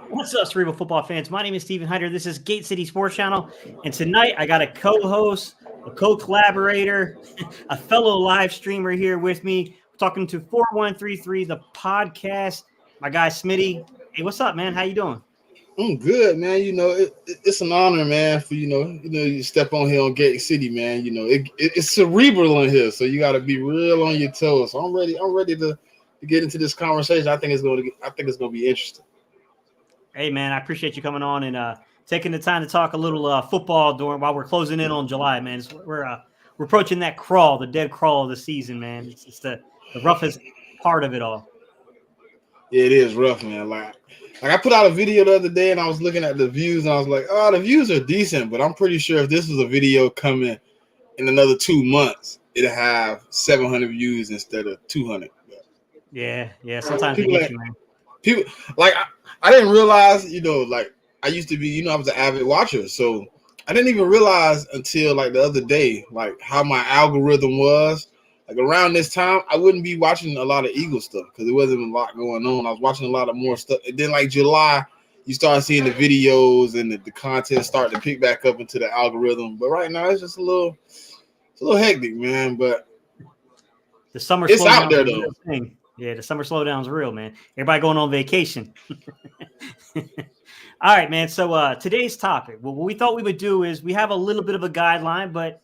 What's up, Cerebral football fans? My name is Steven Hyder. This is Gate City Sports Channel. And tonight I got a co-host, a co-collaborator, a fellow live streamer here with me. We're talking to 4133, the podcast. My guy, Smitty. Hey, what's up, man? How you doing? I'm good, man. It's an honor, man, for you step on here on Gate City, man. It's cerebral in here, so you got to be real on your toes. So I'm ready. I'm ready to get into this conversation. I think it's going to be interesting. Hey, man, I appreciate you coming on and taking the time to talk a little football while we're closing in on July, man. We're approaching that crawl, the dead crawl of the season, man. It's the roughest part of it all. Yeah, it is rough, man. Like I put out a video the other day, and I was looking at the views, and I was like, oh, the views are decent, but I'm pretty sure if this was a video coming in another 2 months, it'll have 700 views instead of 200. Yeah. Sometimes they get you, man. People like I didn't realize, like I used to be, I was an avid watcher, so I didn't even realize until like the other day, like how my algorithm was. Like around this time, I wouldn't be watching a lot of Eagle stuff because there wasn't a lot going on. I was watching a lot of more stuff. And then like July, you start seeing the videos and the content start to pick back up into the algorithm. But right now, it's just a little hectic, man. But the summer it's out there though. Yeah, the summer slowdown's real, man. Everybody going on vacation. All right, man. So today's topic, what we thought we would do is we have a little bit of a guideline, but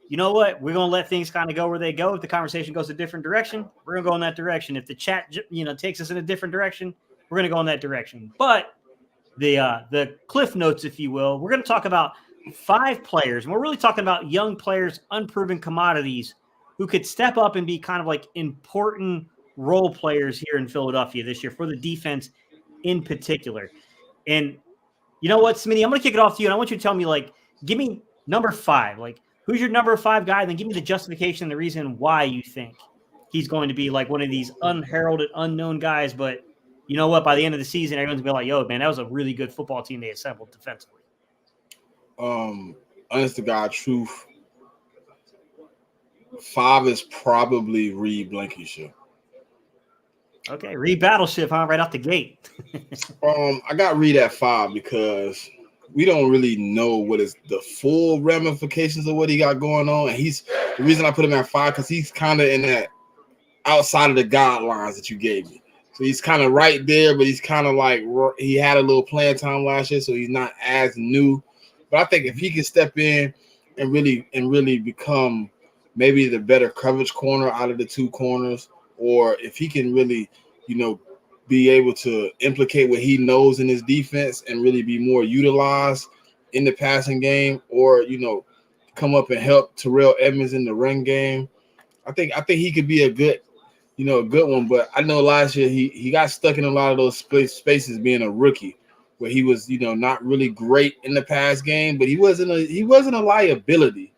you know what? We're going to let things kind of go where they go. If the conversation goes a different direction, we're going to go in that direction. If the chat, takes us in a different direction, we're going to go in that direction. But the cliff notes, if you will, we're going to talk about 5 players, and we're really talking about young players, unproven commodities who could step up and be kind of like important role players here in Philadelphia this year for the defense in particular. And you know what, Smitty, I'm going to kick it off to you, and I want you to tell me, like, give me number 5. Like, who's your number 5 guy? And then give me the justification, the reason why you think he's going to be like one of these unheralded, unknown guys. But you know what? By the end of the season, everyone's going to be like, yo, man, that was a really good football team they assembled defensively. Honest to God, truth, 5 is probably Reed Blankenship. Okay, Reed Battleship, huh? Right out the gate. I got Reed at 5 because we don't really know what is the full ramifications of what he got going on. And the reason I put him at 5 because he's kind of in that outside of the guidelines that you gave me. So he's kind of right there, but he's kind of like he had a little playing time last year, so he's not as new. But I think if he can step in and really become maybe the better coverage corner out of the 2 corners, or if he can really, be able to implicate what he knows in his defense and really be more utilized in the passing game, or come up and help Terrell Edmunds in the run game. I think he could be a good one. But I know last year he got stuck in a lot of those spaces being a rookie, where he was not really great in the pass game, but he wasn't a liability.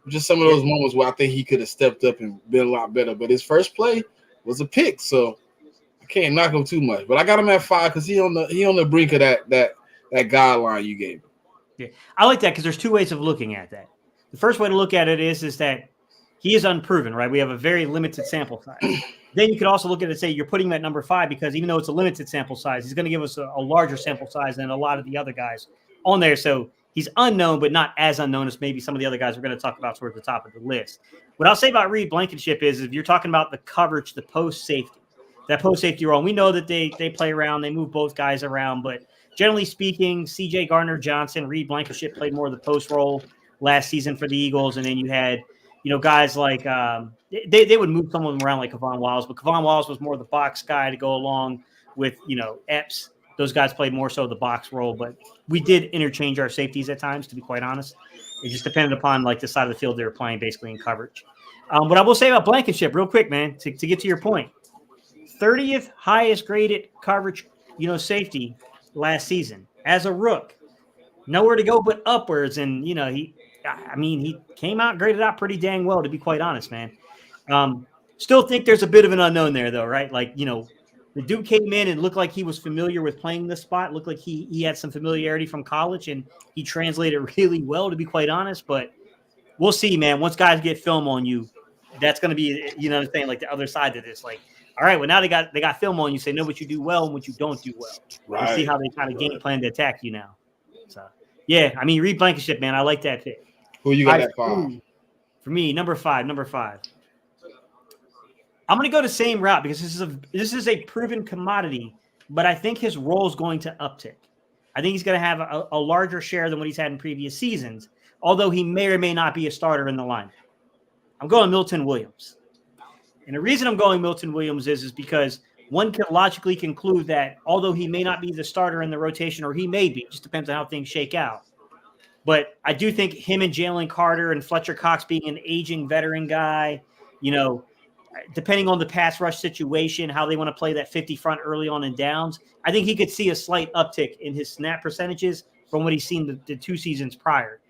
Just some of those moments where I think he could have stepped up and been a lot better. But his first play was a pick, so I can't knock him too much. But I got him at 5 because he on the brink of that guideline you gave him. Yeah, I like that because there's 2 ways of looking at that. The first way to look at it is that he is unproven, right? We have a very limited sample size. Then you could also look at it and say you're putting him at number 5 because even though it's a limited sample size, he's going to give us a larger sample size than a lot of the other guys on there. So he's unknown, but not as unknown as maybe some of the other guys we're going to talk about towards the top of the list. What I'll say about Reed Blankenship is if you're talking about the coverage, the post safety, that post safety role, we know that they play around, they move both guys around, but generally speaking, C.J. Gardner-Johnson, Reed Blankenship played more of the post role last season for the Eagles, and then you had guys like they would move someone around like Kevon Wallace, but Kevon Wallace was more the box guy to go along with Epps. Those guys played more so the box role, but we did interchange our safeties at times, to be quite honest. It just depended upon like the side of the field they were playing, basically in coverage. What I will say about Blankenship, real quick, man, to get to your point, 30th highest graded coverage, safety last season as a rook. Nowhere to go but upwards, and he came out graded out pretty dang well, to be quite honest, man. Still think there's a bit of an unknown there, though, right? Like the dude came in and looked like he was familiar with playing this spot. Looked like he had some familiarity from college, and he translated really well, to be quite honest. But we'll see, man. Once guys get film on you, that's going to be, like the other side of this. Like, all right, well now they got film on you, say know what you do well and what you don't do well. Right. You see how they kind of game plan to attack you now. So yeah, I mean Reed Blankenship, man, I like that pick. Who you got at 5? For me, number five. I'm going to go the same route because this is a proven commodity, but I think his role is going to uptick. I think he's going to have a larger share than what he's had in previous seasons, although he may or may not be a starter in the line. I'm going Milton Williams. And the reason I'm going Milton Williams is because one can logically conclude that although he may not be the starter in the rotation, or he may be, it just depends on how things shake out. But I do think him and Jalen Carter and Fletcher Cox being an aging veteran guy, depending on the pass rush situation, how they want to play that 50 front early on in downs, I think he could see a slight uptick in his snap percentages from what he's seen the 2 seasons prior.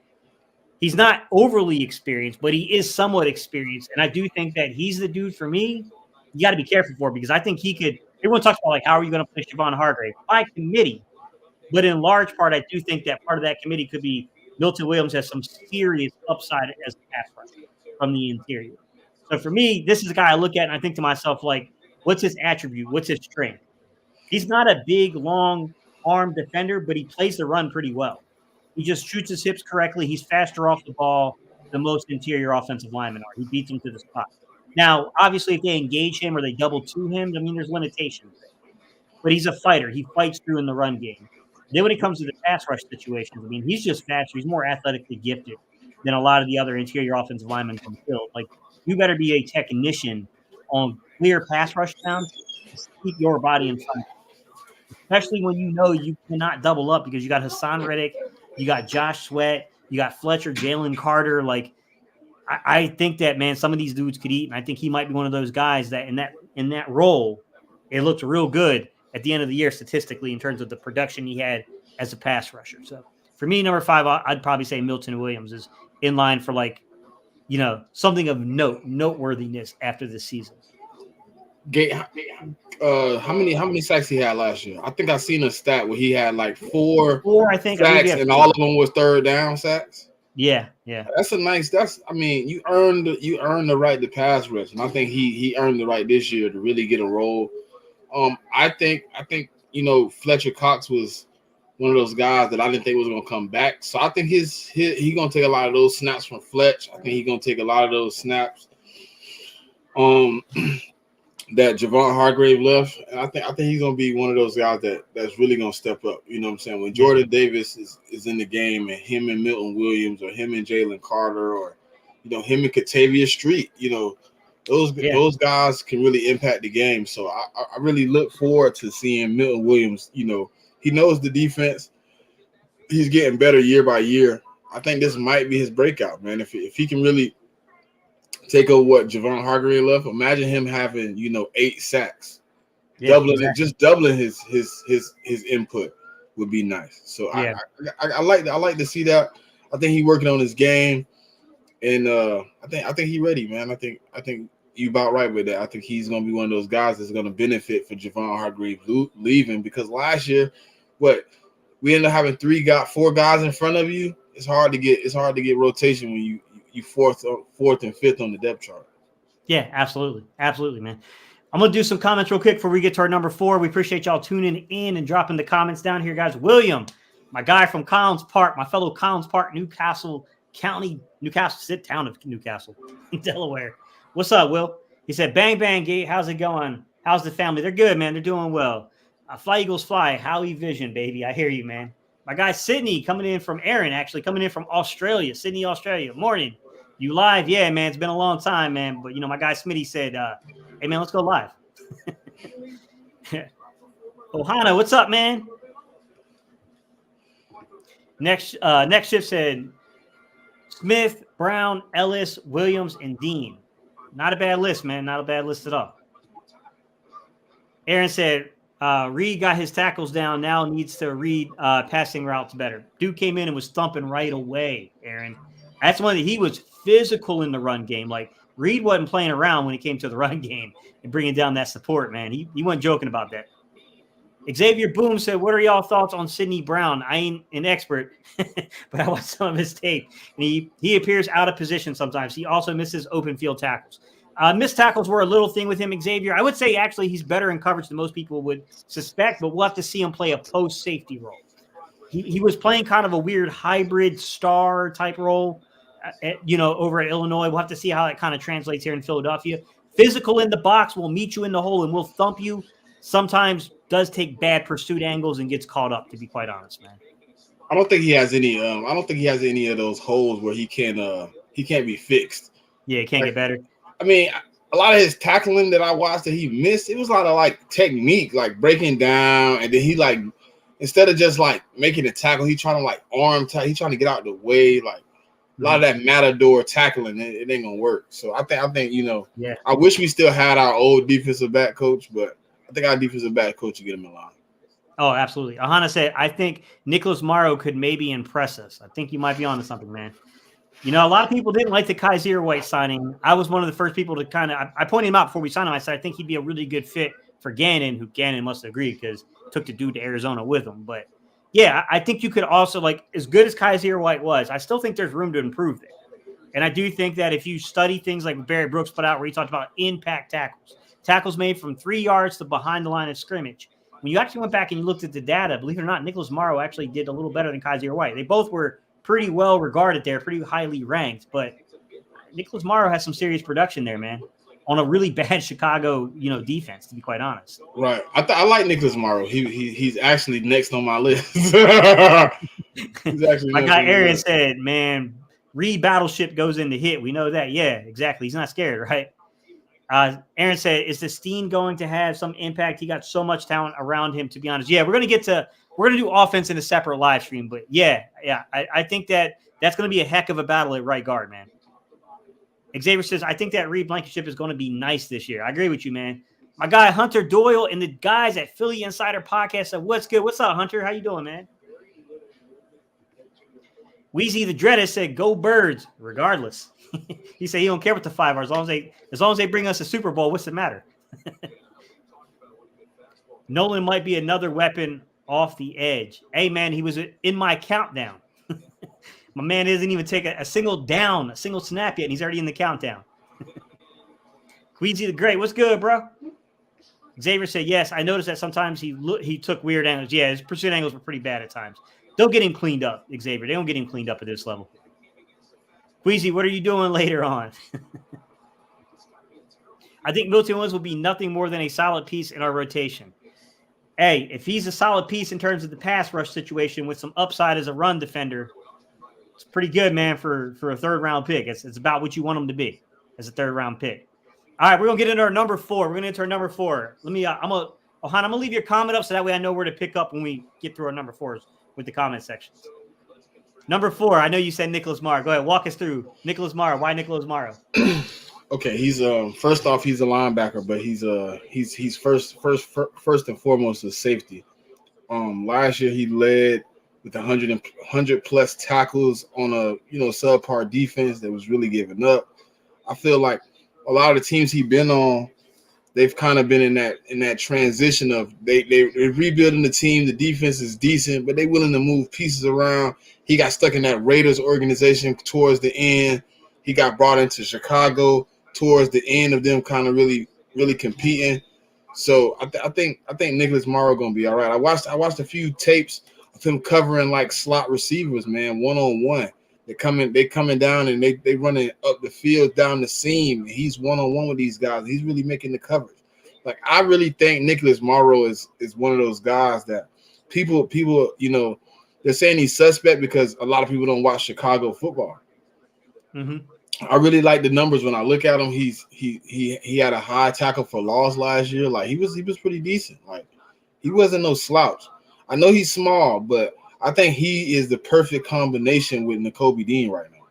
He's not overly experienced, but he is somewhat experienced. And I do think that he's the dude for me you got to be careful for because I think he could – everyone talks about, how are you going to play Javon Hargrave? By committee. But in large part, I do think that part of that committee could be Milton Williams has some serious upside as a pass rusher from the interior. So for me, this is a guy I look at and I think to myself, what's his attribute? What's his strength? He's not a big, long arm defender, but he plays the run pretty well. He just shoots his hips correctly. He's faster off the ball than most interior offensive linemen are. He beats them to the spot. Now, obviously, if they engage him or they double to him, there's limitations. But he's a fighter. He fights through in the run game. Then when it comes to the pass rush situations, he's just faster. He's more athletically gifted than a lot of the other interior offensive linemen from field. You better be a technician on clear pass rush downs to keep your body in front, especially when you cannot double up because you got Hassan Reddick, you got Josh Sweat, you got Fletcher, Jalen Carter. I think that, man, some of these dudes could eat, and I think he might be one of those guys that in that role, it looked real good at the end of the year statistically in terms of the production he had as a pass rusher. So for me, number 5, I'd probably say Milton Williams is in line for something of noteworthiness after this season. How many sacks he had last year? I think I seen a stat where he had 4 I think sacks, and all of them was third down sacks. Yeah. That's you earned the right to pass rush, and I think he earned the right this year to really get a role. I think Fletcher Cox was one of those guys that I didn't think was going to come back. So I think he's going to take a lot of those snaps from Fletch. I think he's going to take a lot of those snaps that Javon Hargrave left. And I think he's going to be one of those guys that's really going to step up. You know what I'm saying? When Jordan Davis is in the game and him and Milton Williams or him and Jalen Carter or, him and Katavius Street, those guys can really impact the game. So I really look forward to seeing Milton Williams. He knows the defense. He's getting better year by year. I think this might be his breakout, man. If he can really take over what Javon Hargrave left, imagine him having 8 sacks, doubling his input would be nice. So I like to see that. I think he's working on his game, and I think he's ready, man. I think you about right with that. I think he's going to be one of those guys that's going to benefit for Javon Hargrave leaving, because last year, we ended up having 4 guys in front of you. It's hard to get rotation when you fourth and fifth on the depth chart. Yeah, absolutely, man. I'm gonna do some comments real quick before we get to our number 4. We appreciate y'all tuning in and dropping the comments down here, guys. William, my guy from Collins Park, my fellow Collins Park, Newcastle County, town of Newcastle, Delaware. What's up, Will? He said, "Bang bang, Gate. How's it going? How's the family? They're good, man. They're doing well. Fly Eagles fly. Howie Vision, baby. I hear you, man." My guy Sydney coming in from Australia. Sydney, Australia. Morning. You live? Yeah, man. It's been a long time, man. But, my guy Smitty said, hey, man, let's go live. Ohana, what's up, man? Next shift said Smith, Brown, Ellis, Williams, and Dean. Not a bad list, man. Not a bad list at all. Aaron said, Reed got his tackles down, now needs to read passing routes better. Dude came in and was thumping right away, Aaron. That's one that he was physical in the run game. Reed wasn't playing around when it came to the run game and bringing down that support, man. He wasn't joking about that. Xavier Boom said, what are y'all thoughts on Sidney Brown? I ain't an expert, but I watched some of his tape. And he appears out of position sometimes. He also misses open field tackles. Missed tackles were a little thing with him, Xavier. I would say actually he's better in coverage than most people would suspect, but we'll have to see him play a post safety role. He was playing kind of a weird hybrid star type role, over at Illinois. We'll have to see how that kind of translates here in Philadelphia. Physical in the box will meet you in the hole and will thump you. Sometimes does take bad pursuit angles and gets caught up, to be quite honest, man. I don't think he has any. I don't think he has any of those holes where he can't be fixed. Yeah, he can't get better. I mean, a lot of his tackling that I watched that he missed, it was a lot of like technique, like breaking down, and then he like instead of just like making a tackle, he trying to like arm tackle. He trying to get out the way, like a lot of that matador tackling. It ain't gonna work. So I think yeah. I wish we still had our old defensive back coach, but I think our defensive back coach will get him in line. Oh, absolutely. Ahana said, I think Nicholas Morrow could maybe impress us. I think you might be onto something, man. A lot of people didn't like the Kaiser White signing. I was one of the first people to I pointed him out before we signed him. I said, I think he'd be a really good fit for Gannon, who Gannon must agree because took the dude to Arizona with him. But yeah, I think you could also, like, as good as Kaiser White was, I still think there's room to improve there. And I do think that if you study things like Barry Brooks put out where he talked about impact tackles made from 3 yards to behind the line of scrimmage. When you actually went back and you looked at the data, believe it or not, Nicholas Morrow actually did a little better than Kaiser White. They both were pretty well regarded there, pretty highly ranked, but Nicholas Morrow has some serious production there, man, on a really bad Chicago, defense, to be quite honest. Right. I like Nicholas Morrow. He's actually next on my list. He's actually my guy Aaron said, man, Reed Battleship goes into hit. We know that. Yeah, exactly. He's not scared, right? Aaron said, is the Steen going to have some impact? He got so much talent around him, to be honest. Yeah, we're going to do offense in a separate live stream, but yeah. I think that's going to be a heck of a battle at right guard, man. Xavier says, I think that Reed Blankenship is going to be nice this year. I agree with you, man. My guy Hunter Doyle and the guys at Philly Insider Podcast said, what's good? What's up, Hunter? How you doing, man? Wheezy the Dreaded said, go Birds, regardless. He said he don't care what the 5 are. As long as they bring us a Super Bowl, what's the matter? Nolan might be another weapon off the edge. Hey, man, he was in my countdown. My man doesn't even take a single snap yet, and he's already in the countdown. Queasy the Great, what's good, bro? Xavier said, yes, I noticed that sometimes he took weird angles. Yeah, his pursuit angles were pretty bad at times. They'll get him cleaned up, Xavier. They don't get him cleaned up at this level. Queasy, what are you doing later on? I think Milton Williams will be nothing more than a solid piece in our rotation. Hey, if he's a solid piece in terms of the pass rush situation with some upside as a run defender, it's pretty good, man, for a third-round pick. It's about what you want him to be as a third-round pick. All right, we're going to get into our number 4. We're going to enter our number 4. I'm going to leave your comment up so that way I know where to pick up when we get through our number 4s with the comment sections. Number 4, I know you said Nicholas Morrow. Go ahead, walk us through Nicholas Morrow. Why Nicholas Morrow? Okay, he's first off, he's a linebacker, but he's first and foremost a safety. Last year he led with 100 plus tackles on a subpar defense that was really giving up. I feel like a lot of the teams he's been on, they've kind of been in that transition of they're rebuilding the team. The defense is decent, but they're willing to move pieces around. He got stuck in that Raiders organization towards the end. He got brought into Chicago towards the end of them kind of really, really competing. So I think Nicholas Morrow gonna be all right. I watched a few tapes of him covering like slot receivers, man, one-on-one. They coming down and they running up the field down the seam. He's one-on-one with these guys. He's really making the coverage. Like I really think Nicholas Morrow is one of those guys that people they're saying he's suspect because a lot of people don't watch Chicago football. Mm-hmm. I really like the numbers when I look at him. He had a high tackle for loss last year. Like he was pretty decent. Like he wasn't no slouch. I know he's small, but I think he is the perfect combination with Nakobe Dean right now.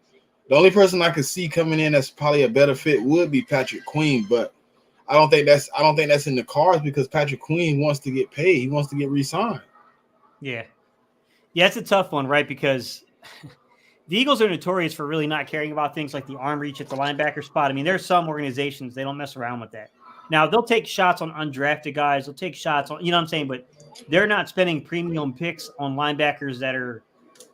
The only person I could see coming in that's probably a better fit would be Patrick Queen, but I don't think that's in the cards because Patrick Queen wants to get paid. He wants to get re-signed. Yeah, it's a tough one, right? Because the Eagles are notorious for really not caring about things like the arm reach at the linebacker spot. I mean, there's some organizations, they don't mess around with that. Now, they'll take shots on undrafted guys. They'll take shots on, you know what I'm saying? But they're not spending premium picks on linebackers that are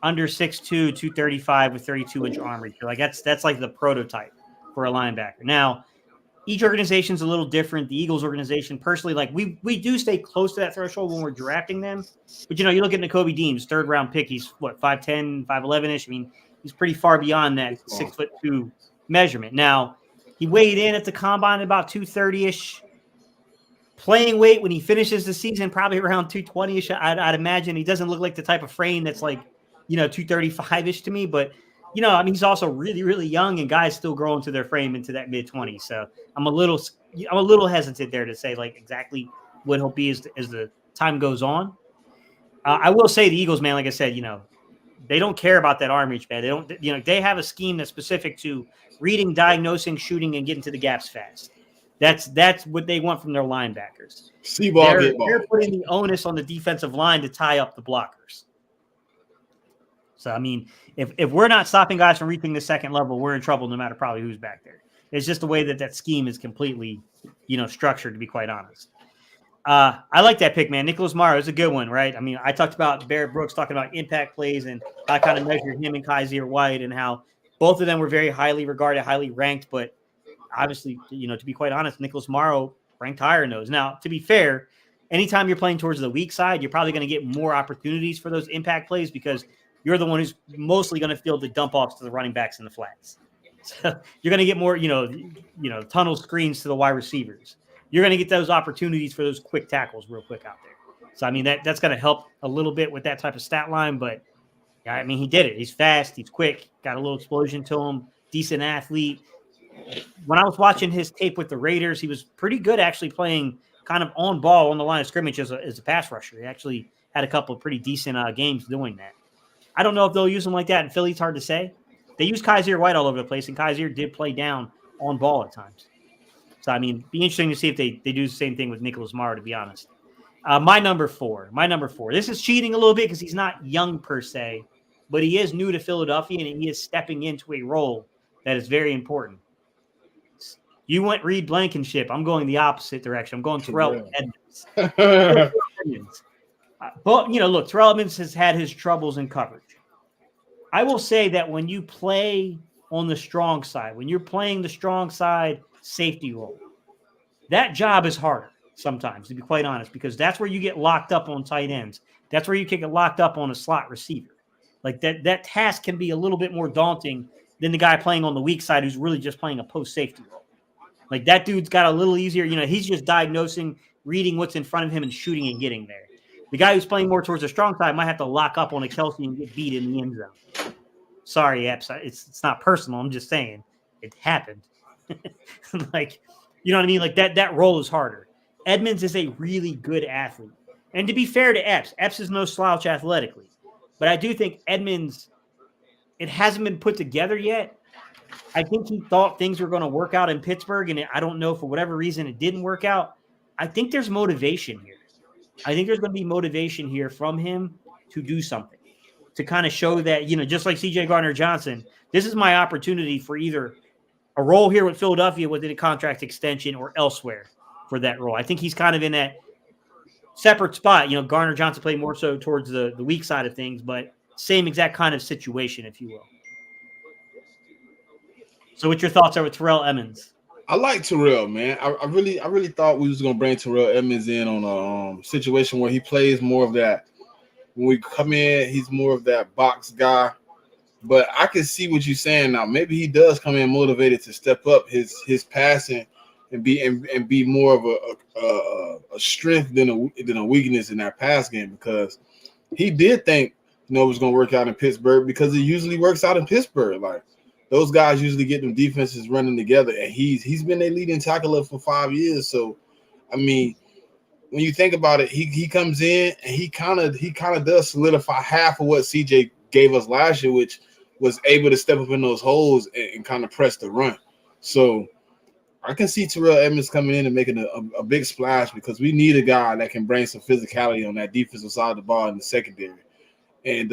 under 6'2", 235 with 32-inch arm reach. Like that's like the prototype for a linebacker. Now, each organization's a little different. The Eagles organization, personally, like we do stay close to that threshold when we're drafting them. But, you look at Nakobe Dean's third round pick. He's what, 5'10", 5'11"-ish. I mean, he's pretty far beyond that 6'2" measurement. Now, he weighed in at the combine about 230-ish. Playing weight when he finishes the season, probably around 220-ish. I'd imagine. He doesn't look like the type of frame that's like, 235-ish to me. But, I mean, he's also really, really young, and guys still growing to their frame into that mid-20s. So I'm a little hesitant there to say like exactly what he'll be as the time goes on. I will say the Eagles, man, like I said, they don't care about that arm reach, man. They don't, they have a scheme that's specific to reading, diagnosing, shooting, and getting to the gaps fast. That's what they want from their linebackers. See ball, get ball. They're putting the onus on the defensive line to tie up the blockers. So, I mean, if we're not stopping guys from reaching the second level, we're in trouble no matter probably who's back there. It's just the way that scheme is completely, structured, to be quite honest. I like that pick, man. Nicholas Morrow is a good one, right? I mean, I talked about Barrett Brooks talking about impact plays, and I kind of measured him and Kaiser White and how both of them were very highly regarded, highly ranked, but obviously, to be quite honest, Nicholas Morrow ranked higher in those. Now, to be fair, anytime you're playing towards the weak side, you're probably going to get more opportunities for those impact plays because you're the one who's mostly going to field the dump offs to the running backs and the flats. So you're going to get more, tunnel screens to the wide receivers. You're going to get those opportunities for those quick tackles real quick out there. So, I mean, that's going to help a little bit with that type of stat line, but I mean, he did it. He's fast. He's quick. Got a little explosion to him. Decent athlete. When I was watching his tape with the Raiders, he was pretty good actually playing kind of on ball on the line of scrimmage as a pass rusher. He actually had a couple of pretty decent games doing that. I don't know if they'll use him like that in Philly. It's hard to say. They use Kaiser White all over the place, and Kaiser did play down on ball at times. So, I mean, be interesting to see if they do the same thing with Nicholas Morrow, to be honest. My number four. This is cheating a little bit because he's not young per se, but he is new to Philadelphia, and he is stepping into a role that is very important. You went Reed Blankenship. I'm going the opposite direction. I'm going Terrell Edmunds. But, look, Terrell Edmunds has had his troubles in coverage. I will say that when you play on the strong side, when you're playing the strong side safety role, that job is harder sometimes, to be quite honest, because that's where you get locked up on tight ends. That's where you can get locked up on a slot receiver. Like that task can be a little bit more daunting than the guy playing on the weak side who's really just playing a post safety role. Like that dude's got a little easier, he's just diagnosing, reading what's in front of him and shooting and getting there. The guy who's playing more towards the strong side might have to lock up on a Kelsey and get beat in the end zone. Sorry, Epps. It's not personal. I'm just saying it happened. Like, you know what I mean? Like that role is harder. Edmunds is a really good athlete. And to be fair to Epps is no slouch athletically. But I do think Edmunds, it hasn't been put together yet. I think he thought things were going to work out in Pittsburgh, and I don't know, for whatever reason, it didn't work out. I think there's motivation here. I think there's going to be motivation here from him to do something, to kind of show that, just like C.J. Gardner-Johnson, this is my opportunity for either a role here with Philadelphia with a contract extension or elsewhere for that role. I think he's kind of in that separate spot. Gardner-Johnson played more so towards the weak side of things, but same exact kind of situation, if you will. So what's your thoughts over Terrell Edmunds? I like Terrell, man. I really thought we was gonna bring Terrell Edmunds in on a situation where he plays more of that. When we come in, he's more of that box guy. But I can see what you're saying now. Maybe he does come in motivated to step up his passing and be more of a strength than a weakness in that pass game, because he did think it was gonna work out in Pittsburgh, because it usually works out in Pittsburgh. Like, those guys usually get them defenses running together, and he's been their leading tackler for 5 years. So, I mean, when you think about it, he comes in and he kind of does solidify half of what CJ gave us last year, which was able to step up in those holes and kind of press the run. So I can see Terrell Edmunds coming in and making a big splash, because we need a guy that can bring some physicality on that defensive side of the ball in the secondary. And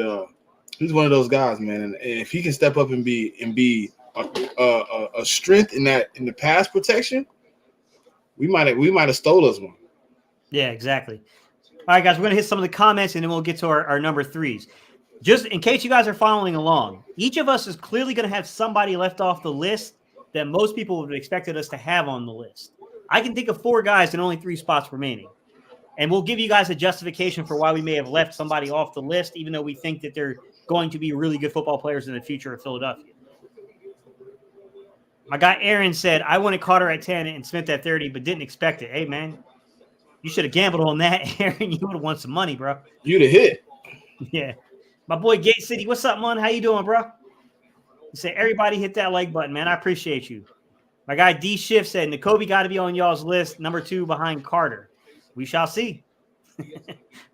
he's one of those guys, man. And if he can step up and be a strength in the pass protection, we might have stole us one. Yeah, exactly. All right, guys, we're gonna hit some of the comments and then we'll get to our number threes. Just in case you guys are following along, each of us is clearly gonna have somebody left off the list that most people would have expected us to have on the list. I can think of 4 guys and only 3 spots remaining. And we'll give you guys a justification for why we may have left somebody off the list, even though we think that they're going to be really good football players in the future of Philadelphia. My guy Aaron said, I wanted Carter at 10 and Smith at 30, but didn't expect it. Hey, man, you should have gambled on that, Aaron. You would have won some money, bro. You'd have hit. Yeah. My boy Gate City, what's up, man? How you doing, bro? He said, everybody hit that like button, man. I appreciate you. My guy D Shift said, Nakobe got to be on y'all's list, number 2 behind Carter. We shall see.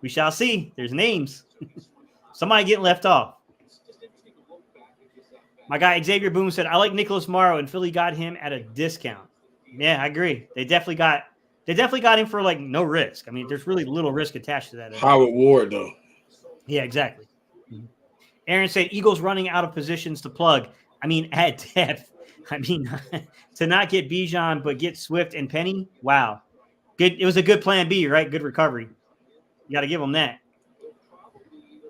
We shall see. There's names. Somebody getting left off. My guy Xavier Boom said, I like Nicholas Morrow, and Philly got him at a discount. Yeah, I agree. They definitely got him for like no risk. I mean, there's really little risk attached to that. Howard Ward, though. Yeah, exactly. Aaron said, Eagles running out of positions to plug. I mean, at depth. I mean, to not get Bijan, but get Swift and Penny. Wow. Good. It was a good plan B, right? Good recovery. You got to give them that.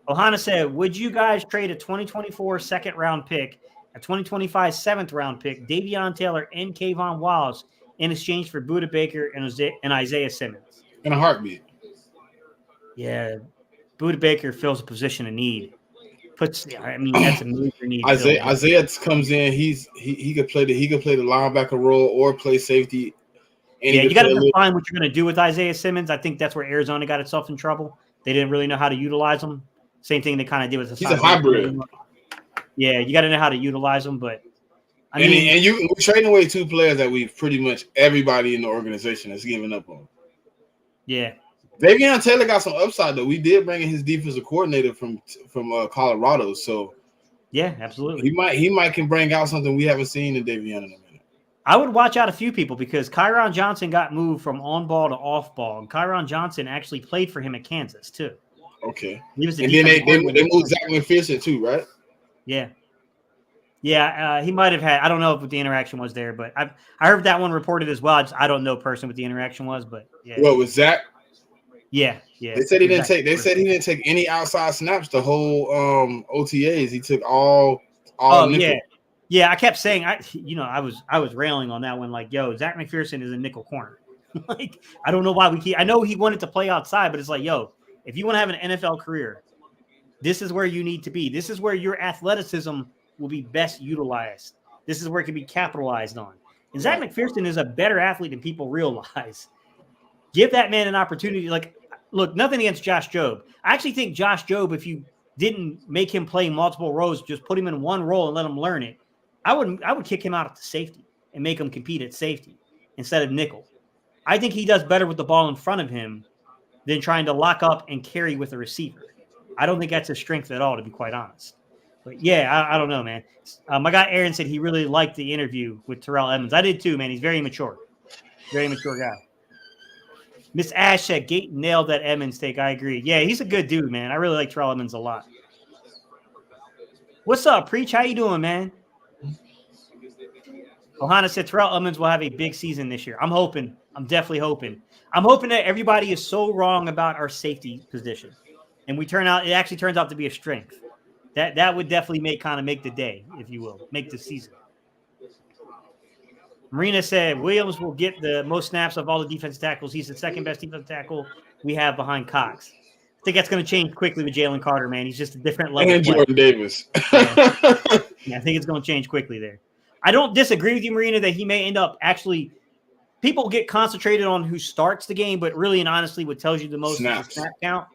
Ohana said, would you guys trade a 2024 second-round pick, a 2025 seventh-round pick, Davion Taylor, and Kayvon Wallace in exchange for Budda Baker and Isaiah Simmons? In a heartbeat. Yeah. Budda Baker fills a position of need. That's a major need. Isaiah comes in. He could play the linebacker role or play safety. Yeah, you got to define what you're going to do with Isaiah Simmons. I think that's where Arizona got itself in trouble. They didn't really know how to utilize him. Same thing they kind of did with the. He's a hybrid. Yeah, you got to know how to utilize him. But we're trading away 2 players that we've pretty much everybody in the organization has given up on. Yeah. Davion Taylor got some upside though. We did bring in his defensive coordinator from Colorado, so yeah, absolutely. He might can bring out something we haven't seen in Davion in a minute. I would watch out a few people because Kyron Johnson got moved from on ball to off ball, and Kyron Johnson actually played for him at Kansas too. Okay, he was and then they moved Zach McPherson too, right? Yeah. Yeah, he might have had. I don't know what the interaction was there, but I heard that one reported as well. I don't know personally what the interaction was, but yeah. What was Zach? Yeah. They said he didn't take. They said he didn't take any outside snaps the whole OTAs. He took all. Nickel. Yeah. I kept saying I was railing on that one. Like, yo, Zach McPherson is a nickel corner. Like, I don't know why I know he wanted to play outside, but it's like, yo, if you want to have an NFL career, this is where you need to be. This is where your athleticism will be best utilized. This is where it can be capitalized on. And Zach McPherson is a better athlete than people realize. Give that man an opportunity. Like, look, nothing against Josh Jobe. I actually think Josh Jobe, if you didn't make him play multiple roles, just put him in one role and let him learn it, I would kick him out at the safety and make him compete at safety instead of nickel. I think he does better with the ball in front of him than trying to lock up and carry with a receiver. I don't think that's his strength at all, to be quite honest. But yeah, I don't know, man. My guy Aaron said he really liked the interview with Terrell Edmunds. I did too, man. He's very mature. Very mature guy. Miss Ash said Gate nailed that Edmunds take. I agree. Yeah, he's a good dude, man. I really like Terrell Edmunds a lot. What's up, Preach? How you doing, man? Ohana said Terrell Edmunds will have a big season this year. I'm hoping. I'm definitely hoping. I'm hoping that everybody is so wrong about our safety position, and it actually turns out to be a strength. That would definitely make the day, if you will, make the season. Marina said Williams will get the most snaps of all the defensive tackles. He's the second best defensive tackle we have behind Cox. I think that's going to change quickly with Jalen Carter, man. He's just a different level. And Jordan Davis. Yeah, I think it's going to change quickly there. I don't disagree with you, Marina, that he may end up actually – people get concentrated on who starts the game, but really and honestly what tells you the most is the snap count.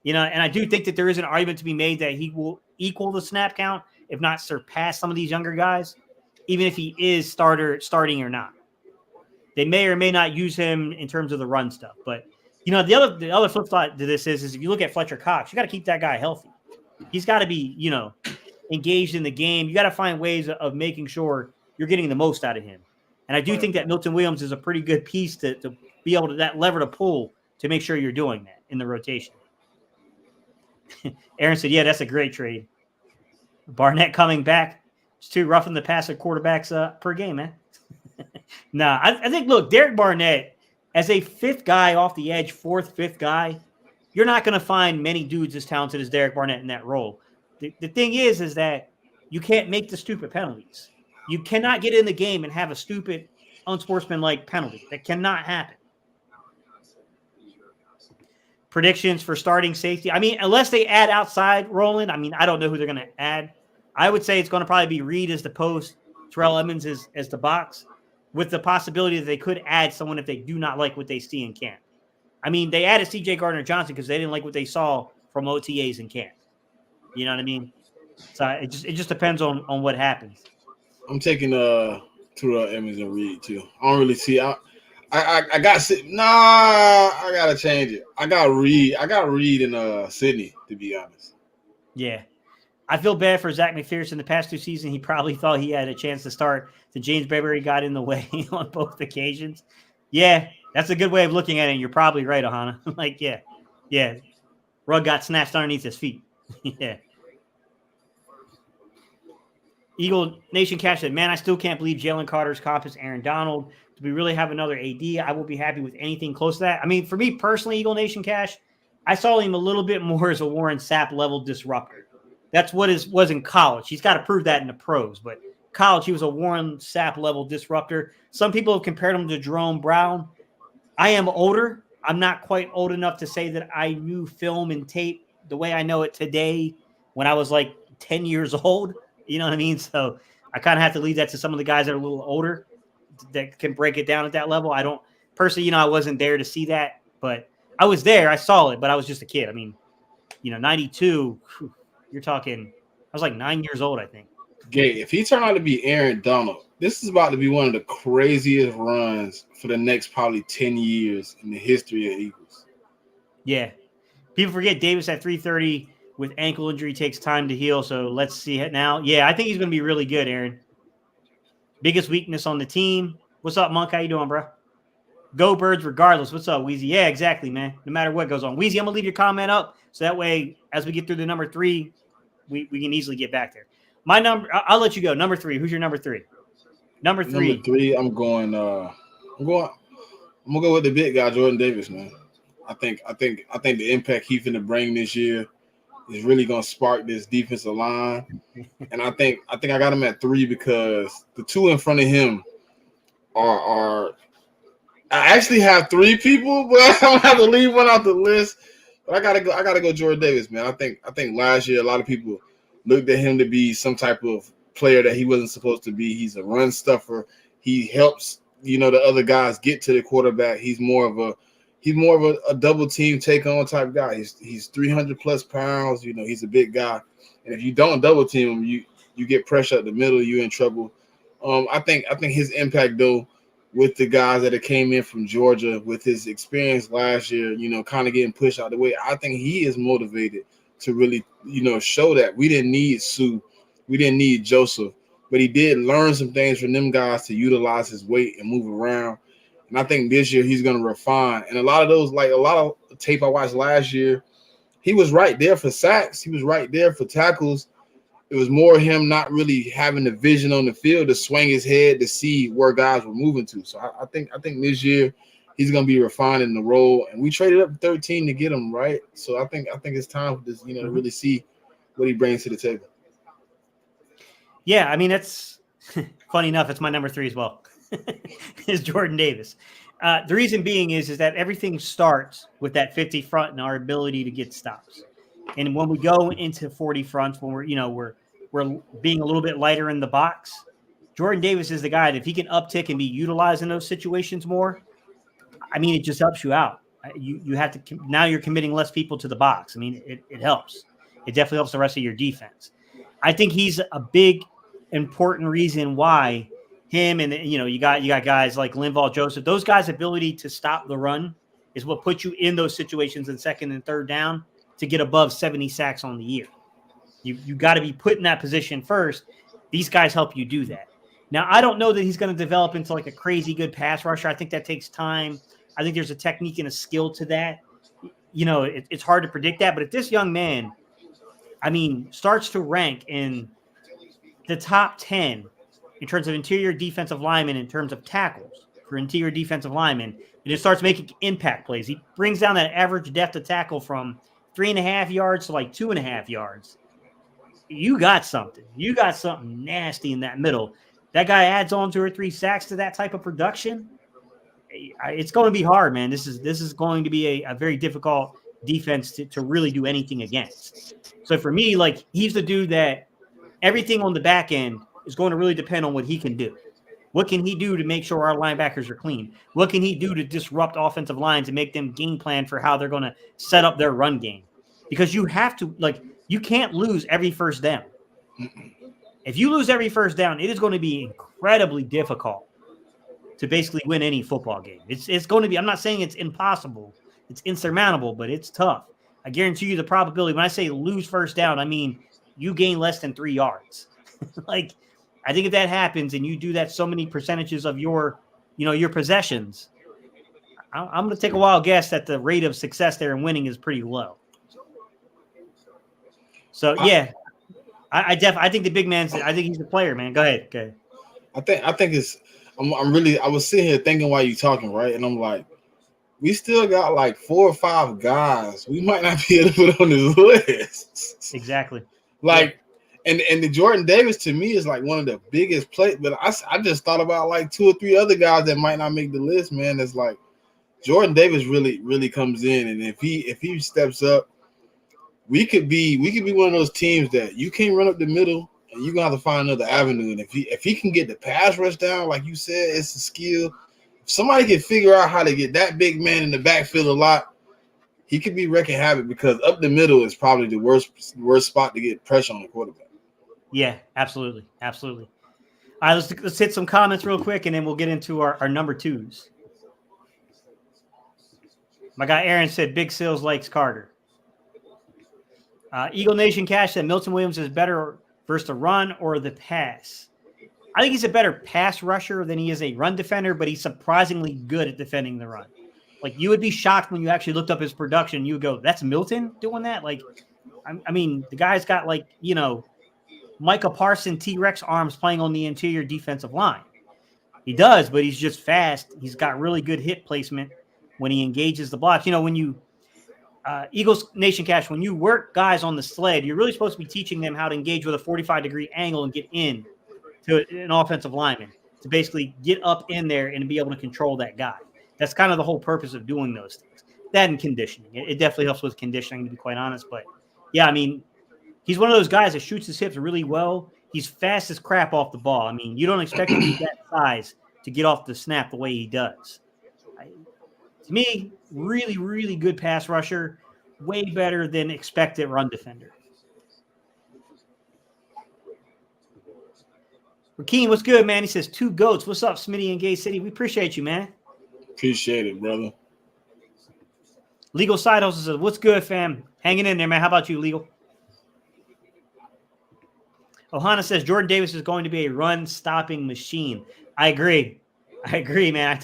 And I do think that there is an argument to be made that he will equal the snap count, if not surpass some of these younger guys, even if he is starting or not. They may or may not use him in terms of the run stuff. But, the other flip side to this is if you look at Fletcher Cox, you got to keep that guy healthy. He's got to be, engaged in the game. You got to find ways of making sure you're getting the most out of him. And I do think that Milton Williams is a pretty good piece to be able to that lever to pull to make sure you're doing that in the rotation. Aaron said, yeah, that's a great trade. Barnett coming back. It's too rough in the passer quarterbacks per game, man. I think, look, Derek Barnett, as a fifth guy off the edge, fourth, fifth guy, you're not going to find many dudes as talented as Derek Barnett in that role. The thing is that you can't make the stupid penalties. You cannot get in the game and have a stupid, unsportsmanlike penalty. That cannot happen. Predictions for starting safety. I mean, unless they add outside Roland, I mean, I don't know who they're going to add. I would say it's going to probably be Reed as the post, Terrell Edmonds as the box, with the possibility that they could add someone if they do not like what they see in camp. I mean, they added C.J. Gardner-Johnson because they didn't like what they saw from OTAs in camp. You know what I mean? So it just depends on what happens. I'm taking Terrell Edmonds and Reed too. I don't really see. I gotta change it. I got Reed and Sydney, to be honest. Yeah. I feel bad for Zach McPherson. The past 2 seasons, he probably thought he had a chance to start. The James Bradbury got in the way on both occasions. Yeah, that's a good way of looking at it. And you're probably right, Ahana. Like, yeah. Rug got snatched underneath his feet. Yeah. Eagle Nation Cash said, man, I still can't believe Jalen Carter's comp is Aaron Donald. Do we really have another AD? I will be happy with anything close to that. I mean, for me personally, Eagle Nation Cash, I saw him a little bit more as a Warren Sapp level disruptor. That's what was in college. He's got to prove that in the pros, but college, he was a Warren Sapp level disruptor. Some people have compared him to Jerome Brown. I am older. I'm not quite old enough to say that I knew film and tape the way I know it today when I was like 10 years old. You know what I mean? So I kind of have to leave that to some of the guys that are a little older that can break it down at that level. I don't personally, I wasn't there to see that, but I was there. I saw it, but I was just a kid. I mean, 92, you're talking, I was like 9 years old, I think. Gay, if he turned out to be Aaron Donald, this is about to be one of the craziest runs for the next probably 10 years in the history of Eagles. Yeah. People forget Davis at 330 with ankle injury takes time to heal, so let's see it now. Yeah, I think he's going to be really good, Aaron. Biggest weakness on the team. What's up, Monk? How you doing, bro? Go Birds regardless. What's up, Weezy? Yeah, exactly, man. No matter what goes on. Weezy, I'm going to leave your comment up so that way as we get through the number 3, we can easily get back there. My number, I'll let you go. Number 3. Who's your number 3? Number 3. Number 3, I'm going to go with the big guy, Jordan Davis, man. I think the impact he's going to bring this year is really going to spark this defensive line. And I think I got him at 3 because the 2 in front of him are I actually have 3 people, but I'm going to have to leave one out the list. But I gotta go Jordan Davis, man. I think last year a lot of people looked at him to be some type of player that he wasn't supposed to be. He's a run stuffer. He helps, the other guys get to the quarterback. He's more of a double team take on type guy. He's 300 plus pounds. He's a big guy. And if you don't double team him, you get pressure at the middle, you're in trouble. I think his impact though, with the guys that came in from Georgia, with his experience last year, kind of getting pushed out of the way, I think he is motivated to really, show that we didn't need Sue, we didn't need Joseph, but he did learn some things from them guys to utilize his weight and move around. And I think this year he's going to refine. And a lot of those, like a lot of tape I watched last year, he was right there for sacks. He was right there for tackles. It was more him not really having the vision on the field to swing his head to see where guys were moving to. So I think this year he's going to be refining the role. And we traded up 13 to get him, right? So I think it's time for this, to really see what he brings to the table. Yeah, I mean, that's funny enough. It's my number 3 as well. Is Jordan Davis. The reason being is that everything starts with that 50 front and our ability to get stops. And when we go into 40 fronts, when we're being a little bit lighter in the box, Jordan Davis is the guy that if he can uptick and be utilized in those situations more, I mean, it just helps you out. You have to now you're committing less people to the box. I mean, it helps. It definitely helps the rest of your defense. I think he's a big, important reason why him and you got guys like Linval Joseph. Those guys' ability to stop the run is what puts you in those situations in second and third down to get above 70 sacks on the year. You got to be put in that position first. These guys help you do that. Now, I don't know that he's going to develop into like a crazy good pass rusher. I think that takes time. I think there's a technique and a skill to that. It's hard to predict that. But if this young man, starts to rank in the top 10 in terms of interior defensive linemen, in terms of tackles for interior defensive linemen, and it starts making impact plays. He brings down that average depth of tackle from 3.5 yards to like 2.5 yards. You got something. You got something nasty in that middle that guy adds on 2 or 3 sacks to that type of production, it's going to be hard, man. This is going to be a very difficult defense to really do anything against. So for me, like, he's the dude that everything on the back end is going to really depend on what he can do. What can he do to make sure our linebackers are clean? What can he do to disrupt offensive lines and make them game plan for how they're going to set up their run game? Because you have to, like, you can't lose every first down. If you lose every first down, it is going to be incredibly difficult to basically win any football game. It's going to be, I'm not saying it's impossible. It's insurmountable, but it's tough. I guarantee you the probability, when I say lose first down, I mean you gain less than 3 yards. Like, I think if that happens and you do that so many percentages of your possessions, I'm going to take a wild guess that the rate of success there and winning is pretty low. So, yeah, I think the big man's, I think he's the player, man. Go ahead. Okay. I think it's, I was sitting here thinking while you talking, right? And I'm like, we still got like 4 or 5 guys we might not be able to put on this list. Exactly. Like, and the Jordan Davis to me is like one of the biggest plays, but I just thought about like 2 or 3 other guys that might not make the list, man. It's like Jordan Davis really comes in, and if he steps up, we could be one of those teams that you can't run up the middle and you're gonna have to find another avenue. And if he can get the pass rush down, like you said, it's a skill. If somebody can figure out how to get that big man in the backfield a lot, he could be wrecking havoc, because up the middle is probably the worst spot to get pressure on the quarterback. Yeah, absolutely. Absolutely. All right, let's hit some comments real quick, and then we'll get into our number 2s. My guy Aaron said Big Sills likes Carter. Eagle Nation Cash said Milton Williams is better versus the run or the pass. I think he's a better pass rusher than he is a run defender, but he's surprisingly good at defending the run. Like, you would be shocked when you actually looked up his production. You would go, that's Milton doing that? Like, I mean, the guy's got, like, Micah Parsons T-Rex arms playing on the interior defensive line. He does, but he's just fast. He's got really good hip placement when he engages the blocks. When you Eagles Nation Cash, when you work guys on the sled, you're really supposed to be teaching them how to engage with a 45-degree angle and get in to an offensive lineman, to basically get up in there and be able to control that guy. That's kind of the whole purpose of doing those things. That and conditioning. It definitely helps with conditioning, to be quite honest. But, yeah, I mean, he's one of those guys that shoots his hips really well. He's fast as crap off the ball. I mean, you don't expect him to be that size to get off the snap the way he does. To me, really, really good pass rusher, way better than expected run defender. Rakeem, what's good, man? He says, 2 goats. What's up, Smitty and Gay City? We appreciate you, man. Appreciate it, brother. Legal Side Hustle says, what's good, fam? Hanging in there, man. How about you, Legal? Ohana says, Jordan Davis is going to be a run-stopping machine. I agree, man. I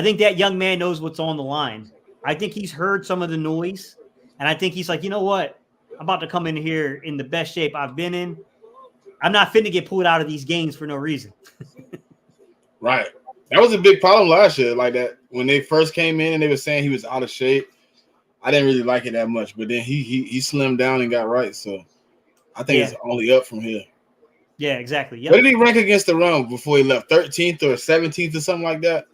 think that young man knows what's on the line. I think he's heard some of the noise, and I think he's like, you know what? I'm about to come in here in the best shape I've been in. I'm not finna get pulled out of these games for no reason. Right. That was a big problem last year. Like that, when they first came in and they were saying he was out of shape, I didn't really like it that much. But then he slimmed down and got right. So I think it's only up from here. Yeah, exactly. Yep. What did he rank against the run before he left? 13th or 17th or something like that?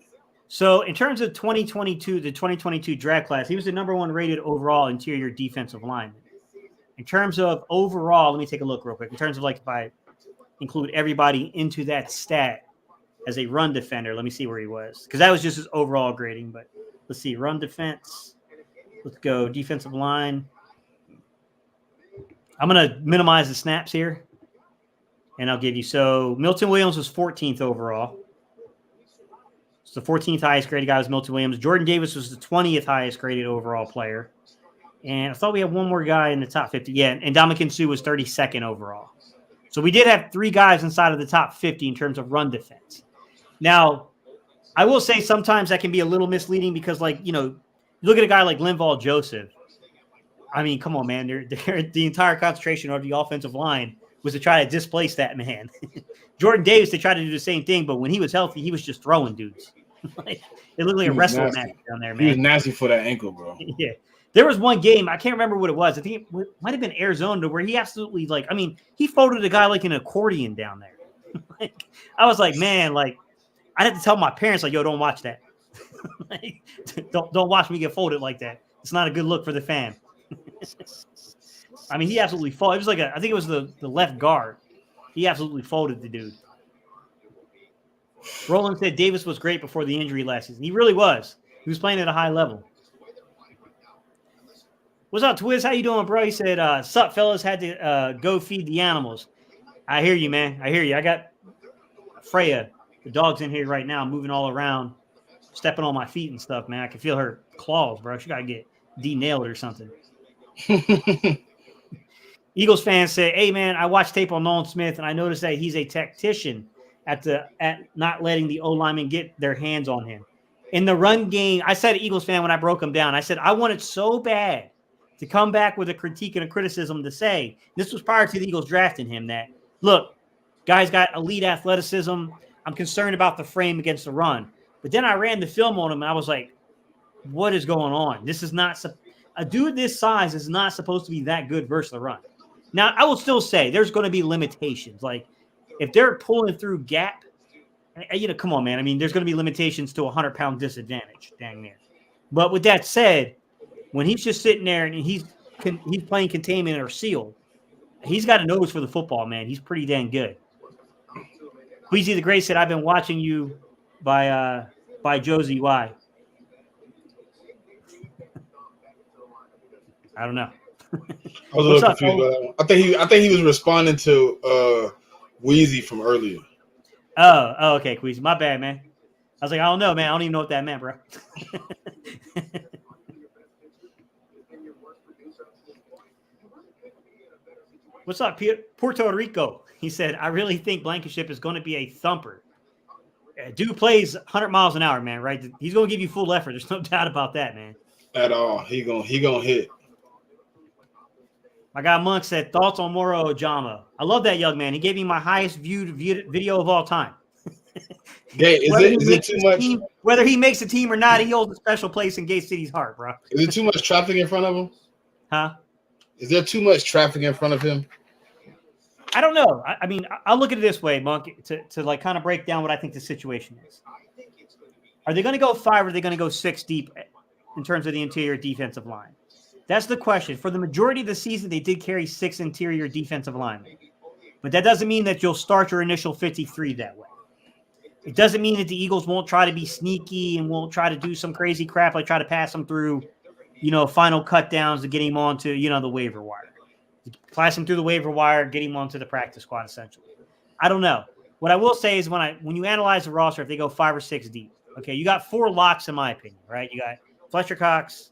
So in terms of the 2022 draft class, he was the number 1 rated overall interior defensive lineman. In terms of overall, let me take a look real quick. In terms of, like, if I include everybody into that stat as a run defender, let me see where he was, because that was just his overall grading. But let's see, run defense. Let's go defensive line. I'm going to minimize the snaps here, and I'll give you. So Milton Williams was 14th overall. So the 14th highest graded guy was Milton Williams. Jordan Davis was the 20th highest graded overall player. And I thought we had one more guy in the top 50. Yeah, and Ndamukong Suh was 32nd overall. So we did have 3 guys inside of the top 50 in terms of run defense. Now, I will say sometimes that can be a little misleading because, like, you look at a guy like Linval Joseph. I mean, come on, man. The entire concentration of the offensive line was to try to displace that man. Jordan Davis, they tried to do the same thing, but when he was healthy, he was just throwing dudes. Like, it looked like a wrestling match down there, man. He was nasty for that ankle, bro. Yeah. There was one game, I can't remember what it was. I think it might have been Arizona, where he absolutely, he folded a guy like an accordion down there. Like, I was like, man, like I had to tell my parents, like, yo, don't watch that. Like, don't watch me get folded like that. It's not a good look for the fam. I mean, he absolutely folded. It was like I think it was the left guard. He absolutely folded the dude. Roland said Davis was great before the injury last season. He really was. He was playing at a high level. What's up, Twiz? How you doing, bro? He said, sup, fellas, had to go feed the animals. I hear you, man. I hear you. I got Freya, the dog's in here right now, moving all around, stepping on my feet and stuff, man. I can feel her claws, bro. She got to get de-nailed or something. Eagles fans say, hey, man, I watched tape on Nolan Smith, and I noticed that he's a tactician at not letting the O-linemen get their hands on him. In the run game, I said Eagles fan when I broke him down, I said I wanted so bad to come back with a critique and a criticism to say, this was prior to the Eagles drafting him, that, look, guy's got elite athleticism. I'm concerned about the frame against the run. But then I ran the film on him, and I was like, what is going on? This is not – a dude this size is not supposed to be that good versus the run. Now, I will still say there's going to be limitations. Like, if they're pulling through gap, come on, man. I mean, there's going to be limitations to a 100-pound disadvantage, dang near. But with that said, when he's just sitting there and he's playing containment or seal, he's got a nose for the football, man. He's pretty dang good. Queasy the Great said, I've been watching you by Josie Y. I don't know. I was a little confused by that one. I think he was responding to Wheezy from earlier. Oh, okay, Queasy. My bad, man. I was like, I don't know, man. I don't even know what that meant, bro. What's up, Puerto Rico? He said, I really think Blankenship is going to be a thumper. Dude plays 100 miles an hour, man, right? He's going to give you full effort. There's no doubt about that, man. At all. He gonna hit. My guy Monk said, thoughts on Moro Ojama. I love that young man. He gave me my highest viewed video of all time. Gay, is it too much? Whether he makes the team or not, he holds a special place in Gate City's heart, bro. Is it too much traffic in front of him? Huh? Is there too much traffic in front of him? I don't know. I mean, I'll look at it this way, Monk, to like kind of break down what I think the situation is. Are they going to go 5 or are they going to go 6 deep in terms of the interior defensive line? That's the question. For the majority of the season, they did carry 6 interior defensive linemen. But that doesn't mean that you'll start your initial 53 that way. It doesn't mean that the Eagles won't try to be sneaky and won't try to do some crazy crap like try to pass them through, final cut downs to get him onto, the waiver wire. Pass him through the waiver wire, get him onto the practice squad, essentially. I don't know. What I will say is when you analyze the roster, if they go 5 or 6 deep, okay, you got 4 locks in my opinion, right? You got Fletcher Cox,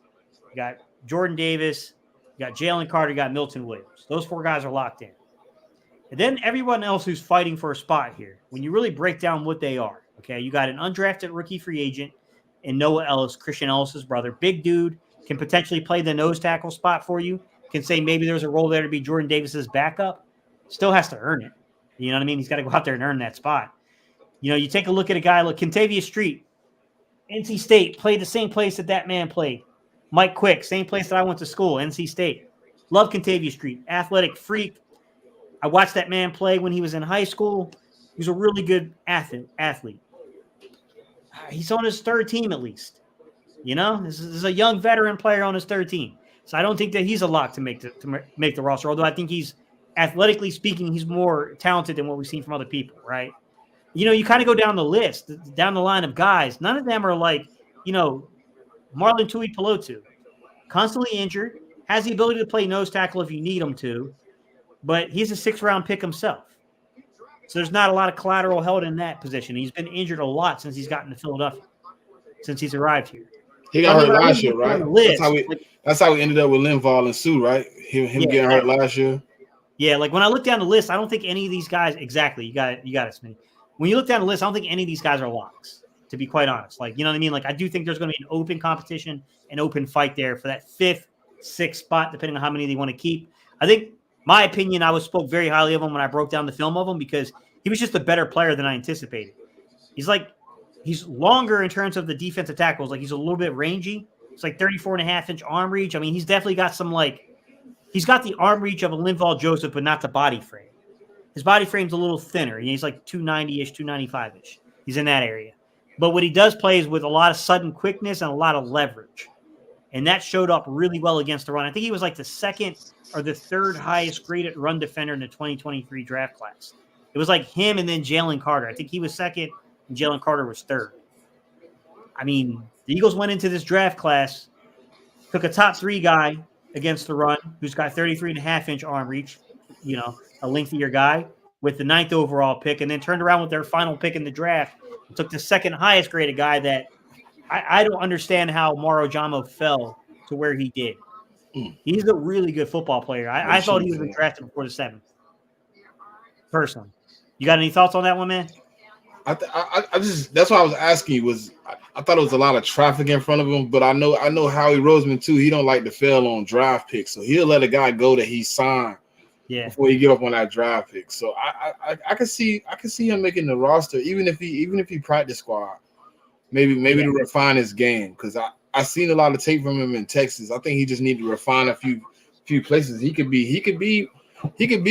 you got Jordan Davis, you got Jalen Carter, you got Milton Williams. Those 4 guys are locked in. And then everyone else who's fighting for a spot here, when you really break down what they are, okay, you got an undrafted rookie free agent in Noah Ellis, Christian Ellis's brother. Big dude, can potentially play the nose tackle spot for you, can say maybe there's a role there to be Jordan Davis's backup. Still has to earn it. You know what I mean? He's got to go out there and earn that spot. You take a look at a guy like Kentavious Street, NC State, played the same place that man played. Mike Quick, same place that I went to school, NC State. Love Kentavious Street, athletic freak. I watched that man play when he was in high school. He was a really good athlete. He's on his 3rd team at least. This is a young veteran player on his 3rd team. So I don't think that he's a lock to make the roster, although I think he's, athletically speaking, he's more talented than what we've seen from other people, right? You kind of go down the list, down the line of guys. None of them are like, Marlon Tui Pelotu. Constantly injured, has the ability to play nose tackle if you need him to, but he's a 6th-round pick himself. So there's not a lot of collateral held in that position. He's been injured a lot since he's gotten to Philadelphia, since he's arrived here. He got hurt last year, right? That's how we ended up with Linval and Sue, right? Him getting hurt last year. Yeah, like when I look down the list, I don't think any of these guys exactly. You got it, Smitty. When you look down the list, I don't think any of these guys are locks. To be quite honest, like, you know what I mean? Like, I do think there's going to be an open competition, an open fight there for that 5th, 6th spot, depending on how many they want to keep. I think, my opinion, I spoke very highly of him when I broke down the film of him because he was just a better player than I anticipated. He's longer in terms of the defensive tackles. Like, he's a little bit rangy. It's like 34.5-inch arm reach. I mean, he's definitely got he's got the arm reach of a Linval Joseph, but not the body frame. his body frame's a little thinner. He's like 290-ish, 295-ish. He's in that area. But what he does play is with a lot of sudden quickness and a lot of leverage. And that showed up really well against the run. I think he was like the second or the third highest graded run defender in the 2023 draft class. It was like him and then Jalen Carter. I think he was second and Jalen Carter was third. I mean, the Eagles went into this draft class, took a top 3 guy against the run who's got 33.5-inch arm reach, a lengthier guy with the 9th overall pick, and then turned around with their final pick in the draft and took the second highest graded guy that I don't understand how Maro Jamo fell to where he did. He's a really good football player. I thought he would have been drafted before the 7th. Personally. You got any thoughts on that one, man? I just that's why I was asking you I thought it was a lot of traffic in front of him, but I know Howie Roseman too. He don't like to fail on draft picks, so he'll let a guy go that he signed before he get up on that draft pick. So I can see him making the roster, even if he practice squad, maybe to refine his game, because I seen a lot of tape from him in Texas. I think he just need to refine a few places. He could be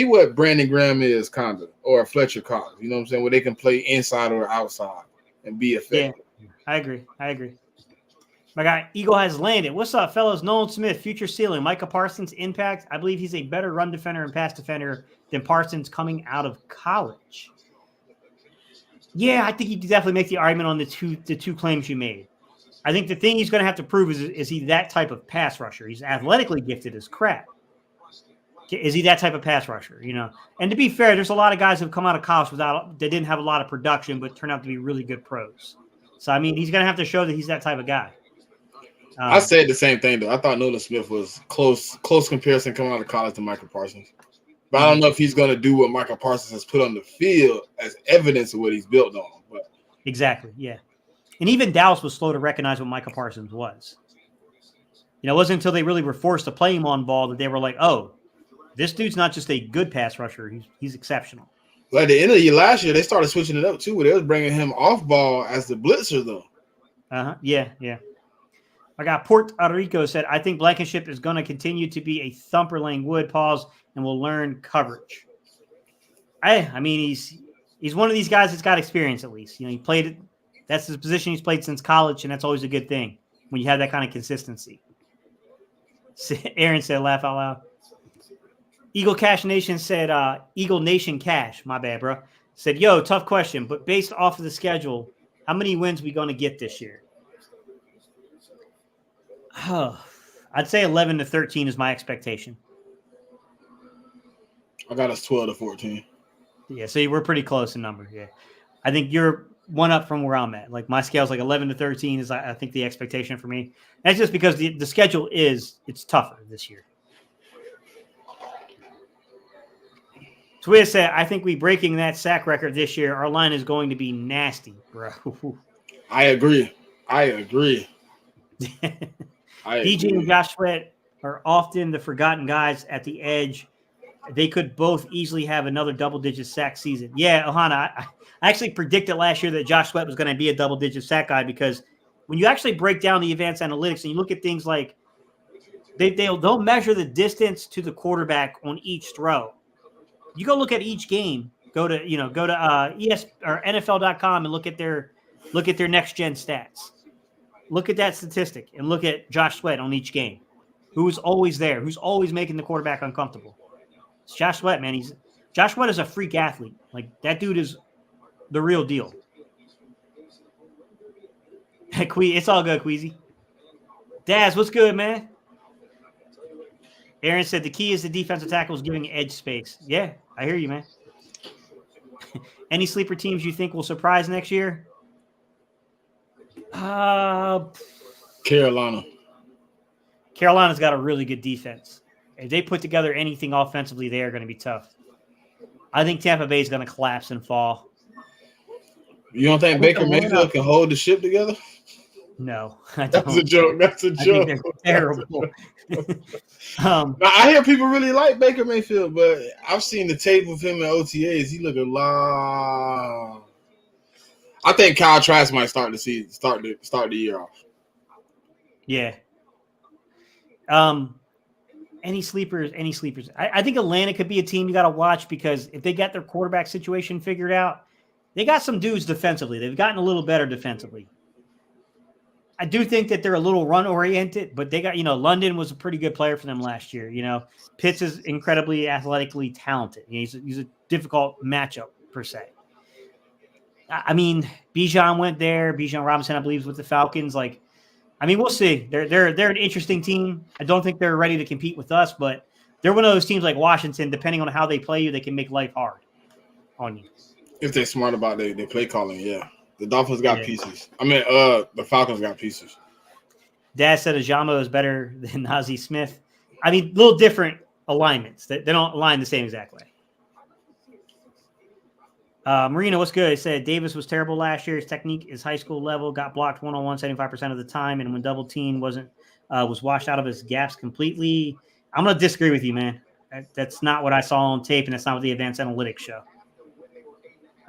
what Brandon Graham is, kind of, or Fletcher Cox. You know what I'm saying? Where they can play inside or outside and be effective. Yeah, I agree. My guy, Eagle has landed. What's up, fellas? Nolan Smith, future ceiling. Micah Parsons, impact. I believe he's a better run defender and pass defender than Parsons coming out of college. Yeah, I think you definitely make the argument on the two claims you made. I think the thing he's going to have to prove is he that type of pass rusher? He's athletically gifted as crap. Is he that type of pass rusher? And to be fair, there's a lot of guys who've come out of college they didn't have a lot of production, but turned out to be really good pros. So, I mean, he's going to have to show that he's that type of guy. I said the same thing, though. I thought Nolan Smith was close comparison coming out of college to Michael Parsons. But I don't know if he's going to do what Michael Parsons has put on the field as evidence of what he's built on. But exactly, yeah. And even Dallas was slow to recognize what Michael Parsons was. It wasn't until they really were forced to play him on ball that they were like, oh, this dude's not just a good pass rusher. He's exceptional. But at the end of the year last year, they started switching it up, too, where they was bringing him off ball as the blitzer, though. Yeah. I got Puerto Rico said, I think Blankenship is going to continue to be a thumper laying wood, and will learn coverage. I mean, he's one of these guys that's got experience at least. He played – that's his position he's played since college, and that's always a good thing when you have that kind of consistency. Aaron said, laugh out loud. Eagle Cash Nation said, Eagle Nation Cash, my bad, bro, said, yo, tough question, but based off of the schedule, how many wins we going to get this year? I'd say 11 to 13 is my expectation. I got us 12 to 14. Yeah, so we're pretty close in number. Yeah, I think you're one up from where I'm at. Like my scale's like 11 to 13 is I think the expectation for me. That's just because the schedule it's tougher this year. Twiz said, I think we breaking that sack record this year. Our line is going to be nasty, bro. I agree. DJ and Josh Sweat are often the forgotten guys at the edge. They could both easily have another double-digit sack season. Yeah, Ohana, I actually predicted last year that Josh Sweat was going to be a double-digit sack guy because when you actually break down the advanced analytics and you look at things like they'll measure the distance to the quarterback on each throw. You go look at each game. Go to ES or NFL.com and look at their next gen stats. Look at that statistic and look at Josh Sweat on each game. Who's always there? Who's always making the quarterback uncomfortable? It's Josh Sweat, man. Josh Sweat is a freak athlete. Like that dude is the real deal. It's all good, Queasy. Daz, what's good, man? Aaron said the key is the defensive tackles giving edge space. Yeah, I hear you, man. Any sleeper teams you think will surprise next year? Carolina. Carolina's got a really good defense. If they put together anything offensively, they are going to be tough. I think Tampa Bay is going to collapse and fall. You don't think Baker Mayfield can hold the ship together? No, I don't. That's a joke. I think they're terrible. Now, I hear people really like Baker Mayfield, but I've seen the tape of him in OTAs. He look a lot. I think Kyle Trask might start the year off. Yeah. And Any sleepers? I think Atlanta could be a team you got to watch because if they got their quarterback situation figured out, they got some dudes defensively. They've gotten a little better defensively. I do think that they're a little run oriented, but they got, London was a pretty good player for them last year. Pitts is incredibly athletically talented. He's a difficult matchup per se. I mean, Bijan went there. Bijan Robinson, I believe, is with the Falcons. We'll see. They're an interesting team. I don't think they're ready to compete with us, but they're one of those teams like Washington. Depending on how they play you, they can make life hard on you. If they're smart about their play calling, yeah. The Dolphins got pieces. The Falcons got pieces. Dad said Ajamo is better than Nazi Smith. Little different alignments. They don't align the same exact way. Marina, what's good? He said Davis was terrible last year. His technique is high school level. Got blocked 1-on-1 75% of the time, and when double team was washed out of his gaps completely. I'm going to disagree with you, man. That's not what I saw on tape, and that's not what the advanced analytics show.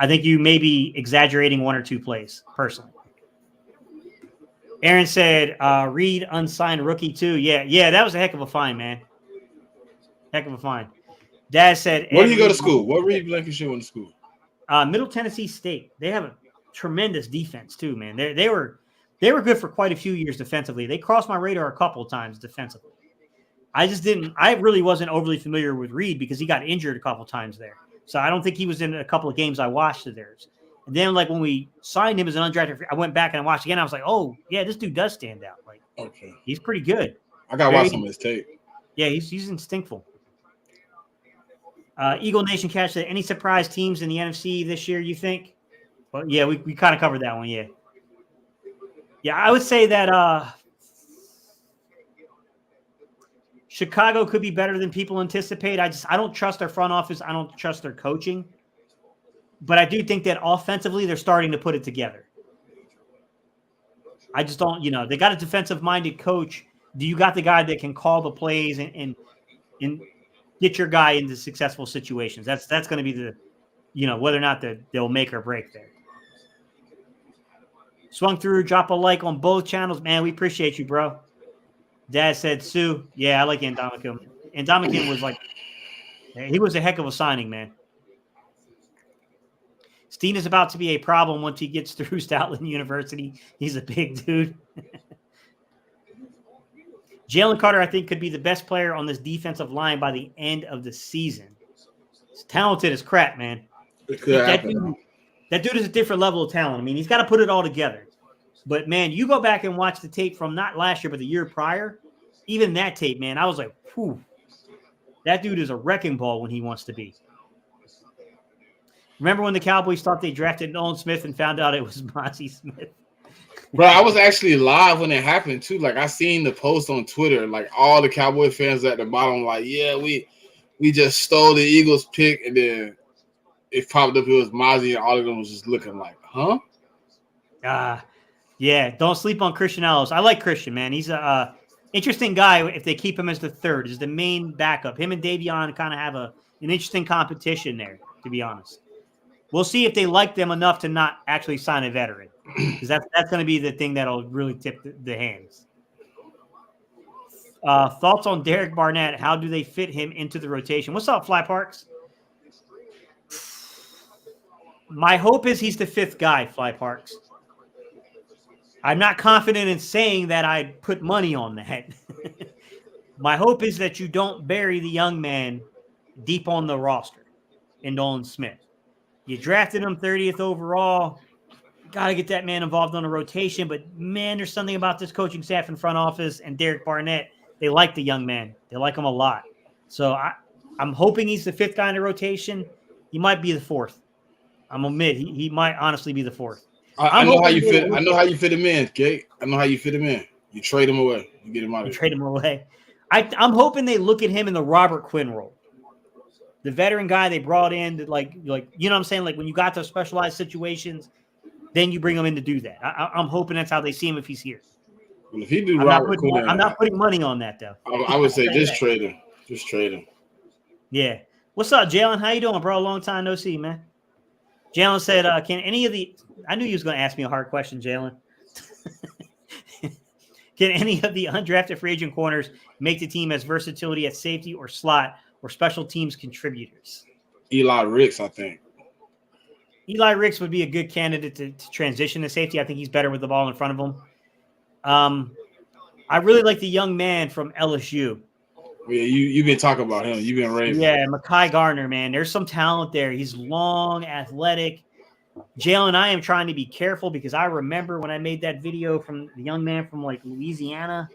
I think you may be exaggerating one or two plays, personally. Aaron said, Reed unsigned rookie too. Yeah, that was a heck of a find, man. Heck of a find. Dad said, where do you go to school? What Reed Blankenship went to school? Middle Tennessee State. They have a tremendous defense too, man. They were good for quite a few years defensively. They crossed my radar a couple of times defensively. I really wasn't overly familiar with Reed because he got injured a couple of times there. So I don't think he was in a couple of games I watched of theirs. And then when we signed him as an undrafted, I went back and I watched again. I was like, oh yeah, this dude does stand out. Okay, he's pretty good. I got to watch some of his tape. Yeah, he's instinctful. Eagle Nation Cash said, any surprise teams in the NFC this year, you think? Well, yeah, we kind of covered that one, yeah. Yeah, I would say that Chicago could be better than people anticipate. I don't trust their front office. I don't trust their coaching. But I do think that offensively, they're starting to put it together. I just don't, they got a defensive-minded coach. Do you got the guy that can call the plays and get your guy into successful situations? That's going to be the, whether or not they'll make or break there. Swung through, drop a like on both channels. Man, we appreciate you, bro. Dad said, Sue. Yeah, I like Ndamukong. Ndamukong was he was a heck of a signing, man. Steen is about to be a problem once he gets through Stoutland University. He's a big dude. Jalen Carter, I think, could be the best player on this defensive line by the end of the season. He's talented as crap, man. That dude is a different level of talent. He's got to put it all together. But, man, you go back and watch the tape from not last year but the year prior, even that tape, man, I was like, whew. That dude is a wrecking ball when he wants to be. Remember when the Cowboys thought they drafted Nolan Smith and found out it was Mazi Smith? Bro, I was actually live when it happened, too. I seen the post on Twitter. All the Cowboy fans at the bottom, yeah, we just stole the Eagles pick, and then it popped up. It was Mazi, and all of them was just looking like, huh? Yeah, don't sleep on Christian Ellis. I like Christian, man. He's a interesting guy if they keep him as the third, as the main backup. Him and Davion kind of have an interesting competition there, to be honest. We'll see if they like them enough to not actually sign a veteran, because that's going to be the thing that'll really tip the hands. Thoughts on Derek Barnett? How do they fit him into the rotation? What's up, Fly Parks? My hope is he's the fifth guy, Fly Parks. I'm not confident in saying that I'd put money on that. My hope is that you don't bury the young man deep on the roster in Nolan Smith. You drafted him 30th overall. Got to get that man involved on a rotation. But, man, there's something about this coaching staff and front office and Derek Barnett. They like the young man. They like him a lot. So I'm hoping he's the fifth guy in the rotation. He might be the fourth. I'm going to admit he might honestly be the fourth. I know how you fit. I know how you fit him in, Kate. I know how you fit him in. You trade him away. You get him out of here. Trade him away. I'm hoping they look at him in the Robert Quinn role. The veteran guy they brought in to you know what I'm saying? When you got those specialized situations, then you bring him in to do that. I'm hoping that's how they see him if he's here. Well, if he do Robert Quinn, I'm not putting money on that, though. I would say just trade him. Just trade him. Yeah. What's up, Jalen? How you doing, bro? Long time no see, man. Jalen said, can any of the – I knew you was going to ask me a hard question, Jalen. Can any of the undrafted free agent corners make the team as versatility at safety or slot or special teams contributors? Eli Ricks, I think. Eli Ricks would be a good candidate to transition to safety. I think he's better with the ball in front of him. I really like the young man from LSU. Yeah, you've been talking about him. You've been raving. Yeah, Mekhi Garner, man. There's some talent there. He's long, athletic. Jalen, I am trying to be careful because I remember when I made that video from the young man from like Louisiana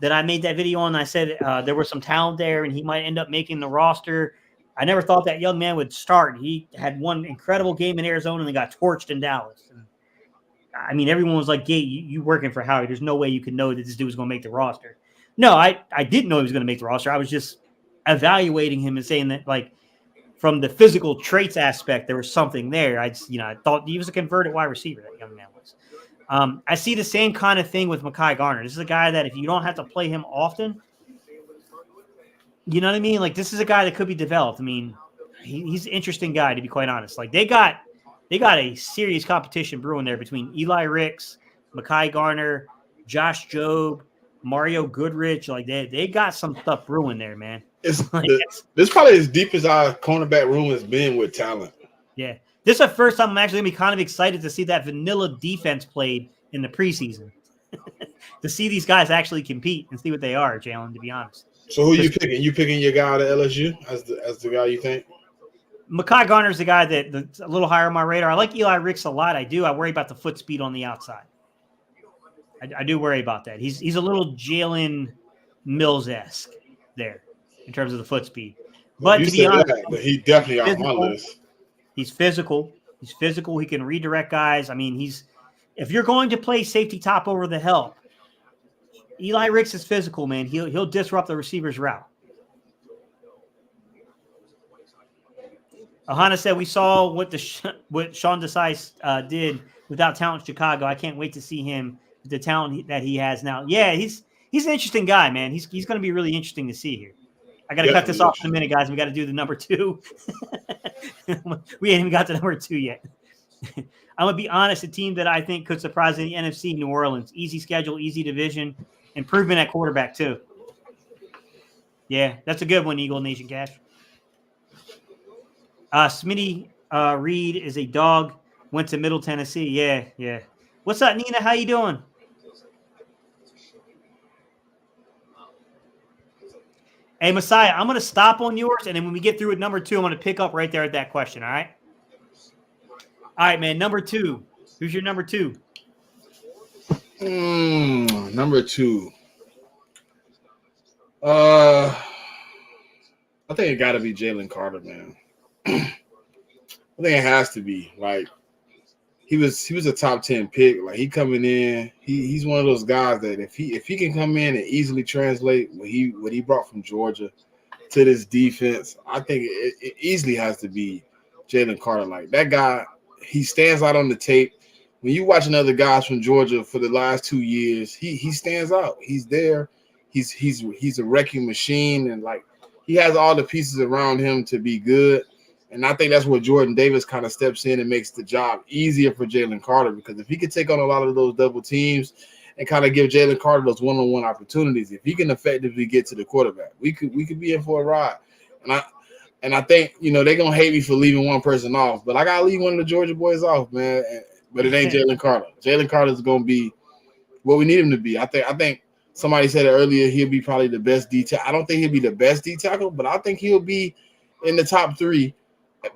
that I made that video on. And I said there was some talent there and he might end up making the roster. I never thought that young man would start. He had one incredible game in Arizona and then got torched in Dallas. And, I mean, everyone was like, "Gate, you working for Howie? There's no way you could know that this dude was going to make the roster." No, I didn't know he was going to make the roster. I was just evaluating him and saying that, like, from the physical traits aspect, there was something there. I thought he was a converted wide receiver, that young man was. I see the same kind of thing with Mekhi Garner. This is a guy that if you don't have to play him often, you know what I mean? Like, this is a guy that could be developed. I mean, he's an interesting guy, to be quite honest. Like, they got a serious competition brewing there between Eli Ricks, Mekhi Garner, Josh Jobe, Mario Goodrich. Like, they got some stuff brewing there, man. This is probably as deep as our cornerback room has been with talent. Yeah. This is the first time I'm actually going to be kind of excited to see that vanilla defense played in the preseason. To see these guys actually compete and see what they are, Jalen, to be honest. So who are you picking? You picking your guy out of LSU as the guy you think? Mekhi Garner's the guy that's a little higher on my radar. I like Eli Ricks a lot. I do. I worry about the foot speed on the outside. I do worry about that. He's a little Jalen Mills-esque there in terms of the foot speed. But to be honest, but he definitely on my list. He's physical. He's physical. He can redirect guys. I mean, if you're going to play safety top over the help, Eli Ricks is physical, man. He'll disrupt the receiver's route. Ahana said we saw what Sean Desai did without talent in Chicago. I can't wait to see him with the talent that he has now. Yeah, he's an interesting guy, man. He's going to be really interesting to see here. I got to cut this off in a minute, guys. We got to do the number 2. We ain't even got to number 2 yet. I'm going to be honest. A team that I think could surprise in the NFC, New Orleans. Easy schedule, easy division. Improvement at quarterback, too. Yeah, that's a good one, Eagle Nation Cash. Smitty Reed is a dog. Went to Middle Tennessee. Yeah. What's up, Nina? How you doing? Hey, Messiah, I'm going to stop on yours, and then when we get through with number 2, I'm going to pick up right there at that question, all right? All right, man, number 2. Who's your number 2? Number 2. I think it got to be Jalen Carter, man. I think it has to be. Like, he was a top 10 pick. Like, he coming in, he's one of those guys that if he can come in and easily translate what he brought from Georgia to this defense, I think it easily has to be Jalen Carter. Like, that guy, he stands out on the tape. When you watching other guys from Georgia for the last 2 years, he stands out. He's there. He's a wrecking machine, and like he has all the pieces around him to be good. And I think that's where Jordan Davis kind of steps in and makes the job easier for Jalen Carter, because if he could take on a lot of those double teams and kind of give Jalen Carter those one-on-one opportunities, if he can effectively get to the quarterback, we could be in for a ride. And I think, they're going to hate me for leaving one person off, but I got to leave one of the Georgia boys off, man. But it ain't Jalen Carter. Jalen Carter is going to be what we need him to be. I think somebody said it earlier, he'll be probably the best D tackle. I don't think he'll be the best D tackle, but I think he'll be in the top 3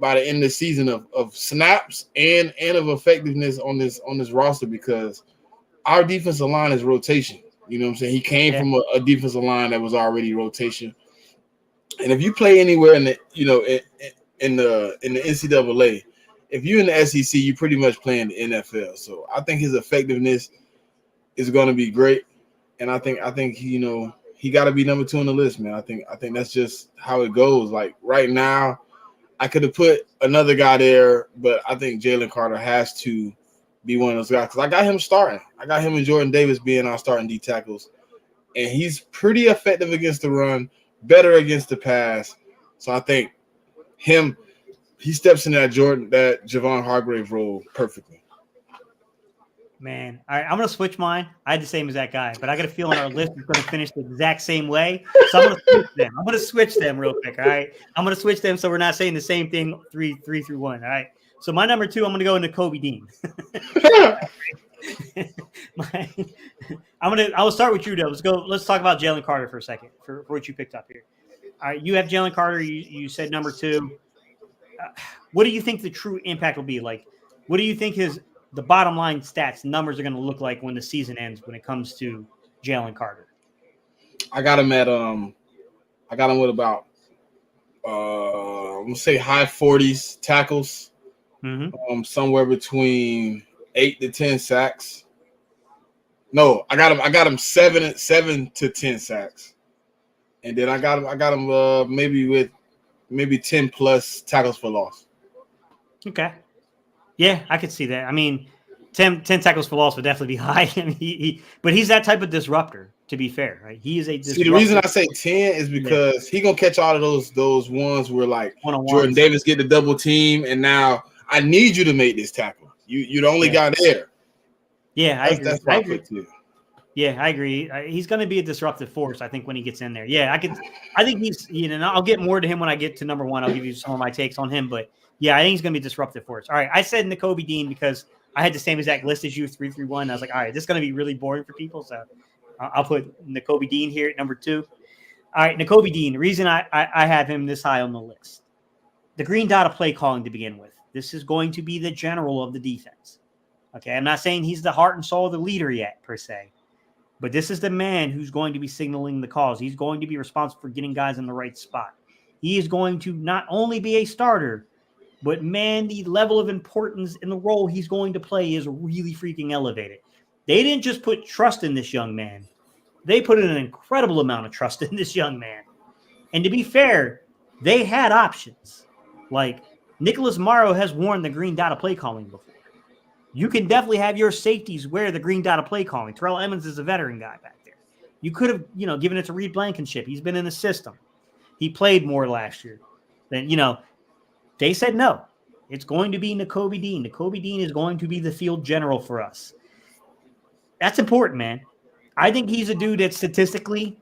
by the end of the season of snaps and of effectiveness on this roster, because our defensive line is rotation. You know what I'm saying? He came from a defensive line that was already rotation. And if you play anywhere in the NCAA, if you're in the SEC, you pretty much play in the NFL. So I think his effectiveness is going to be great. And I think he got to be number 2 on the list, man. I think that's just how it goes. Like right now, I could have put another guy there, but I think Jalen Carter has to be one of those guys, because I got him starting. I got him and Jordan Davis being our starting D tackles, and he's pretty effective against the run, better against the pass. So I think he steps into that Javon Hargrave role perfectly. Man, all right, I'm gonna switch mine. I had the same exact guy, but I got a feeling our list is gonna finish the exact same way. So I'm gonna switch them real quick. All right, I'm gonna switch them so we're not saying the same thing three through one. All right. So my number 2, I'm gonna go into Kobe Dean. I will start with you though. Let's talk about Jalen Carter for a second for what you picked up here. All right, you have Jalen Carter. You said number 2. What do you think the true impact will be? Like, what do you think the bottom line stats numbers are going to look like when the season ends when it comes to Jalen Carter? I got him with about I'm gonna say high 40s tackles, somewhere between 8 to 10 sacks. No, I got him 7 to 10 sacks, and then I got him maybe 10 plus tackles for loss. Okay. Yeah, I could see that. I mean, 10 tackles for loss would definitely be high. I mean, but he's that type of disruptor, to be fair, right? He is a disruptor. See, the reason I say 10 is because he gonna catch all of those ones where like Jordan Davis get the double team, and now I need you to make this tackle. You're the only guy there. Yeah, I agree. That's what I agree. Yeah, I agree. He's going to be a disruptive force, I think, when he gets in there. Yeah, I think he's, I'll get more to him when I get to number 1. I'll give you some of my takes on him. But yeah, I think he's going to be a disruptive force. All right, I said Nakobe Dean because I had the same exact list as you, 3 through 1. I was like, all right, this is going to be really boring for people. So I'll put Nakobe Dean here at number 2. All right, Nakobe Dean, the reason I have him this high on the list, the green dot of play calling to begin with. This is going to be the general of the defense. Okay, I'm not saying he's the heart and soul of the leader yet, per se. But this is the man who's going to be signaling the calls. He's going to be responsible for getting guys in the right spot. He is going to not only be a starter, but, man, the level of importance in the role he's going to play is really freaking elevated. They didn't just put trust in this young man. They put in an incredible amount of trust in this young man. And to be fair, they had options. Like, Nicholas Morrow has worn the green dot of play calling before. You can definitely have your safeties wear the green dot of play calling. Terrell Emmons is a veteran guy back there. You could have, given it to Reed Blankenship. He's been in the system. He played more last year. Then, they said no. It's going to be Nakobe Dean. Nakobe Dean is going to be the field general for us. That's important, man. I think he's a dude that statistically,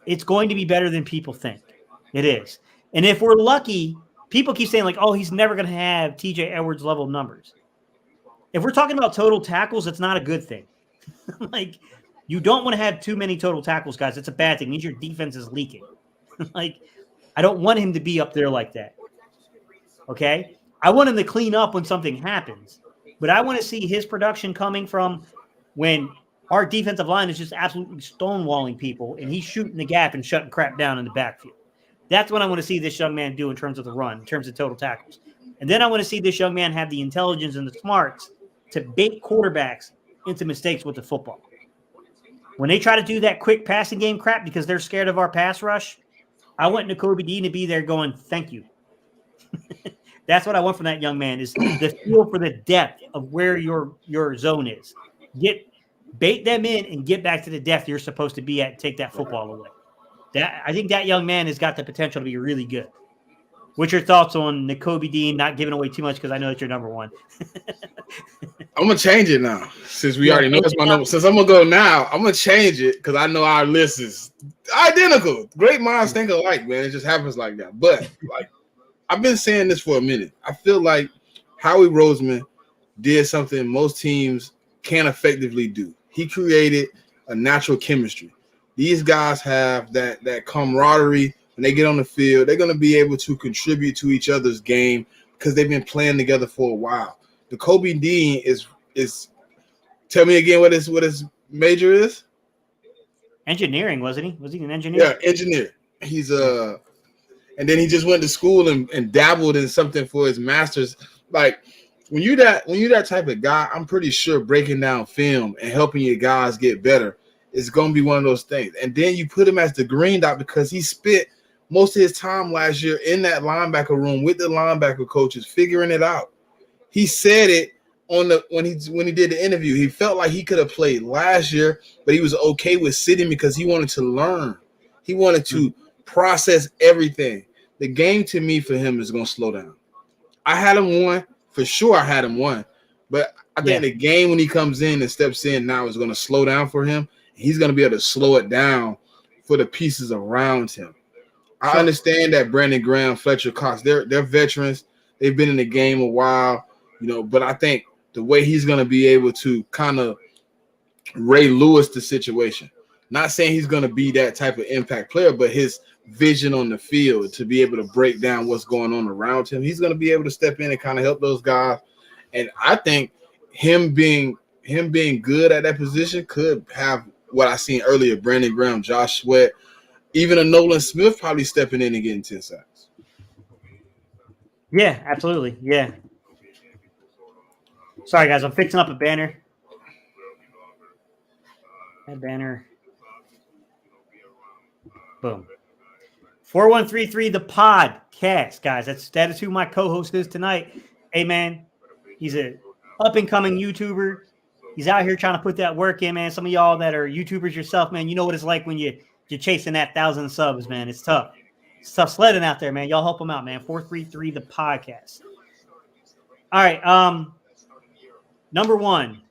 it's going to be better than people think. It is. And if we're lucky, people keep saying like, oh, he's never going to have TJ Edwards level numbers. If we're talking about total tackles, it's not a good thing. Like, you don't want to have too many total tackles, guys. It's a bad thing. It means your defense is leaking. Like, I don't want him to be up there like that. Okay? I want him to clean up when something happens. But I want to see his production coming from when our defensive line is just absolutely stonewalling people and he's shooting the gap and shutting crap down in the backfield. That's what I want to see this young man do in terms of the run, in terms of total tackles. And then I want to see this young man have the intelligence and the smarts to bait quarterbacks into mistakes with the football. When they try to do that quick passing game crap because they're scared of our pass rush, I want Nakobe Dean to be there going, thank you. That's what I want from that young man, is the feel for the depth of where your zone is. Bait them in and get back to the depth you're supposed to be at and take that football away. I think that young man has got the potential to be really good. What's your thoughts on Nakobe Dean, not giving away too much because I know it's your number 1? I'm going to change it now since we already know it's my number. Since I'm going to go now, I'm going to change it because I know our list is identical. Great minds think alike, man. It just happens like that. But, like, I've been saying this for a minute. I feel like Howie Roseman did something most teams can't effectively do. He created a natural chemistry. These guys have that camaraderie. When they get on the field, they're going to be able to contribute to each other's game because they've been playing together for a while. Nakobe Dean is tell me again what his major is? Engineering, wasn't he? Was he an engineer? Yeah, engineer. He's and then he just went to school and dabbled in something for his master's. Like when you're that type of guy, I'm pretty sure breaking down film and helping your guys get better is going to be one of those things. And then you put him as the green dot because he spent most of his time last year in that linebacker room with the linebacker coaches, figuring it out. He said it when he did the interview. He felt like he could have played last year, but he was okay with sitting because he wanted to learn. He wanted to process everything. The game to me for him is going to slow down. I had him 1 for sure. I had him 1, but I think the game when he comes in and steps in now is going to slow down for him. He's going to be able to slow it down for the pieces around him. I understand that Brandon Graham, Fletcher Cox, they're veterans. They've been in the game a while, but I think the way he's going to be able to kind of Ray Lewis the situation. Not saying he's going to be that type of impact player, but his vision on the field to be able to break down what's going on around him. He's going to be able to step in and kind of help those guys. And I think him being good at that position could have what I seen earlier, Brandon Graham, Josh Sweat, even a Nolan Smith probably stepping in and getting 10 sacks. Yeah, absolutely. Yeah. Sorry, guys. I'm fixing up a banner. That banner. Boom. 4133, the podcast, guys. That is who my co-host is tonight. Hey, man. He's a up-and-coming YouTuber. He's out here trying to put that work in, man. Some of y'all that are YouTubers yourself, man, you know what it's like when you're chasing that 1,000 subs, man. It's tough. It's tough sledding out there, man. Y'all help him out, man. 433, the podcast. All right. Number one.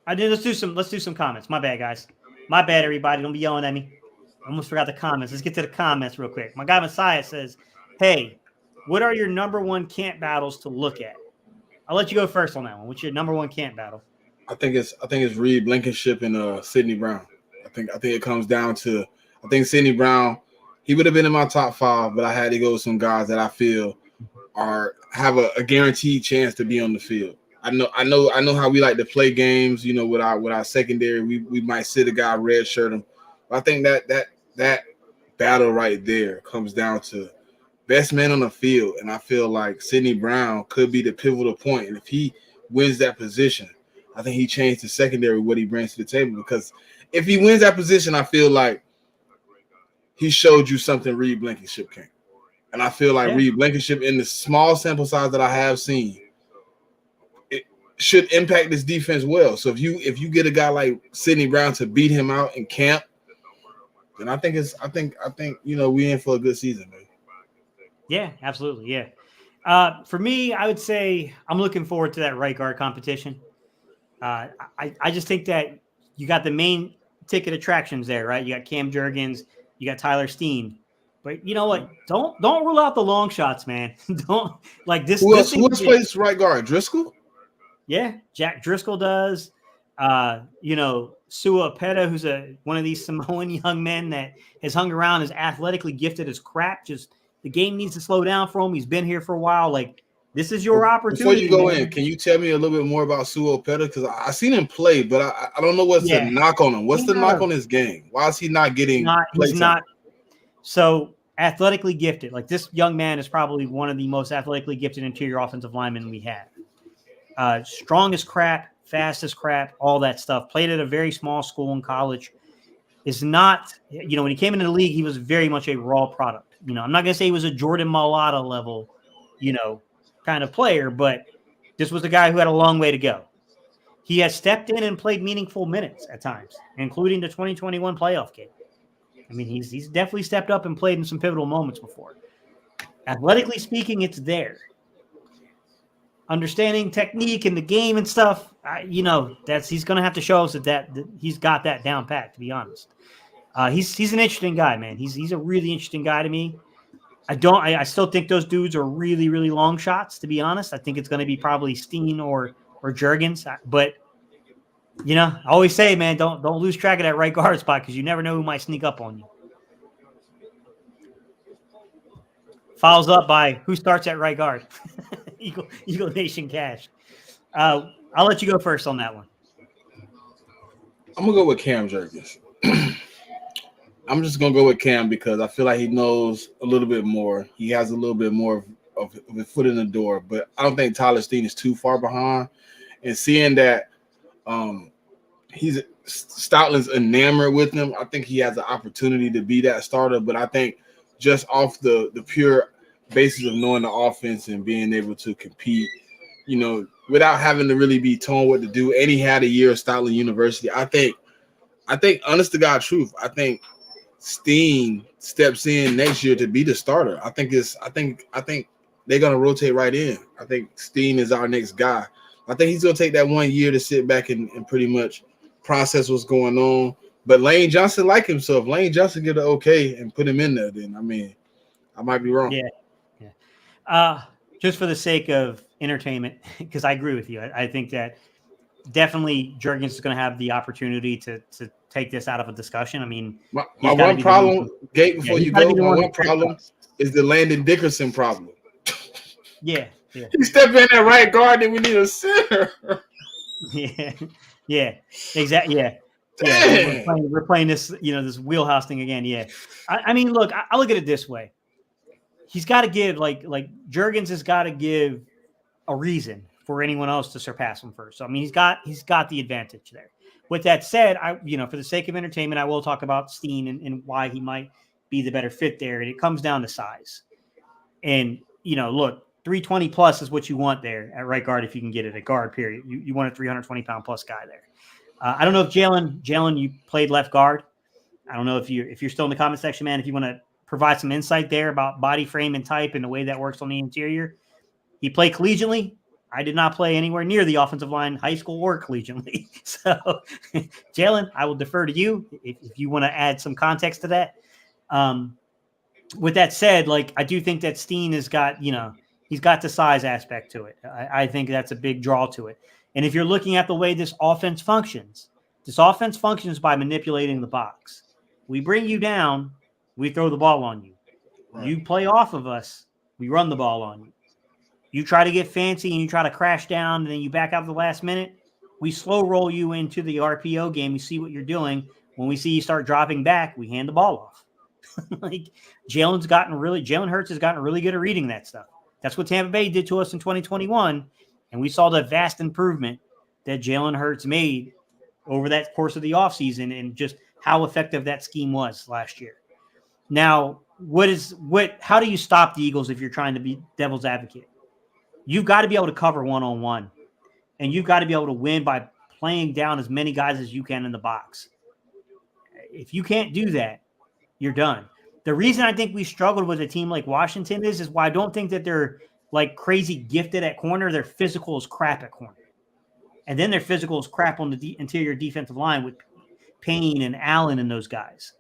Let's do some comments. My bad, guys. My bad, everybody. Don't be yelling at me. I almost forgot the comments. Let's get to the comments real quick. My guy Messiah says, hey, what are your number one camp battles to look at? I'll let you go first on that one. What's your number one camp battle? I think it's Reed Blankenship and Sidney Brown. I think it comes down to Sidney Brown. He would have been in my top 5, but I had to go with some guys that I feel have a guaranteed chance to be on the field. I know how we like to play games. With our secondary, we might sit a guy red shirt him. But I think that battle right there comes down to best man on the field, and I feel like Sidney Brown could be the pivotal point. And if he wins that position, I think he changed the secondary what he brings to the table. Because if he wins that position, I feel like he showed you something Reed Blankenship can't. And I feel like Reed Blankenship, in the small sample size that I have seen, it should impact this defense well. So if you get a guy like Sidney Brown to beat him out in camp, then I think we in for a good season, man. Yeah, absolutely. Yeah. For me, I would say I'm looking forward to that right guard competition. I just think that you got the main ticket attractions there, right? You got Cam Jurgens, you got Tyler Steen, but you know what? Don't rule out the long shots, man. Don't like this. Who else plays right guard? Driscoll? Yeah, Jack Driscoll does. Sua Opeta, who's one of these Samoan young men that has hung around, is athletically gifted as crap. Just the game needs to slow down for him. He's been here for a while. Like, this is your opportunity. Before you go in, can you tell me a little bit more about Sua Opeta? Because I seen him play, but I don't know what's the knock on him. What's the knock on his game? Why is he not getting play time? Not so athletically gifted. Like, this young man is probably one of the most athletically gifted interior offensive linemen we have. Strong as crap, fast as crap, all that stuff. Played at a very small school in college. Is not, when he came into the league, he was very much a raw product. I'm not going to say he was a Jordan Mailata level, kind of player, but this was a guy who had a long way to go. He has stepped in and played meaningful minutes at times, including the 2021 playoff game. I mean, he's definitely stepped up and played in some pivotal moments before. Athletically speaking, it's there. Understanding technique and the game and stuff, he's going to have to show us that he's got that down pat, to be honest. He's an interesting guy, man. He's a really interesting guy to me. I still think those dudes are really, really long shots, to be honest. I think it's going to be probably Steen or Jurgens. But, I always say, man, don't lose track of that right guard spot because you never know who might sneak up on you. Follows up by who starts at right guard. Eagle Nation Cash. I'll let you go first on that one. I'm going to go with Cam Jurgens. I'm just going to go with Cam because I feel like he knows a little bit more. He has a little bit more of a foot in the door, but I don't think Tyler Steen is too far behind. And seeing that Stoutland's enamored with him, I think he has an opportunity to be that starter. But I think just off the pure basis of knowing the offense and being able to compete, without having to really be told what to do, and he had a year of Stoutland University, I think, honest to God truth, I think Steen steps in next year to be the starter. I think they're gonna rotate right in. I think Steen is our next guy I think he's gonna take that 1 year to sit back and pretty much process what's going on. But Lane Johnson like himself. Lane Johnson get an okay and put him in there. Then I mean, I might be wrong. Yeah. Just for the sake of entertainment, because I agree with you. I think that definitely Jurgens is going to have the opportunity to take this out of a discussion. I mean, my one problem, Gate, before you go, my one problem is the Landon Dickerson problem. Yeah. He stepped in at right guard, and we need a center. Yeah, exactly. Yeah. We're playing this, this wheelhouse thing again. Yeah. I mean, look, I look at it this way. He's got to give like Jurgens has got to give a reason for anyone else to surpass him first. So, I mean, he's got the advantage there. With that said, for the sake of entertainment, I will talk about Steen and why he might be the better fit there. And it comes down to size. And, look, 320 plus is what you want there at right guard if you can get it at guard, period. You want a 320-pound plus guy there. I don't know if Jalen, you played left guard. I don't know if you're still in the comment section, man, if you want to provide some insight there about body frame and type and the way that works on the interior. He played collegiately. I did not play anywhere near the offensive line, high school or collegiately. So, Jalen, I will defer to you if you want to add some context to that. With that said, I do think that Steen has got, he's got the size aspect to it. I think that's a big draw to it. And if you're looking at the way this offense functions by manipulating the box. We bring you down, we throw the ball on you. Right. You play off of us, we run the ball on you. You try to get fancy and you try to crash down and then you back out at the last minute. We slow roll you into the RPO game. We see what you're doing. When we see you start dropping back, we hand the ball off. Jalen Hurts has gotten really good at reading that stuff. That's what Tampa Bay did to us in 2021. And we saw the vast improvement that Jalen Hurts made over that course of the offseason and just how effective that scheme was last year. Now, how do you stop the Eagles if you're trying to be devil's advocate? You've got to be able to cover one-on-one, and you've got to be able to win by playing down as many guys as you can in the box. If you can't do that, you're done. The reason I think we struggled with a team like Washington is why I don't think that they're crazy gifted at corner. Their physical is crap at corner. And then their physical is crap on the interior defensive line with Payne and Allen and those guys.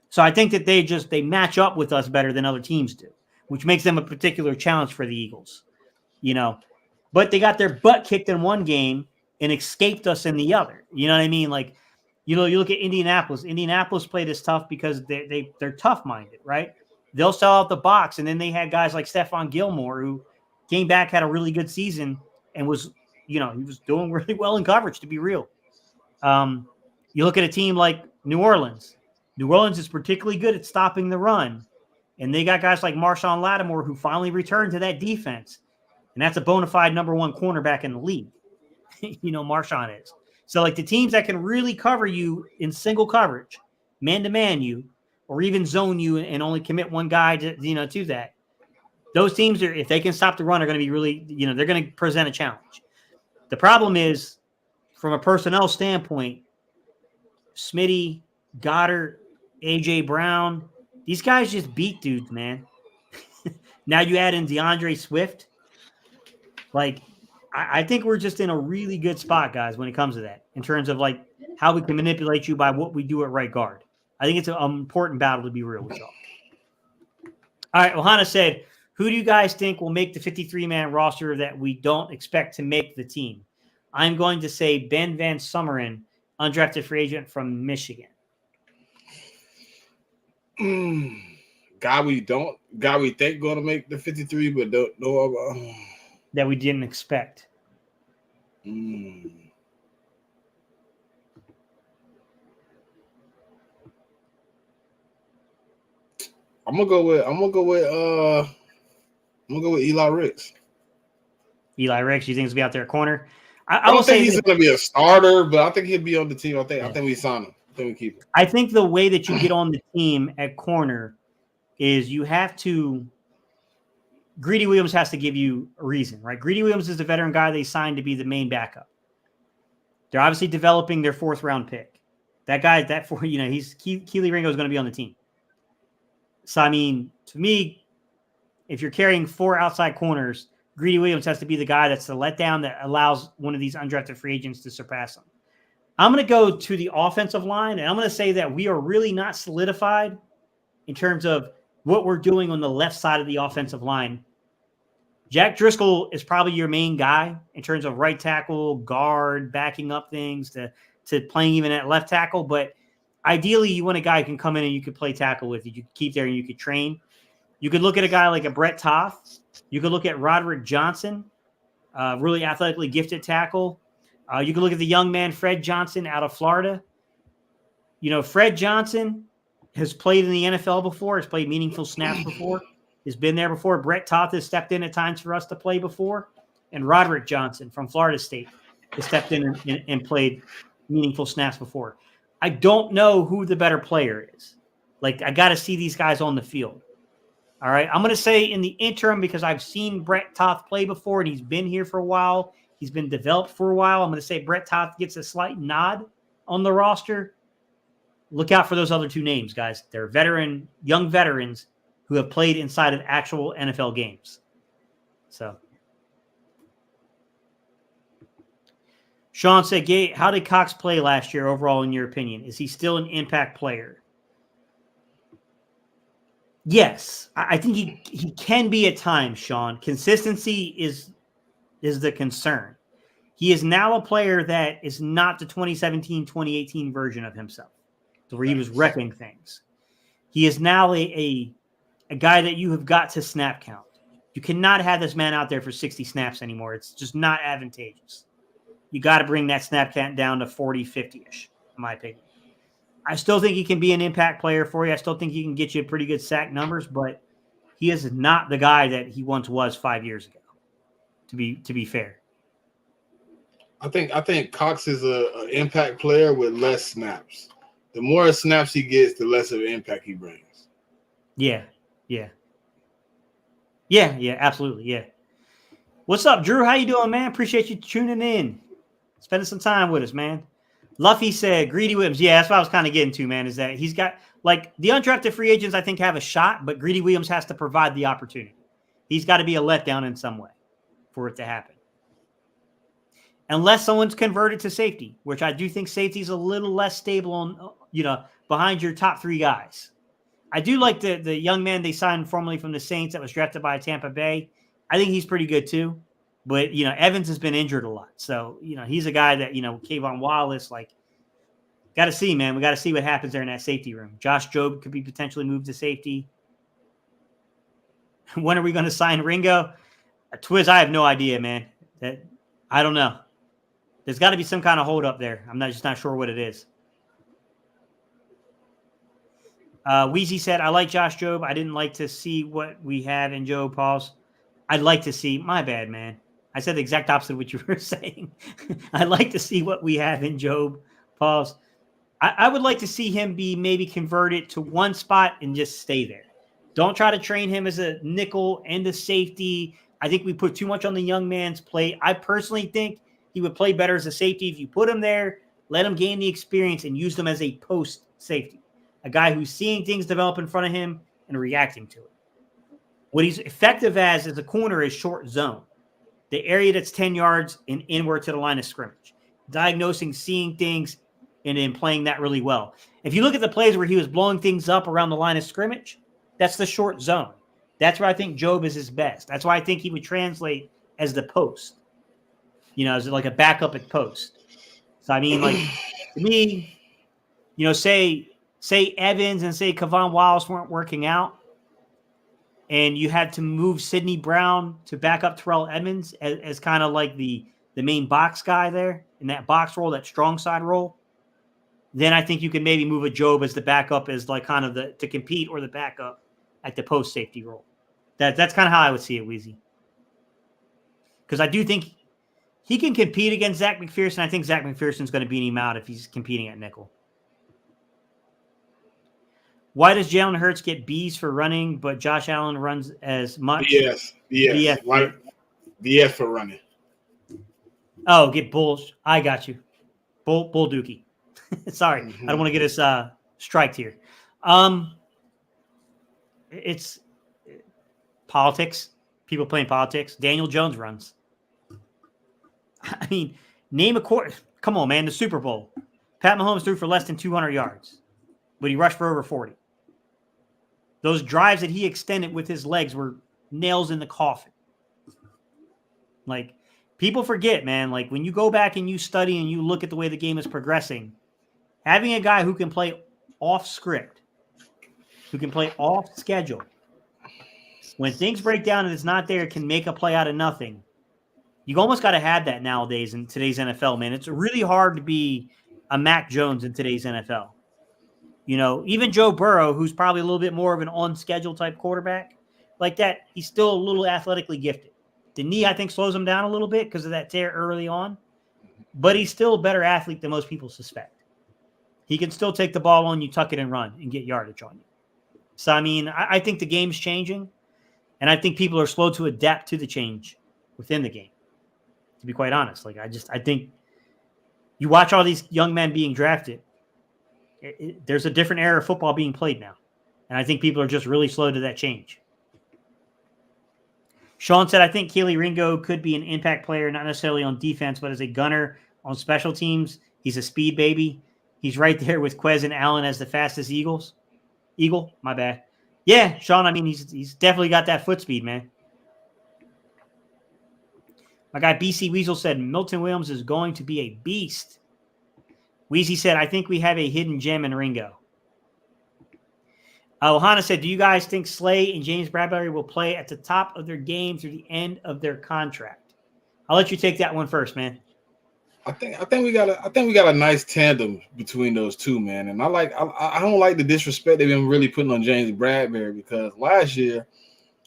So I think that they match up with us better than other teams do, which makes them a particular challenge for the Eagles. But they got their butt kicked in one game and escaped us in the other. You know what I mean? You look at Indianapolis. Indianapolis played as tough because they're tough-minded, right? They'll sell out the box, and then they had guys like Stephon Gilmore who came back, had a really good season, and was, he was doing really well in coverage, to be real. You look at a team like New Orleans. New Orleans is particularly good at stopping the run, and they got guys like Marshawn Lattimore who finally returned to that defense. And that's a bona fide number one cornerback in the league. Marshawn is. So, the teams that can really cover you in single coverage, man-to-man you, or even zone you and only commit one guy to that, those teams, if they can stop the run, are going to be really, they're going to present a challenge. The problem is, from a personnel standpoint, Smitty, Goddard, A.J. Brown, these guys just beat dudes, man. Now you add in DeAndre Swift. I think we're just in a really good spot, guys, when it comes to that, in terms of how we can manipulate you by what we do at right guard. I think it's an important battle, to be real with y'all. All right, Ohana said, who do you guys think will make the 53-man roster that we don't expect to make the team? I'm going to say Ben Van Sumeren, undrafted free agent from Michigan. Guy we think going to make the 53, but don't know about. That we didn't expect. I'm gonna go with Eli Ricks. Eli Ricks, you think he's gonna be out there at corner? I don't think he's gonna be a starter, but I think he'll be on the team. I think we sign him. I think we keep him. I think the way that you get on the team at corner is you have to. Greedy Williams has to give you a reason, right? Greedy Williams is the veteran guy they signed to be the main backup. They're obviously developing their 4th round pick. That guy, Keely Ringo is going to be on the team. So, I mean, to me, if you're carrying 4 outside corners, Greedy Williams has to be the guy that's the letdown that allows one of these undrafted free agents to surpass him. I'm going to go to the offensive line, and I'm going to say that we are really not solidified in terms of what we're doing on the left side of the offensive line. Jack Driscoll is probably your main guy in terms of right tackle, guard, backing up things to playing even at left tackle. But ideally, you want a guy who can come in and you could play tackle with. You could keep there and you could train. You could look at a guy like a Brett Toth. You could look at Roderick Johnson, really athletically gifted tackle. You can look at the young man, Fred Johnson, out of Florida. You know, Fred Johnson has played in the NFL before, has played meaningful snaps before, has been there before. Brett Toth has stepped in at times for us to play before. And Roderick Johnson from Florida State has stepped in and played meaningful snaps before. I don't know who the better player is. Like, I got to see these guys on the field. All right. I'm going to say in the interim, because I've seen Brett Toth play before and he's been here for a while. He's been developed for a while. I'm going to say Brett Toth gets a slight nod on the roster. Look out for those other two names, guys. They're young veterans who have played inside of actual NFL games. So, Sean said, "Gay, how did Cox play last year overall, in your opinion? Is he still an impact player?" Yes, I think he can be at times, Sean. Consistency is the concern. He is now a player that is not the 2017, 2018 version of himself, where he was wrecking things. He is now a guy that you have got to snap count. You cannot have this man out there for 60 snaps anymore. It's just not advantageous. You got to bring that snap count down to 40, 50-ish, in my opinion. I still think he can be an impact player for you. I still think he can get you pretty good sack numbers, but he is not the guy that he once was 5 years ago, to be fair. I think Cox is an impact player with less snaps. The more snaps he gets, the less of an impact he brings. Yeah, absolutely, yeah. What's up, Drew? How you doing, man? Appreciate you tuning in, spending some time with us, man. Luffy said, Greedy Williams. Yeah, that's what I was kind of getting to, man, is that he's got, like, the undrafted free agents, I think, have a shot, but Greedy Williams has to provide the opportunity. He's got to be a letdown in some way for it to happen. Unless someone's converted to safety, which I do think safety is a little less stable on, behind your top three guys. I do like the young man they signed formerly from the Saints that was drafted by Tampa Bay. I think he's pretty good too. But, Evans has been injured a lot. So, he's a guy that, Kayvon Wallace, like, got to see, man. We got to see what happens there in that safety room. Josh Jobe could be potentially moved to safety. When are we going to sign Ringo? Twiz, I have no idea, man. I don't know. There's got to be some kind of hold up there. I'm just not sure what it is. Weezy said, I like Josh Jobe. I didn't like to see what we have in Jobe. Pause. I'd like to see. My bad, man. I said the exact opposite of what you were saying. I'd like to see what we have in Jobe. Pause. I would like to see him be maybe converted to one spot and just stay there. Don't try to train him as a nickel and a safety. I think we put too much on the young man's plate. I personally think he would play better as a safety if you put him there, let him gain the experience, and use him as a post safety. A guy who's seeing things develop in front of him and reacting to it. What he's effective as a corner is short zone, the area that's 10 yards and inward to the line of scrimmage, diagnosing, seeing things, and then playing that really well. If you look at the plays where he was blowing things up around the line of scrimmage, that's the short zone. That's where I think Jobe is his best. That's why I think he would translate as the post, as like a backup at post. So, I mean, like, to me, say Evans and say Kayvon Wallace weren't working out, and you had to move Sidney Brown to back up Terrell Edmonds as kind of like the main box guy there in that box role, that strong side role, then I think you can maybe move a Jobe as the backup, as like kind of to compete, or the backup at the post safety role. That's kind of how I would see it, Weezy. Because I do think he can compete against Zach McPherson. I think Zach McPherson's going to beat him out if he's competing at nickel. Why does Jalen Hurts get B's for running, but Josh Allen runs as much? BS. BS for running. Oh, get bulls. I got you. Bull Dookie. Sorry. I don't want to get us striked here. It's politics. People playing politics. Daniel Jones runs. I mean, name a quarter. Come on, man. The Super Bowl. Pat Mahomes threw for less than 200 yards, but he rushed for over 40. Those drives that he extended with his legs were nails in the coffin. Like, people forget, man. Like, when you go back and you study and you look at the way the game is progressing, having a guy who can play off script, who can play off schedule, when things break down and it's not there, can make a play out of nothing. You almost got to have that nowadays in today's NFL, man. It's really hard to be a Mac Jones in today's NFL. You know, even Joe Burrow, who's probably a little bit more of an on-schedule type quarterback, like that, he's still a little athletically gifted. The knee, I think, slows him down a little bit because of that tear early on, but he's still a better athlete than most people suspect. He can still take the ball on you, tuck it and run and get yardage on you. So, I mean, I think the game's changing, and I think people are slow to adapt to the change within the game, to be quite honest. Like, I think you watch all these young men being drafted, there's a different era of football being played now. And I think people are just really slow to that change. Sean said, I think Kelee Ringo could be an impact player, not necessarily on defense, but as a gunner on special teams. He's a speed baby. He's right there with Quez and Allen as the fastest Eagle, my bad. Yeah, Sean, I mean, he's definitely got that foot speed, man. My guy BC Weasel said Milton Williams is going to be a beast. Weezy said, I think we have a hidden gem in Ringo. Ohana said, do you guys think Slay and James Bradbury will play at the top of their game through the end of their contract? I'll let you take that one first, man. I think we got a nice tandem between those two, man. And I don't like the disrespect they've been really putting on James Bradbury, because last year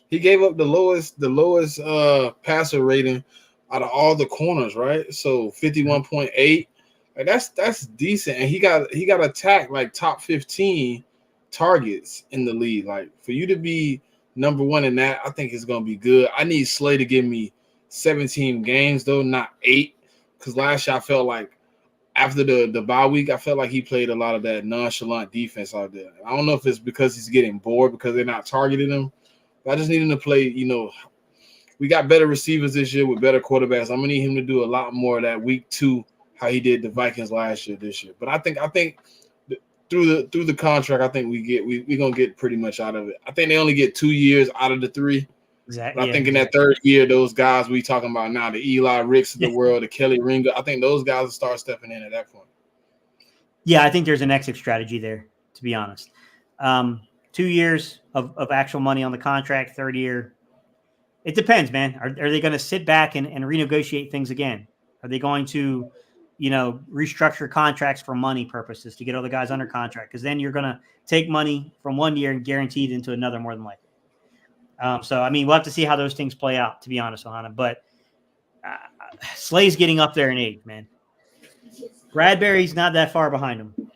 he gave up the lowest passer rating out of all the corners, right? So 51.8. Like that's decent, and he got attacked like top 15 targets in the league. Like, for you to be number one in that, I think it's gonna be good. I need Slay to give me 17 games though, not 8, because last year I felt like after the bye week, I felt like he played a lot of that nonchalant defense out there. I don't know if it's because he's getting bored because they're not targeting him, but I just need him to play. You know, we got better receivers this year with better quarterbacks. I'm gonna need him to do a lot more of that week 2. How he did the Vikings last year, this year. But I think through the contract, I think we're gonna get pretty much out of it. I think they only get 2 years out of the 3. Exactly. But I think in that third year, those guys we talking about now, the Eli Ricks of the world, the Kelee Ringo, I think those guys will start stepping in at that point. Yeah, I think there's an exit strategy there, to be honest. 2 years of actual money on the contract, third year. It depends, man. Are they going to sit back and renegotiate things again? Are they going to restructure contracts for money purposes to get other guys under contract? Because then you're going to take money from 1 year and guarantee it into another, more than likely. So, I mean, we'll have to see how those things play out, to be honest, Ohana. But Slay's getting up there in age, man. Bradbury's not that far behind him.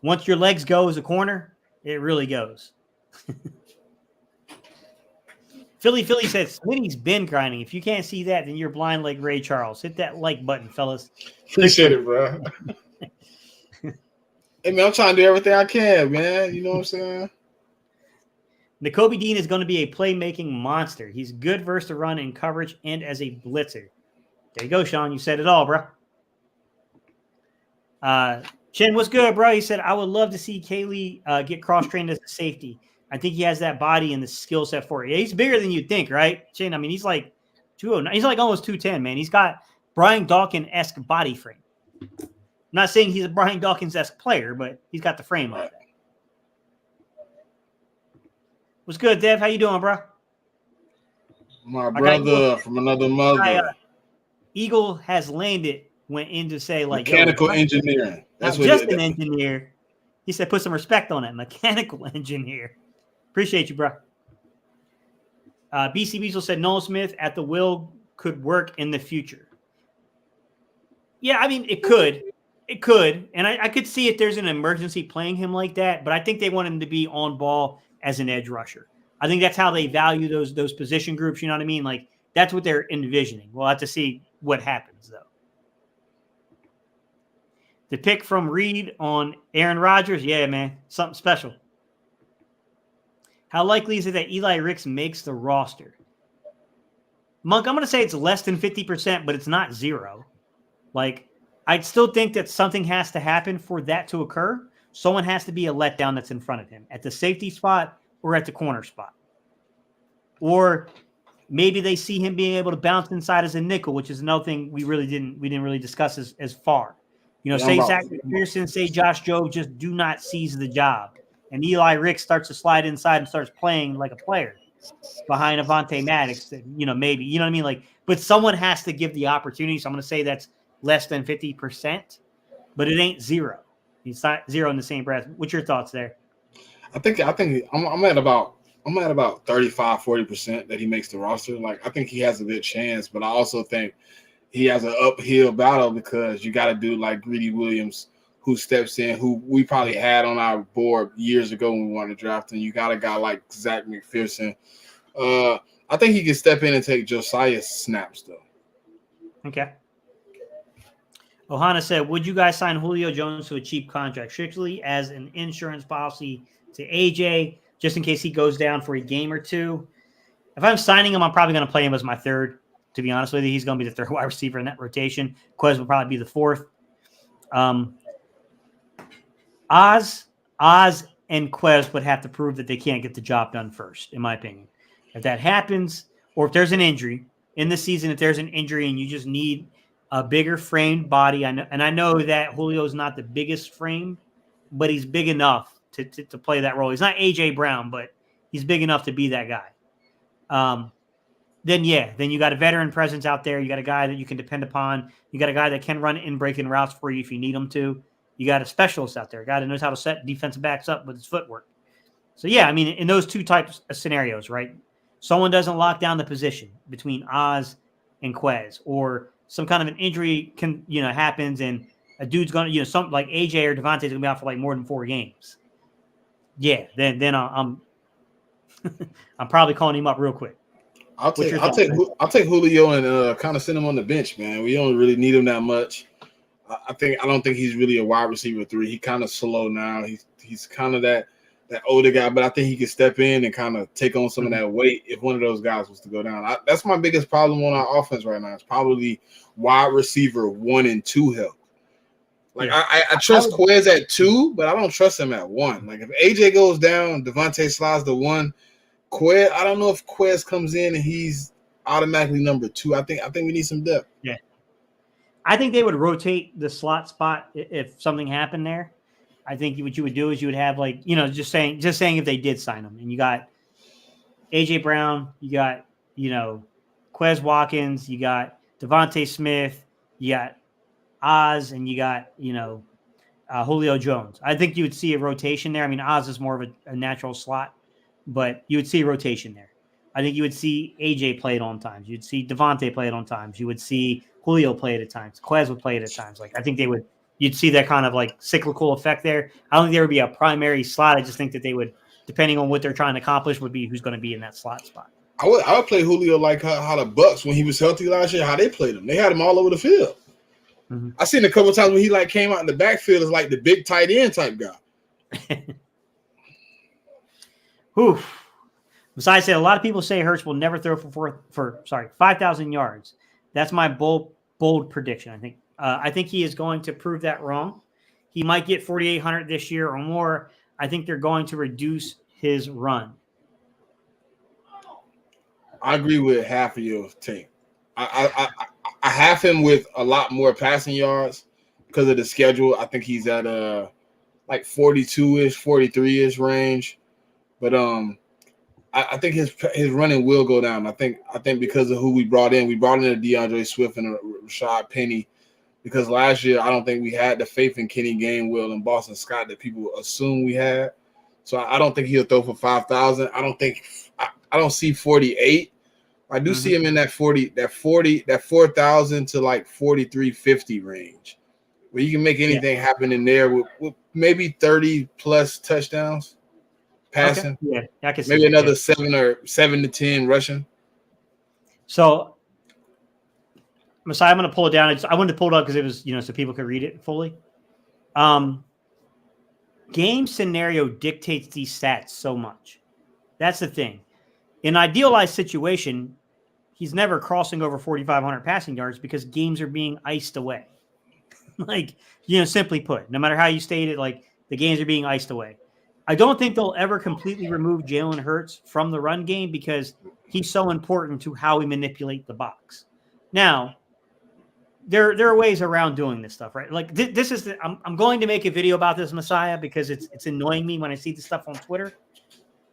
Once your legs go as a corner, it really goes. Philly says, Sweeney's been grinding. If you can't see that, then you're blind like Ray Charles. Hit that like button, fellas. Appreciate it, bro. Hey, man, I'm trying to do everything I can, man. You know what I'm saying? Nakobe Dean is going to be a playmaking monster. He's good versus the run in coverage and as a blitzer. There you go, Sean. You said it all, bro. Chin, what's good, bro? He said, I would love to see Kelee get cross-trained as a safety. I think he has that body and the skill set for it. Yeah, he's bigger than you'd think, right, Chin? I mean, he's like 209. He's like almost 210, man. He's got Brian Dawkins-esque body frame. I'm not saying he's a Brian Dawkins-esque player, but he's got the frame like that. What's good, Dev? How you doing, bro? My brother from another mother. Eagle has landed, went in to say, like, mechanical engineering. That's what just an engineer. He said, put some respect on it. Mechanical engineer. Appreciate you, bro. BC Beazle said Nolan Smith at the will could work in the future. Yeah, I mean, it could. It could. And I could see if there's an emergency playing him like that, but I think they want him to be on ball as an edge rusher. I think that's how they value those position groups. You know what I mean? Like, that's what they're envisioning. We'll have to see what happens, though. The pick from Reed on Aaron Rodgers, yeah, man, something special. How likely is it that Eli Ricks makes the roster? Monk, I'm going to say it's less than 50%, but it's not zero. Like, I still think that something has to happen for that to occur. Someone has to be a letdown that's in front of him at the safety spot or at the corner spot. Or maybe they see him being able to bounce inside as a nickel, which is another thing we didn't really discuss as far. You know, say Zach McPherson, say Josh Jobe just do not seize the job. And Eli Ricks starts to slide inside and starts playing like a player behind Avonte Maddox. Maybe, you know what I mean? Like, but someone has to give the opportunity. So I'm going to say that's less than 50%, but it ain't zero. It's not zero in the same breath. What's your thoughts there? I think I'm at about 35-40% that he makes the roster. Like, I think he has a good chance, but I also think he has an uphill battle because you got to do like Greedy Williams, who steps in, who we probably had on our board years ago when we wanted to draft him. You got a guy like Zach McPherson. I think he can step in and take Josiah's snaps, though. Okay. Ohana said, would you guys sign Julio Jones to a cheap contract strictly as an insurance policy to AJ, just in case he goes down for a game or two? If I'm signing him, I'm probably going to play him as my third. To be honest with you, he's going to be the third wide receiver in that rotation. Quez will probably be the fourth. Oz and Quez would have to prove that they can't get the job done first, in my opinion. If that happens, or if there's an injury in the season, if there's an injury and you just need a bigger framed body, I know that Julio is not the biggest frame, but he's big enough to play that role. He's not AJ Brown, but he's big enough to be that guy. Then you got a veteran presence out there. You got a guy that you can depend upon. You got a guy that can run in breaking routes for you if you need him to. You got a specialist out there, a guy that knows how to set defensive backs up with his footwork. So, yeah, I mean, in those two types of scenarios, right? Someone doesn't lock down the position between Oz and Quez, or some kind of an injury happens and a dude's going to, something like AJ or Devontae's going to be out for like more than 4 games. Yeah, then I'm I'm probably calling him up real quick. I'll take Julio and kind of send him on the bench, man. We don't really need him that much. I don't think he's really a wide receiver 3. He kind of slow now. He's kind of that older guy, but I think he can step in and kind of take on some of that weight if one of those guys was to go down. That's my biggest problem on our offense right now. It's probably wide receiver 1 and 2 help. Like, yeah. I trust Quez at 2, but I don't trust him at 1. Like, if AJ goes down, Devontae slides to 1. Quez, I don't know if Quez comes in and he's automatically number 2. I think we need some depth. Yeah. I think they would rotate the slot spot if something happened there. I think what you would do is you would have just saying if they did sign him, and you got AJ Brown, you got Quez Watkins, you got Devontae Smith, you got Oz, and you got Julio Jones. I think you would see a rotation there. I mean, Oz is more of a natural slot, but you would see a rotation there. I think you would see AJ play it on times. You'd see Devontae play it on times. You would see Julio play it at times. Quez would play it at times. Like, I think you'd see that kind of like cyclical effect there. I don't think there would be a primary slot. I just think that they would, depending on what they're trying to accomplish, would be who's going to be in that slot spot. I would play Julio like how the Bucks, when he was healthy last year, how they played him. They had him all over the field. Mm-hmm. I seen a couple of times when he came out in the backfield as like the big tight end type guy. Whew. Besides, a lot of people say Hurts will never throw for 5,000 yards. That's my bold prediction. I think he is going to prove that wrong. He might get 4,800 this year or more. I think they're going to reduce his run. I agree with half of your take. I have him with a lot more passing yards because of the schedule. I think he's at like 42-ish, 43-ish range. But I think his running will go down. I think because of who we brought in a DeAndre Swift and a Rashad Penny. Because last year, I don't think we had the faith in Kenny Gainwell and Boston Scott that people assume we had. So I don't think he'll throw for 5,000. I don't see 48. I do see him in that 4,000 to like 4,350 range, where you can make anything happen in there with maybe 30 plus touchdowns passing. Okay. Yeah, I can see maybe another 7 to 10 rushing. So, Messiah, I'm going to pull it down. I wanted to pull it up because it was, so people could read it fully. Game scenario dictates these stats so much. That's the thing. In an idealized situation, he's never crossing over 4,500 passing yards because games are being iced away. Like, simply put, no matter how you state it, like the games are being iced away. I don't think they'll ever completely remove Jalen Hurts from the run game because he's so important to how we manipulate the box. Now, there are ways around doing this stuff, right? Like this is I'm going to make a video about this, Messiah, because it's annoying me when I see this stuff on Twitter.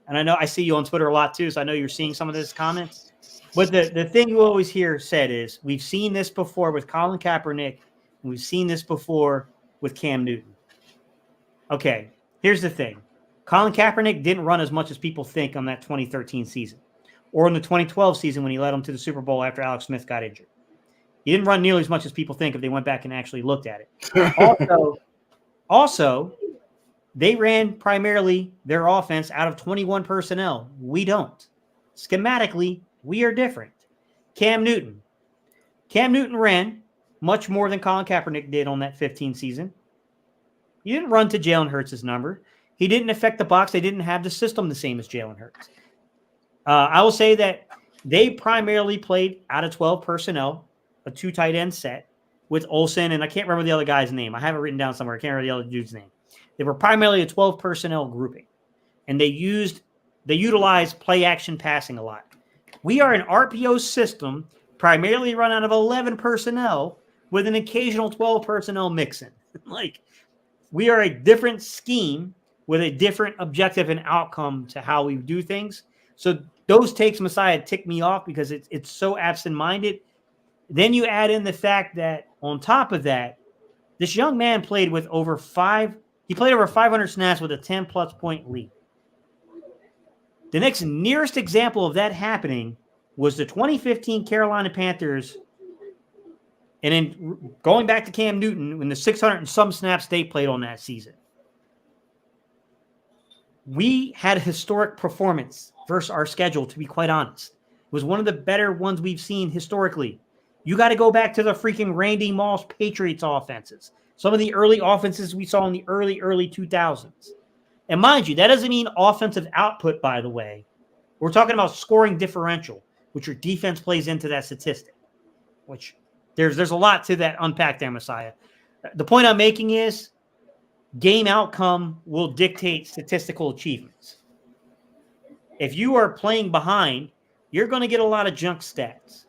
And I know I see you on Twitter a lot too, so I know you're seeing some of this comments. But the thing you always hear said is we've seen this before with Colin Kaepernick, and we've seen this before with Cam Newton. Okay, here's the thing. Colin Kaepernick didn't run as much as people think on that 2013 season or in the 2012 season when he led them to the Super Bowl after Alex Smith got injured. He didn't run nearly as much as people think if they went back and actually looked at it. Also, they ran primarily their offense out of 21 personnel. We don't. Schematically, we are different. Cam Newton ran much more than Colin Kaepernick did on that 15 season. He didn't run to Jalen Hurts' number. He didn't affect the box. They didn't have the system the same as Jalen Hurts. I will say that they primarily played out of 12 personnel, a 2 tight end set with Olsen, and I can't remember the other guy's name. I have it written down somewhere. I can't remember the other dude's name. They were primarily a 12 personnel grouping, and they utilized play action passing a lot. We are an RPO system primarily run out of 11 personnel with an occasional 12 personnel mix-in. Like, we are a different scheme with a different objective and outcome to how we do things. So those takes, Messiah, tick me off because it's so absent-minded. Then you add in the fact that on top of that, this young man played over 500 snaps with a 10-plus point lead. The next nearest example of that happening was the 2015 Carolina Panthers, and then going back to Cam Newton when the 600 and some snaps they played on that season. We had a historic performance versus our schedule, to be quite honest. It was one of the better ones we've seen historically. You got to go back to the freaking Randy Moss Patriots offenses. Some of the early offenses we saw in the early 2000s. And mind you, that doesn't mean offensive output, by the way. We're talking about scoring differential, which your defense plays into that statistic, which there's a lot to that unpack there, Messiah. The point I'm making is game outcome will dictate statistical achievements. If you are playing behind, you're going to get a lot of junk stats.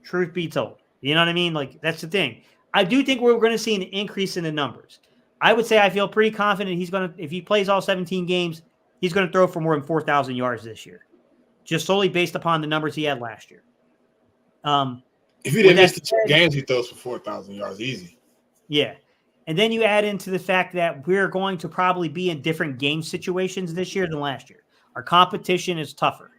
Truth be told. You know what I mean? Like, that's the thing. I do think we're going to see an increase in the numbers. I would say I feel pretty confident if he plays all 17 games, he's going to throw for more than 4,000 yards this year, just solely based upon the numbers he had last year. If he didn't miss the 2 games, he throws for 4,000 yards easy. Yeah. And then you add into the fact that we're going to probably be in different game situations this year than last year. Our competition is tougher.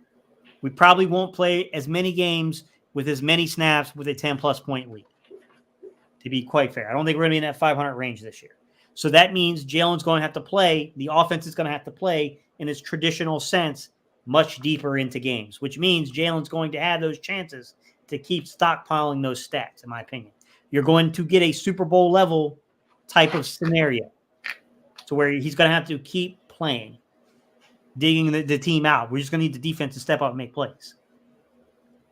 We probably won't play as many games with as many snaps with a 10-plus point lead, to be quite fair. I don't think we're going to be in that 500 range this year. So that means Jalen's going to have to play, the offense is going to have to play in its traditional sense much deeper into games, which means Jalen's going to have those chances to keep stockpiling those stats, in my opinion. You're going to get a Super Bowl level type of scenario to where he's going to have to keep playing, digging the team out. We're just going to need the defense to step up and make plays.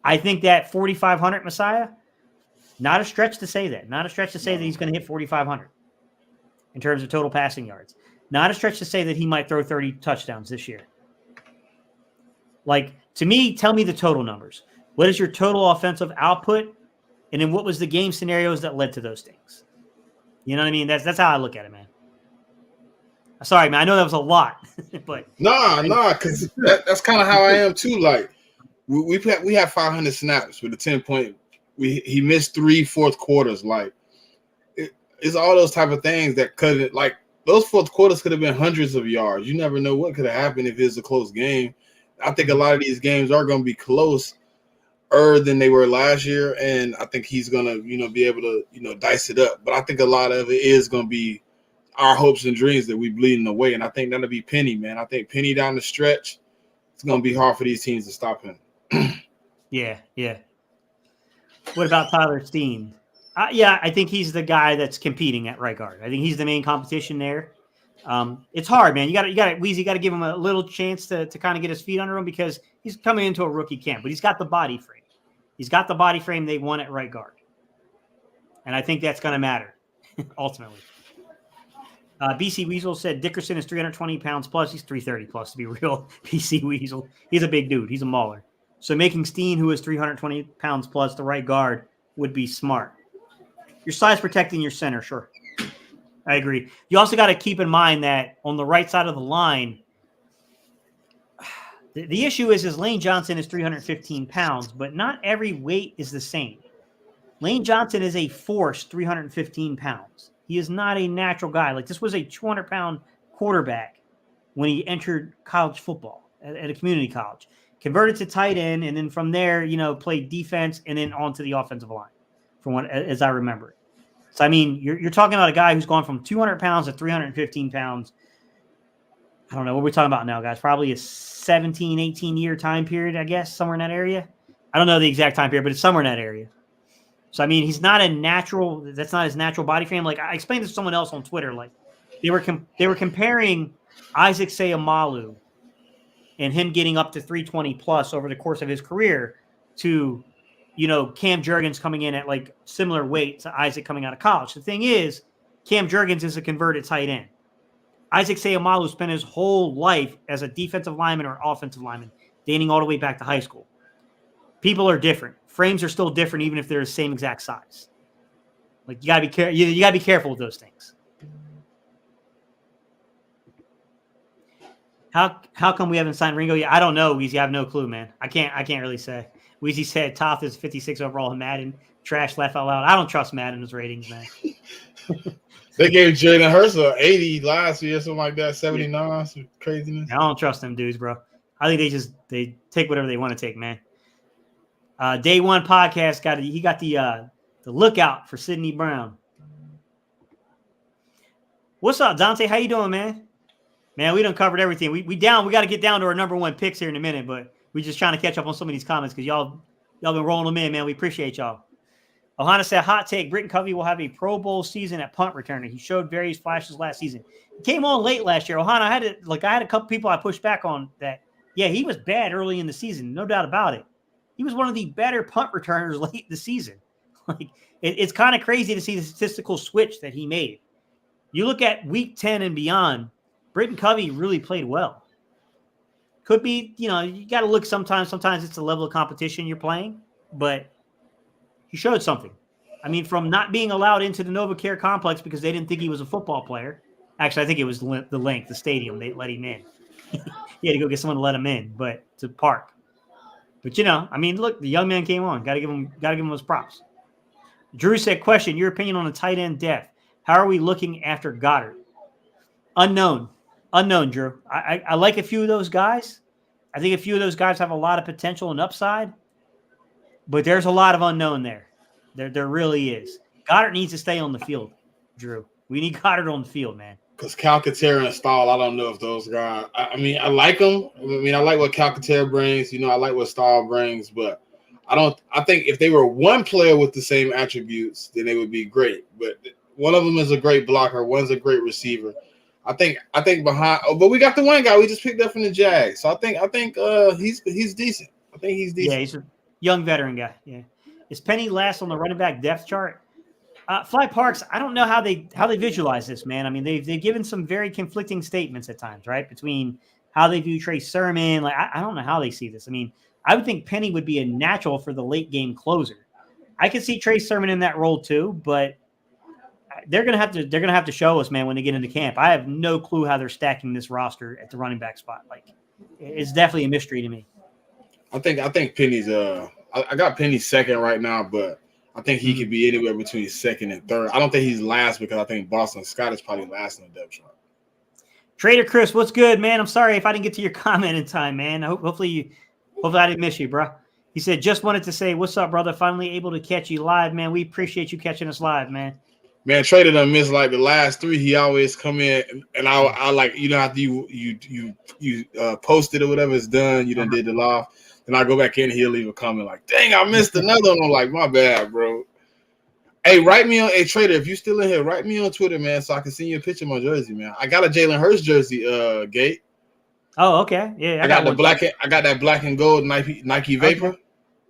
I think that 4,500, Messiah, not a stretch to say that. Not a stretch to say that he's going to hit 4,500 in terms of total passing yards. Not a stretch to say that he might throw 30 touchdowns this year. Like, to me, tell me the total numbers. What is your total offensive output? And then what was the game scenarios that led to those things? You know what I mean? That's how I look at it, man. Sorry, man. I know that was a lot, but because that's kind of how I am too. Like we have 500 snaps with a 10-point. He missed 3 fourth quarters. Like it's all those type of things that could, like, those fourth quarters could have been hundreds of yards. You never know what could have happened if it's a close game. I think a lot of these games are going to be closer than they were last year, and I think he's going to, be able to, dice it up. But I think a lot of it is going to be our hopes and dreams that we bleeding away, and I think that'll be Penny, man. I think Penny down the stretch, it's going to be hard for these teams to stop him. Yeah. What about Tyler Steen? I think he's the guy that's competing at right guard. I think he's the main competition there. It's hard, man. You got Weezy got to give him a little chance to kind of get his feet under him because he's coming into a rookie camp, but he's got the body frame. He's got the body frame they want at right guard. And I think that's going to matter ultimately. BC Weasel said Dickerson is 320 pounds plus. He's 330 plus to be real. BC Weasel. He's a big dude. He's a mauler. So making Steen, who is 320 pounds plus, the right guard would be smart. Your size protecting your center, sure. I agree. You also got to keep in mind that on the right side of the line, the issue is Lane Johnson is 315 pounds, but not every weight is the same. Lane Johnson is a forced 315 pounds. He is not a natural guy. Like, this was a 200-pound quarterback when he entered college football at a community college. Converted to tight end, and then from there, played defense and then onto the offensive line, from what as I remember it. So, I mean, you're talking about a guy who's gone from 200 pounds to 315 pounds. I don't know. What are we talking about now, guys? Probably a 17, 18-year time period, I guess, somewhere in that area. I don't know the exact time period, but it's somewhere in that area. So, I mean, he's not a natural – that's not his natural body frame. Like, I explained this to someone else on Twitter. Like, they were comparing Isaac Seumalo and him getting up to 320 plus over the course of his career to, Cam Jurgens coming in at, like, similar weight to Isaac coming out of college. The thing is, Cam Jurgens is a converted tight end. Isaac Seumalo spent his whole life as a defensive lineman or offensive lineman, dating all the way back to high school. People are different. Frames are still different, even if they're the same exact size. Like, you gotta be careful. You gotta be careful with those things. How come we haven't signed Ringo yet? I don't know, Weezy. I have no clue, man. I can't really say. Weezy said Toth is 56 overall in Madden. Trash, laugh out loud. I don't trust Madden's ratings, man. They gave Jalen Hurts a 80 last year, something like that, 79, some craziness. I don't trust them dudes, bro. I think they take whatever they want to take, man. Day One Podcast got the lookout for Sidney Brown. What's up, Dante? How you doing, man? Man, we done covered everything. We down. We got to get down to our number one picks here in a minute, but we just trying to catch up on some of these comments because y'all been rolling them in, man. We appreciate y'all. Ohana said, hot take, Britton Covey will have a Pro Bowl season at punt returner. He showed various flashes last season. He came on late last year. Ohana, I had a couple people I pushed back on that. Yeah, he was bad early in the season, no doubt about it. He was one of the better punt returners late in the season. Like, it's kind of crazy to see the statistical switch that he made. You look at week 10 and beyond, Britton Covey really played well. Could be, you got to look sometimes. Sometimes it's the level of competition you're playing, but he showed something. I mean, from not being allowed into the NovaCare complex because they didn't think he was a football player. Actually, I think it was the stadium. They let him in. He had to go get someone to let him in, but to park. But, I mean, look, the young man came on. Got to give him his props. Drew said, question, your opinion on the tight end depth. How are we looking after Goddard? Unknown, Drew. I like a few of those guys. I think a few of those guys have a lot of potential and upside, but there's a lot of unknown there. There really is. Goddard needs to stay on the field, Drew. We need Goddard on the field, man. Because Calcaterra and Stahl, I don't know if those guys – I mean, I like them. I mean, I like what Calcaterra brings. I like what Stahl brings. But I think if they were one player with the same attributes, then they would be great. But one of them is a great blocker. One's a great receiver. I think behind – but we got the one guy we just picked up from the Jags. So I think he's decent. I think he's decent. Yeah, he's a young veteran guy. Yeah. Is Penny last on the running back depth chart? Fly Parks, I don't know how they visualize this, man. I mean, they've given some very conflicting statements at times, right? Between how they view Trey Sermon. Like, I don't know how they see this. I mean, I would think Penny would be a natural for the late game closer. I could see Trey Sermon in that role too, but they're gonna have to show us, man, when they get into camp. I have no clue how they're stacking this roster at the running back spot. Like, it's definitely a mystery to me. I think Penny's I got Penny second right now, but I think he could be anywhere between second and third. I don't think he's last because I think Boston Scott is probably last in the depth chart. Trader Chris, what's good, man? I'm sorry if I didn't get to your comment in time, man. Hopefully I didn't miss you, bro. He said, just wanted to say, what's up, brother? Finally able to catch you live, man. We appreciate you catching us live, man. Man, Trader done missed like the last three. He always come in, and I like, after you posted or whatever is done, you done did the live. Then I go back in, he'll leave a comment like, dang, I missed another one. I'm like, my bad, bro. Hey, write me on Trader. If you still in here, write me on Twitter, man, so I can send you a picture of my jersey, man. I got a Jalen Hurts jersey, Gate. Oh, okay. Yeah, I got the one black. too. I got that black and gold Nike Vapor. Okay.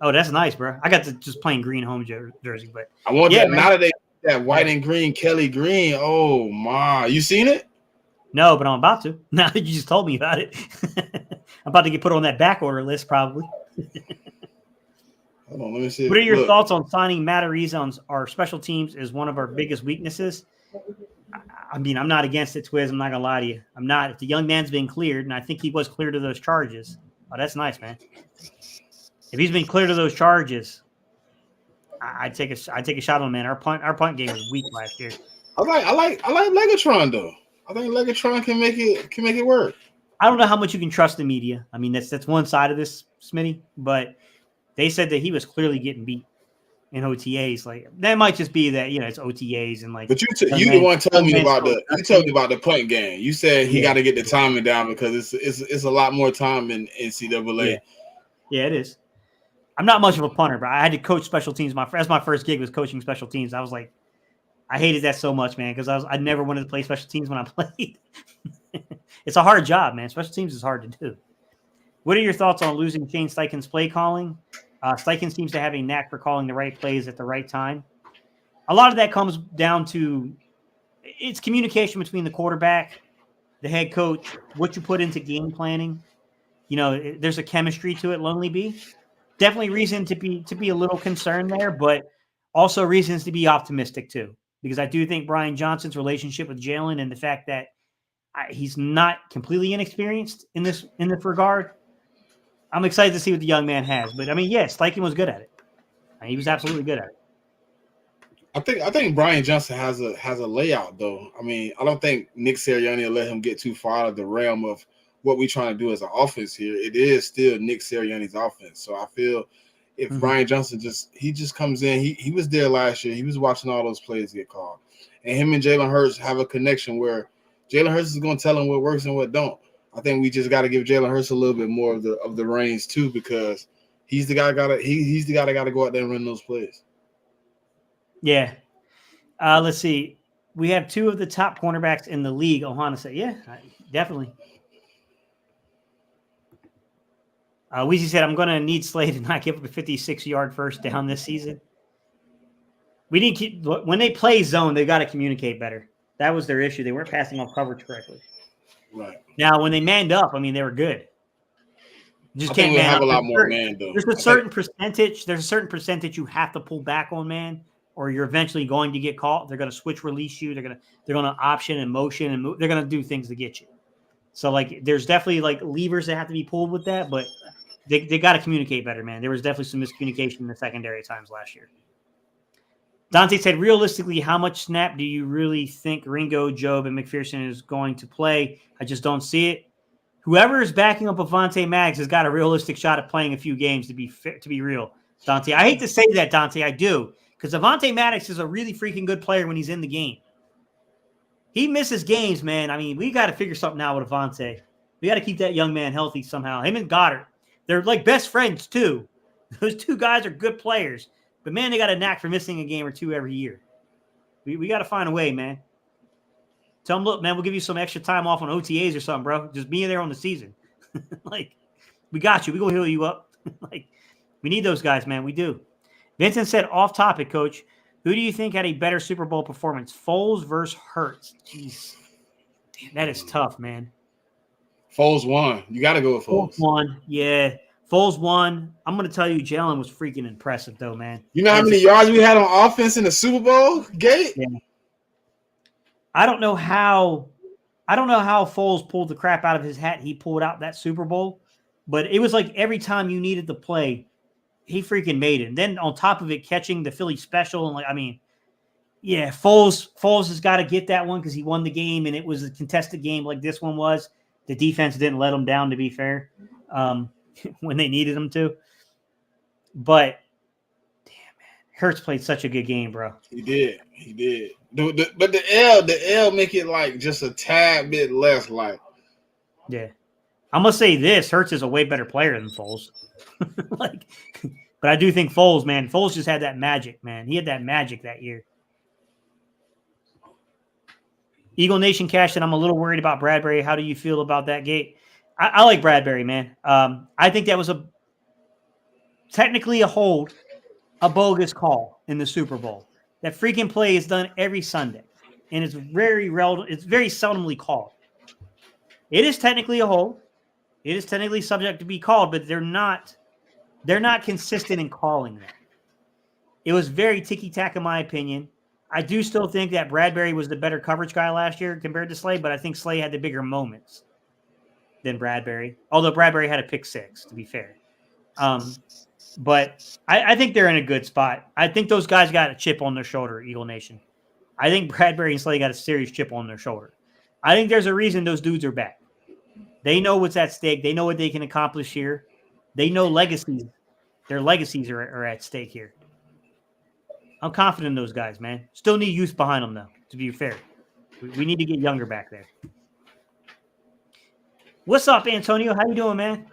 Oh, that's nice, bro. I got the just plain green home jersey, but I want yeah, that. man. Now that they that white and green Kelly Green. Oh my, you seen it? No, but I'm about to. Now that you just told me about it, I'm about to get put on that back order list probably. Hold on, let me see. What are your thoughts on signing Matt Ariza on our special teams is one of our biggest weaknesses? I mean, I'm not against it, Twiz. I'm not gonna lie to you. I'm not. If the young man's been cleared, and I think he was cleared of those charges. Oh, that's nice, man. If he's been cleared of those charges, I'd take a shot on him, man. Our punt game was weak last year. I like Legatron though. I think Legatron can make it work. I don't know how much you can trust the media. I mean, that's one side of this, Smitty. But they said that he was clearly getting beat in OTAs. Like that might just be that it's OTAs and like. But you the one told me about the punt game. You said he got to get the timing down because it's a lot more time in NCAA. Yeah, it is. I'm not much of a punter, but I had to coach special teams. My first gig was coaching special teams. I was like, I hated that so much, man, because I never wanted to play special teams when I played. It's a hard job, man. Special teams is hard to do. What are your thoughts on losing Shane Steichen's play calling? Steichen seems to have a knack for calling the right plays at the right time. A lot of that comes down to it's communication between the quarterback, the head coach, what you put into game planning. There's a chemistry to it, Lonely Bee. Definitely reason to be a little concerned there, but also reasons to be optimistic too. Because I do think Brian Johnson's relationship with Jalen and the fact that he's not completely inexperienced in this regard, I'm excited to see what the young man has. But I mean, yes, Steichen was good at it. He was absolutely good at it. I think Brian Johnson has a layout though. I mean, I don't think Nick Sirianni will let him get too far out of the realm of what we're trying to do as an offense here. It is still Nick Sirianni's offense. So I feel if Brian Johnson just comes in, he was there last year. He was watching all those plays get called. And him and Jalen Hurts have a connection where Jalen Hurts is going to tell him what works and what don't. I think we just got to give Jalen Hurts a little bit more of the reins too, because he's the guy he's the guy that got to go out there and run those plays. Yeah. Let's see. We have two of the top cornerbacks in the league. Ohana said, yeah, definitely. Weezy said, I'm going to need Slade to not give up a 56-yard first down this season. We need to when they play zone, they've got to communicate better. That was their issue. They weren't passing off coverage correctly. Right. Now, when they manned up, I mean, they were good. You just can't man have up. A lot more man, though. There's a certain percentage you have to pull back on man, or you're eventually going to get caught. They're going to switch release you. They're going to option and motion and move. They're going to do things to get you. So, like, there's definitely like levers that have to be pulled with that, but they got to communicate better, man. There was definitely some miscommunication in the secondary at times last year. Dante said, realistically, how much snap do you really think Ringo, Jobe, and McPherson is going to play? I just don't see it. Whoever is backing up Avonte Maddox has got a realistic shot at playing a few games to be real, Dante. I hate to say that, Dante. I do, because Avonte Maddox is a really freaking good player when he's in the game. He misses games, man. I mean, we got to figure something out with Avonte. We got to keep that young man healthy somehow. Him and Goddard, they're like best friends too. Those two guys are good players. But, man, they got a knack for missing a game or two every year. We got to find a way, man. Tell them, look, man, we'll give you some extra time off on OTAs or something, bro. Just be there on the season. Like, we got you. We going to heal you up. Like, we need those guys, man. We do. Vincent said, off topic, Coach, who do you think had a better Super Bowl performance, Foles versus Hurts? Jeez. Damn, that is tough, man. Foles won. You got to go with Foles. Foles won, yeah. Foles won. I'm going to tell you, Jalen was freaking impressive, though, man. You know how many yards we had on offense in the Super Bowl, Gate? Yeah. I don't know how Foles pulled the crap out of his hat. He pulled out that Super Bowl, but it was like every time you needed the play, he freaking made it. And then on top of it, catching the Philly special, and Foles has got to get that one because he won the game, and it was a contested game like this one was. The defense didn't let him down, to be fair. When they needed him to. But, damn, man. Hurts played such a good game, bro. He did. But the L make it like just a tad bit less like. Yeah. I'm going to say this. Hurts is a way better player than Foles. Like, But I do think Foles, man, Foles just had that magic, man. He had that magic that year. Eagle Nation Cash said, I'm a little worried about Bradbury. How do you feel about that gate? I like Bradbury, man. I think that was technically a hold, a bogus call in the Super Bowl. That freaking play is done every Sunday, and it's very seldomly called. It is technically a hold. It is technically subject to be called, but they're not consistent in calling that. It was very ticky-tack in my opinion. I do still think that Bradbury was the better coverage guy last year compared to Slay, but I think Slay had the bigger moments than Bradbury, although Bradbury had a pick 6, to be fair. But I think they're in a good spot. I think those guys got a chip on their shoulder, Eagle Nation. I think Bradbury and Slay got a serious chip on their shoulder. I think there's a reason those dudes are back. They know what's at stake. They know what they can accomplish here. They know legacies. Their legacies are at stake here. I'm confident in those guys, man. Still need youth behind them, though, to be fair. We need to get younger back there. What's up, Antonio? How you doing, man?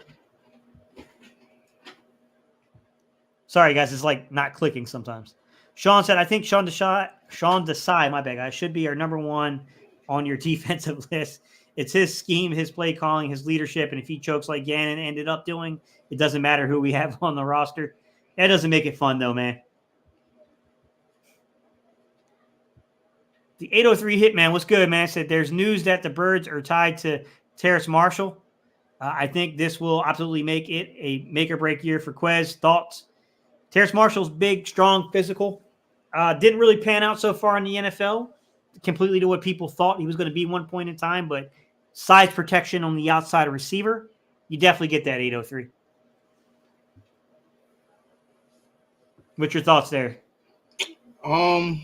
Sorry, guys. It's like not clicking sometimes. Sean said, I think Sean Desai, my bad guy, should be our number 1 on your defensive list. It's his scheme, his play calling, his leadership, and if he chokes like Gannon ended up doing, it doesn't matter who we have on the roster. That doesn't make it fun, though, man. The 803 Hitman, what's good, man? Said there's news that the Birds are tied to Terrace Marshall. I think this will absolutely make it a make-or-break year for Quez. Thoughts? Terrace Marshall's big, strong, physical. Didn't really pan out so far in the NFL, completely to what people thought he was going to be one point in time, but size protection on the outside receiver, you definitely get that 803. What's your thoughts there? I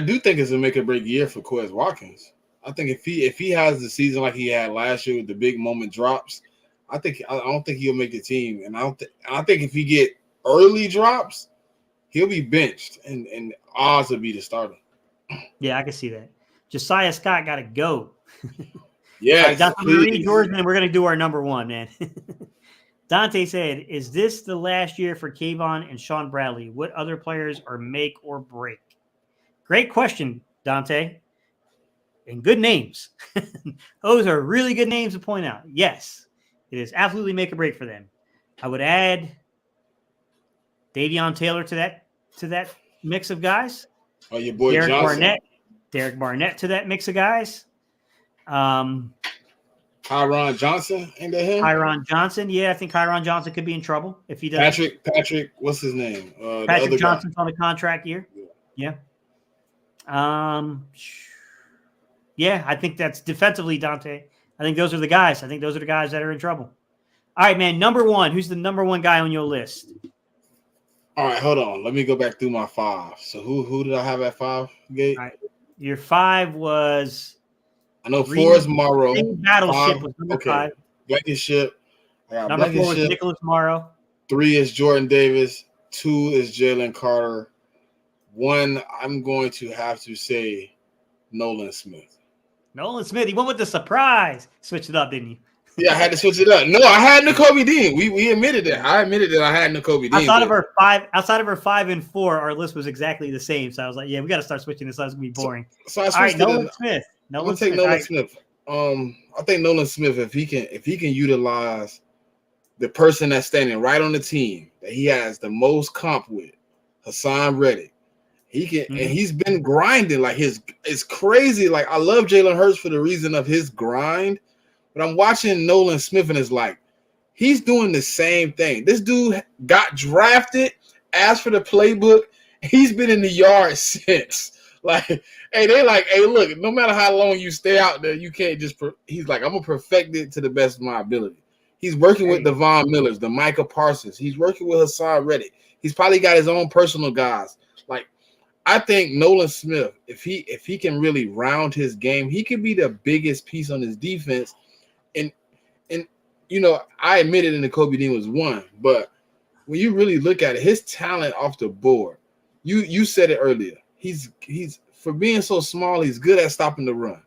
do think it's a make or break year for Quez Watkins. I think if he has the season like he had last year with the big moment drops, I don't think he'll make the team. And I think if he get early drops, he'll be benched and odds will be the starter. Yeah, I can see that. Josiah Scott got to go. Yeah, right, Dr. Marie Jordan, and we're going to do our number 1, man. Dante said, is this the last year for Kayvon and Sean Bradley? What other players are make or break? Great question, Dante. And good names. Those are really good names to point out. Yes, it is absolutely make or break for them. I would add Davion Taylor to that mix of guys. Oh, your boy Derek Barnett to that mix of guys. Kyron Johnson, ain't that him? Kyron Johnson, yeah, I think Kyron Johnson could be in trouble if he does. Patrick, what's his name? Patrick Johnson's on the contract year. Yeah. Yeah, I think that's defensively, Dante. I think those are the guys. I think those are the guys that are in trouble. All right, man. Number 1. Who's the number 1 guy on your list? All right, hold on. Let me go back through my 5. So who did I have at 5? Gate? All right. Your 5 was. I know 4 is Morrow. Battleship was number 5. Blankenship. Number 4 was Nicholas Morrow. 3 is Jordan Davis. 2 is Jalen Carter. 1, I'm going to have to say Nolan Smith. Nolan Smith. He went with the surprise. Switched it up, didn't you? Yeah, I had to switch it up. No, I had Nakobe Dean. We admitted that. I admitted that I had Nakobe Dean. Outside of our 5 and 4, our list was exactly the same. So I was like, yeah, we got to start switching this. It's going to be boring. So I switched Nolan Smith. I'm gonna take Nolan Smith. I think Nolan Smith, if he can utilize the person that's standing right on the team that he has the most comp with, Hassan Reddick, he can, and he's been grinding like it's crazy. Like I love Jalen Hurts for the reason of his grind, but I'm watching Nolan Smith and it's like he's doing the same thing. This dude got drafted, asked for the playbook. He's been in the yard since. Like, hey, look, no matter how long you stay out there, you can't just. He's like, I'm gonna perfect it to the best of my ability. He's working with the Von Millers, the Micah Parsons. He's working with Hassan Reddick. He's probably got his own personal guys. Like, I think Nolan Smith, if he can really round his game, he could be the biggest piece on his defense. And you know, I admitted in the Kobe Dean was 1, but when you really look at it, his talent off the board, you said it earlier. He's for being so small, he's good at stopping the run.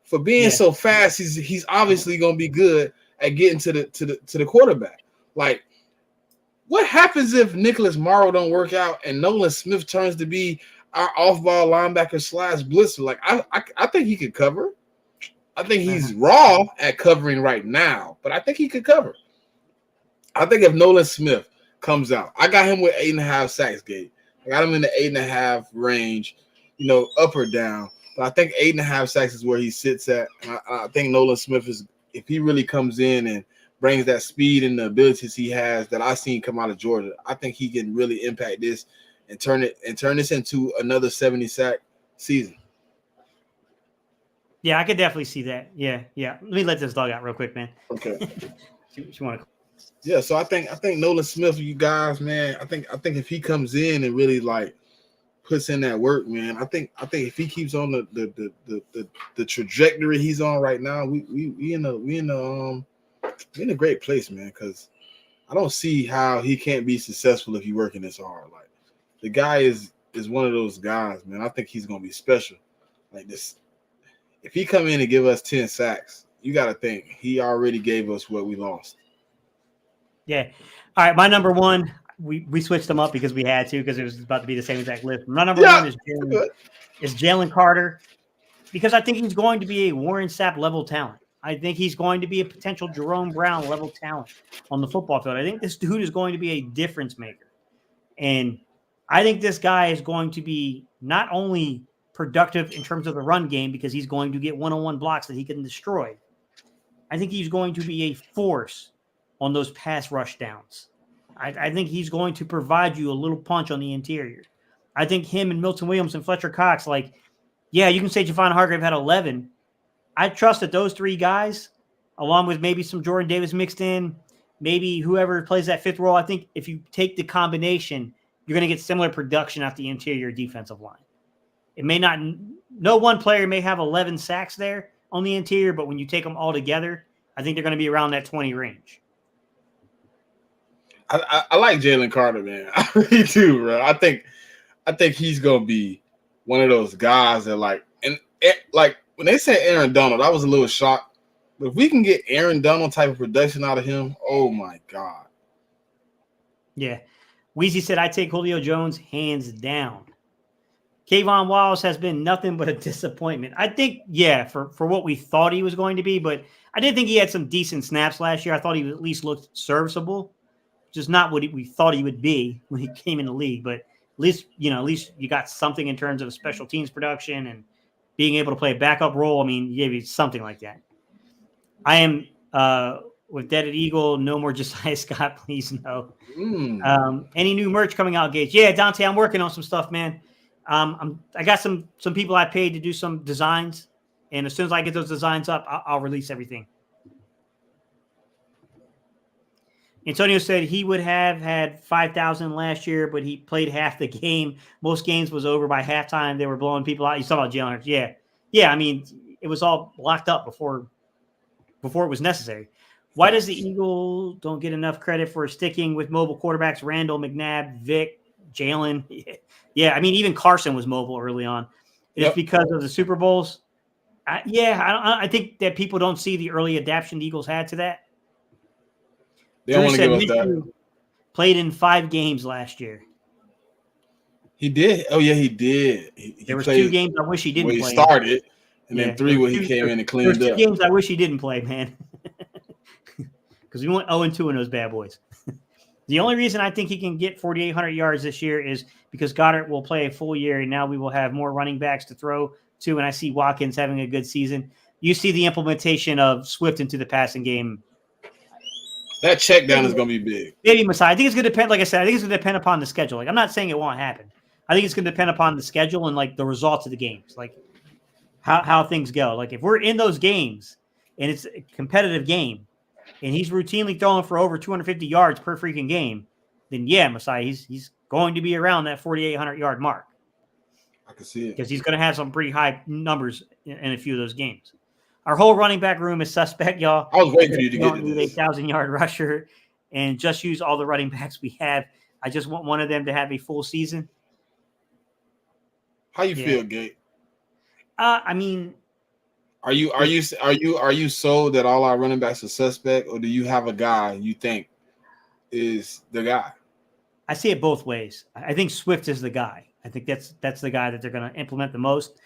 For being so fast, he's obviously gonna be good at getting to the quarterback. Like What happens if Nicholas Morrow don't work out and Nolan Smith turns to be our off-ball linebacker / blitzer? Like I think he could cover. I think he's raw at covering right now, but I think he could cover. I think if Nolan Smith comes out, I got him with 8.5 sacks, Gabe. I got him in the 8.5 range, up or down. But I think 8.5 sacks is where he sits at. And I think Nolan Smith is, if he really comes in and brings that speed and the abilities he has that I've seen come out of Georgia, I think he can really impact this and turn this into another 70 sack season. Yeah, I could definitely see that. Yeah. Let me let this dog out real quick, man. Okay. She want to. Yeah, so I think Nolan Smith, you guys, man, I think if he comes in and really like puts in that work, man, I think if he keeps on the trajectory he's on right now, we in a great place, man, because I don't see how he can't be successful if he's working this hard. Like, the guy is one of those guys, man. I think he's gonna be special. Like this, if he come in and give us 10 sacks, you got to think he already gave us what we lost. Yeah. All right, my number one, we switched them up because we had to, because it was about to be the same exact list. My number one is Jalen Carter, because I think he's going to be a Warren Sapp level talent. I think he's going to be a potential Jerome Brown level talent on the football field. I think this dude is going to be a difference maker. And I think this guy is going to be not only productive in terms of the run game, because he's going to get one-on-one blocks that he can destroy. I think he's going to be a force on those pass rush downs. I think he's going to provide you a little punch on the interior. I think him and Milton Williams and Fletcher Cox, you can say Javon Hargrave had 11. I trust that those three guys, along with maybe some Jordan Davis mixed in, maybe whoever plays that fifth role, I think if you take the combination, you're going to get similar production at the interior defensive line. It may not – no one player may have 11 sacks there on the interior, but when you take them all together, I think they're going to be around that 20 range. I like Jalen Carter, man. I really do, bro. I think he's gonna be one of those guys that like when they said Aaron Donald, I was a little shocked. But if we can get Aaron Donald type of production out of him, oh my God. Yeah. Weezy said, I take Julio Jones hands down. Kayvon Wallace has been nothing but a disappointment. I think, for what we thought he was going to be, but I did think he had some decent snaps last year. I thought he at least looked serviceable. Just not what we thought he would be when he came in the league, but at least you got something in terms of special teams production and being able to play a backup role. I mean, he gave you something like that. I am with Deaded Eagle. No more Josiah Scott, please no. Any new merch coming out, Gage? Yeah, Dante, I'm working on some stuff, man. I got some people I paid to do some designs, and as soon as I get those designs up, I'll release everything. Antonio said he would have had 5,000 last year, but he played half the game. Most games was over by halftime. They were blowing people out. You saw about Jalen Hurts. Yeah. I mean, it was all locked up before it was necessary. Why does the Eagles don't get enough credit for sticking with mobile quarterbacks? Randall, McNabb, Vic, Jalen. Yeah, I mean, even Carson was mobile early on. It's because of the Super Bowls. I think that people don't see the early adaptation the Eagles had to that. They don't want to give us that. Played in 5 games last year. He did. Oh yeah, he did. There was 2 games I wish he didn't play. He started, and then 3 where he came in and cleaned up. 2 games I wish he didn't play, man. Because we went 0-2 in those bad boys. The only reason I think he can get 4,800 yards this year is because Goddard will play a full year, and now we will have more running backs to throw to, and I see Watkins having a good season. You see the implementation of Swift into the passing game. That check down is going to be big. Maybe Messiah. I think it's going to depend. Like I said, I think it's going to depend upon the schedule. I'm not saying it won't happen. I think it's going to depend upon the schedule and the results of the games, how things go. If we're in those games and it's a competitive game, and he's routinely throwing for over 250 yards per freaking game, then Messiah, he's going to be around that 4,800 yard mark. I can see it because he's going to have some pretty high numbers in a few of those games. Our whole running back room is suspect, y'all. I was waiting for you to get to this. 8,000-yard rusher and just use all the running backs we have. I just want one of them to have a full season. How you feel, Gabe? I mean, are you sold that all our running backs are suspect, or do you have a guy you think is the guy? I see it both ways. I think Swift is the guy. I think that's the guy that they're going to implement the most.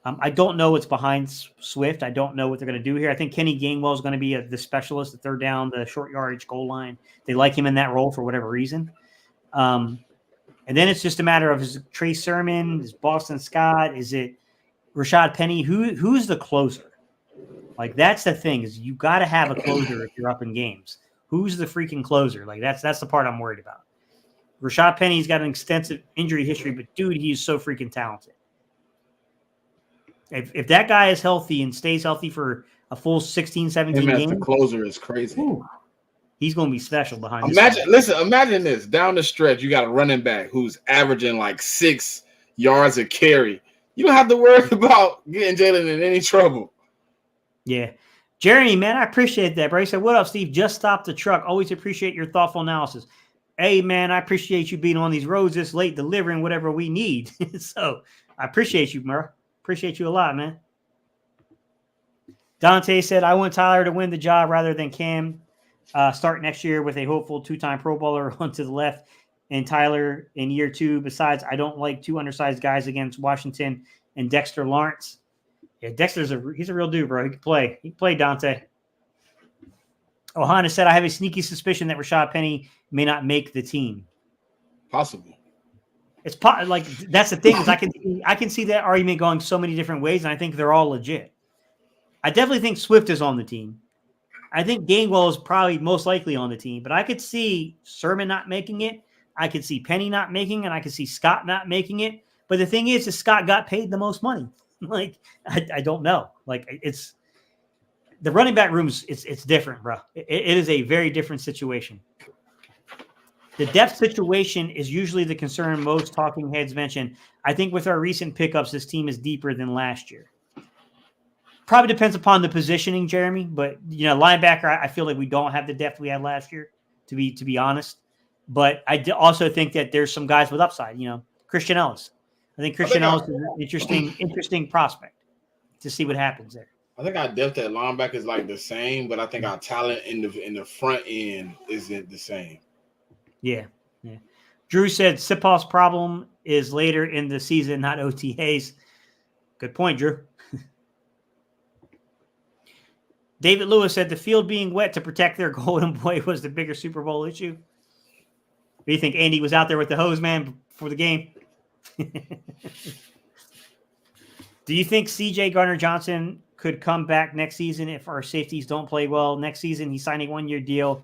I don't know what's behind Swift. I don't know what they're going to do here. I think Kenny Gainwell is going to be the specialist, the third down, the short yardage goal line. They like him in that role for whatever reason. And then it's just a matter of, is it Trey Sermon, is Boston Scott, is it Rashad Penny? Who's the closer? Like, that's the thing, is you got to have a closer if you're up in games. Who's the freaking closer? Like, that's the part I'm worried about. Rashad Penny's got an extensive injury history, but dude, he's so freaking talented. If that guy is healthy and stays healthy for a full 16, 17 games, the closer is crazy. He's going to be special behind. Imagine this. Down the stretch, you got a running back who's averaging like 6 yards a carry. You don't have to worry about getting Jalen in any trouble. Yeah. Jeremy, man, I appreciate that, bro. He said, what up, Steve? Just stopped the truck. Always appreciate your thoughtful analysis. Hey, man, I appreciate you being on these roads this late, delivering whatever we need. So I appreciate you, bro. Appreciate you a lot, man. Dante said, I want Tyler to win the job rather than Cam. Start next year with a hopeful 2-time Pro Bowler on to the left and Tyler in year 2. Besides, I don't like 2 undersized guys against Washington and Dexter Lawrence. Yeah, Dexter's he's a real dude, bro. He can play. He can play, Dante. Ohana said, I have a sneaky suspicion that Rashad Penny may not make the team. Possible. It's like, that's the thing, is I can see that argument going so many different ways, and I think they're all legit. I definitely think Swift is on the team. I think Gainwell is probably most likely on the team, but I could see Sermon not making it. I could see Penny not making it. I could see Scott not making it. But the thing is Scott got paid the most money. Like, I don't know. Like, it's the running back rooms. It's different, bro. It is a very different situation. The depth situation is usually the concern most talking heads mention. I think with our recent pickups, this team is deeper than last year. Probably depends upon the positioning, Jeremy. But, linebacker, I feel like we don't have the depth we had last year, to be honest. But I also think that there's some guys with upside. Christian Ellis. I think Christian Ellis is an interesting prospect to see what happens there. I think our depth at linebacker is like the same, but I think our talent in the front end isn't the same. Yeah. Drew said Sipos' problem is later in the season, not OTAs. Good point, Drew. David Lewis said the field being wet to protect their golden boy was the bigger Super Bowl issue. Do you think Andy was out there with the hose man for the game? Do you think CJ Gardner-Johnson could come back next season if our safeties don't play well? Next season, he's signing a 1-year deal